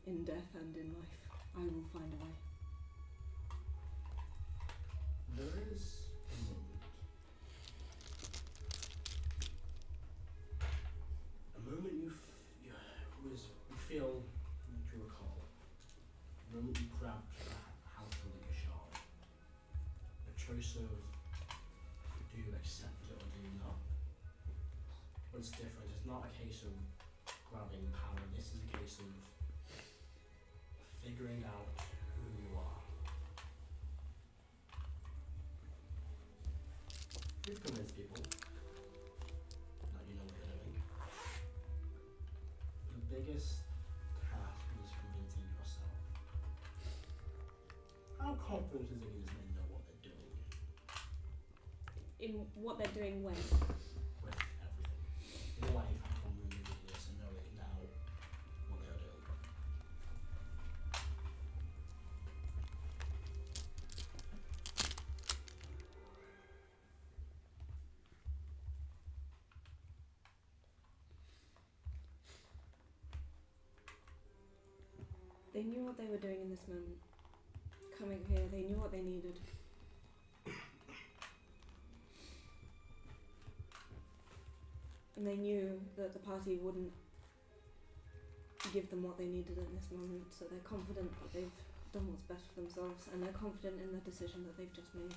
In death and in life, I will find a way. There is a moment you feel, like you recall, the moment you grabbed that handful of your shard, a choice of do you accept it or do you not? But it's different. It's not a case of grabbing power. This is a case of figuring out who you are. You've convinced people that you know what you're doing. The biggest task is convincing yourself. How confident is it that they know what they're doing? In what they're doing when? With everything. In life, how confident is it and knowing now what they're doing? They knew what they were doing in this moment. Coming here, they knew what they needed. And they knew that the party wouldn't give them what they needed in this moment, so they're confident that they've done what's best for themselves, and they're confident in the decision that they've just made.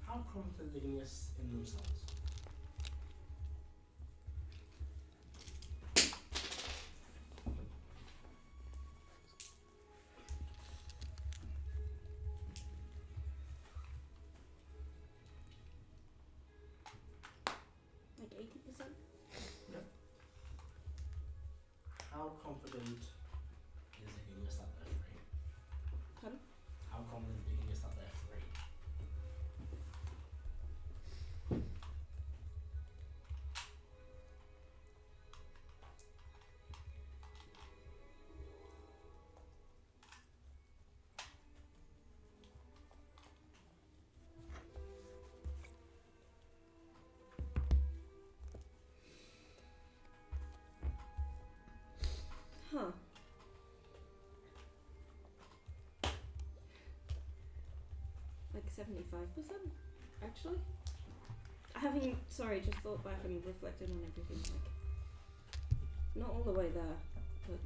How confident are Igneous in themselves? Like 80%? Yep. How confident is Igneous that they're free? Pardon? How confident is Igneous that they're free? Huh. Like 75%, actually. Just thought back and reflected on everything, like, not all the way there, but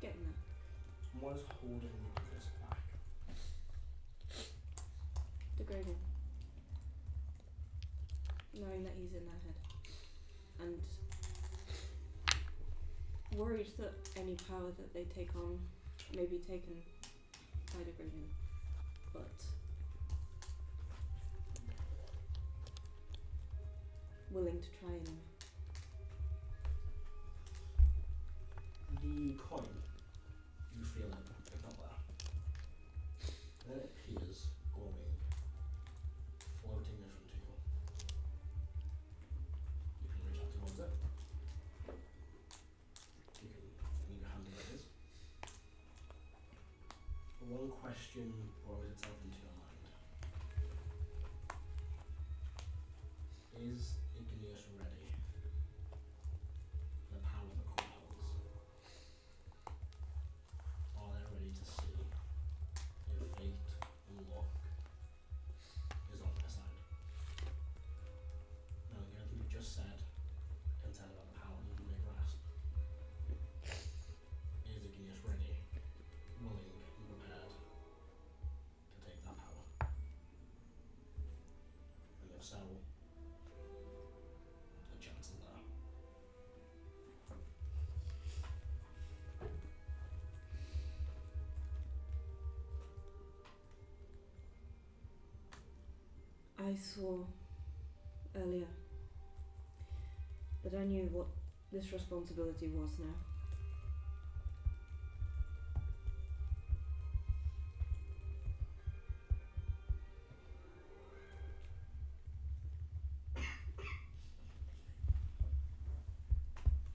getting there. What is holding this back? Degrading. knowing that he's in their head. And worried that any power that they take on may be taken by Dragonborn. But willing to try anyway. The coin, you feel it pick up there. Then it appears glowing, floating in front of you. You can reach out towards it. You can leave your hand where it is. One question borrows itself into your mind. Is Igneous ready for the power the coin holds? Are they ready to see if fate and luck is on their side? Now, everything you just said can tell about the power you may grasp. Is Igneous ready, willing, and prepared to take that power? And if so, the chances are. I swore earlier that I knew what this responsibility was now.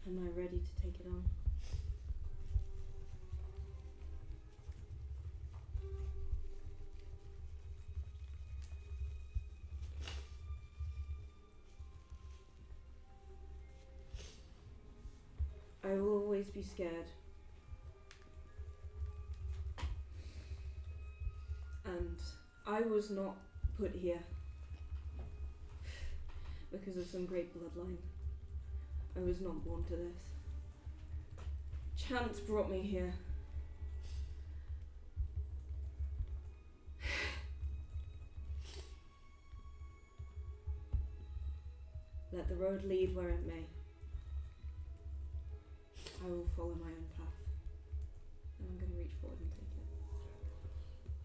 Am I ready to take it on? I will always be scared. And I was not put here because of some great bloodline. I was not born to this. Chance brought me here. Let the road lead where it may. I will follow my own path. And I'm going to reach forward and take it.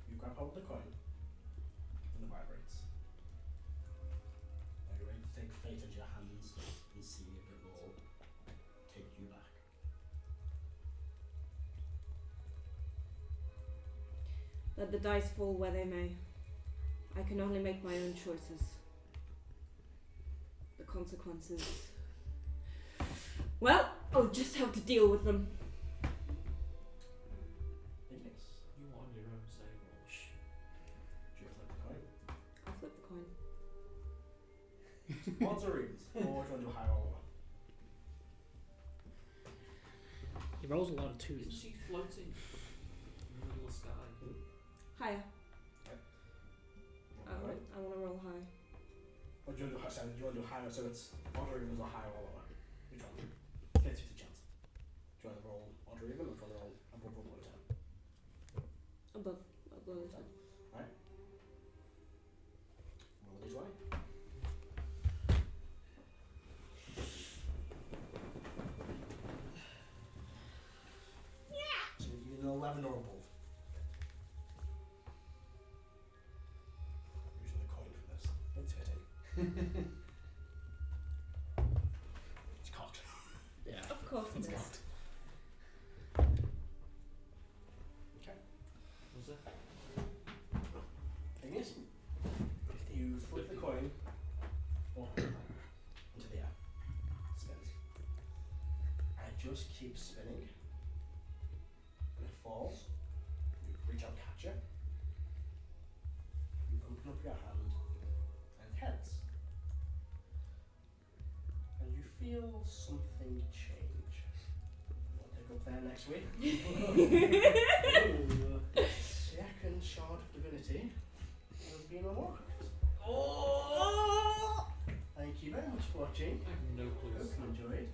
You grab hold of the coin, and it vibrates. Are you ready to take fate into your hands and see if it will take you back? Let the dice fall where they may. I can only make my own choices. The consequences, well, I'll just have to deal with them. Igneous, You on your own side. do you flip the coin? I'll flip the coin. Odds or evens? Or do you want to do high or lower? He rolls a lot of Isn't twos. she floating in the middle of the sky? Higher. Roll I the coin. want to roll high. Or do you want to do, sorry, do you want to do higher, so it's odd or evens or higher or lower? Which one? 50 chance. Do you want to roll odd or even, or do you want to roll above or below 10? Above the 10. Right. Roll the d20. So you need an 11 or above. Using the coin for this. It's fitting. It's cocked. Yeah. Of course it It's is. cocked. Okay. Was it? Thing is, you flip the coin up into the air. It spins. And it just keeps spinning. And it falls. You reach out and catch it. You open up your hand and it heads. And you feel something change. We'll pick up there next week. Second shard of divinity has been unlocked. Oh! Thank you very much for watching. I have no clue. Hope you enjoyed.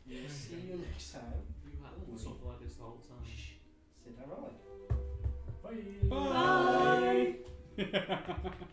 We'll see you next time. You had something like this the whole time. Shh. Sit down rolling. Bye. Bye.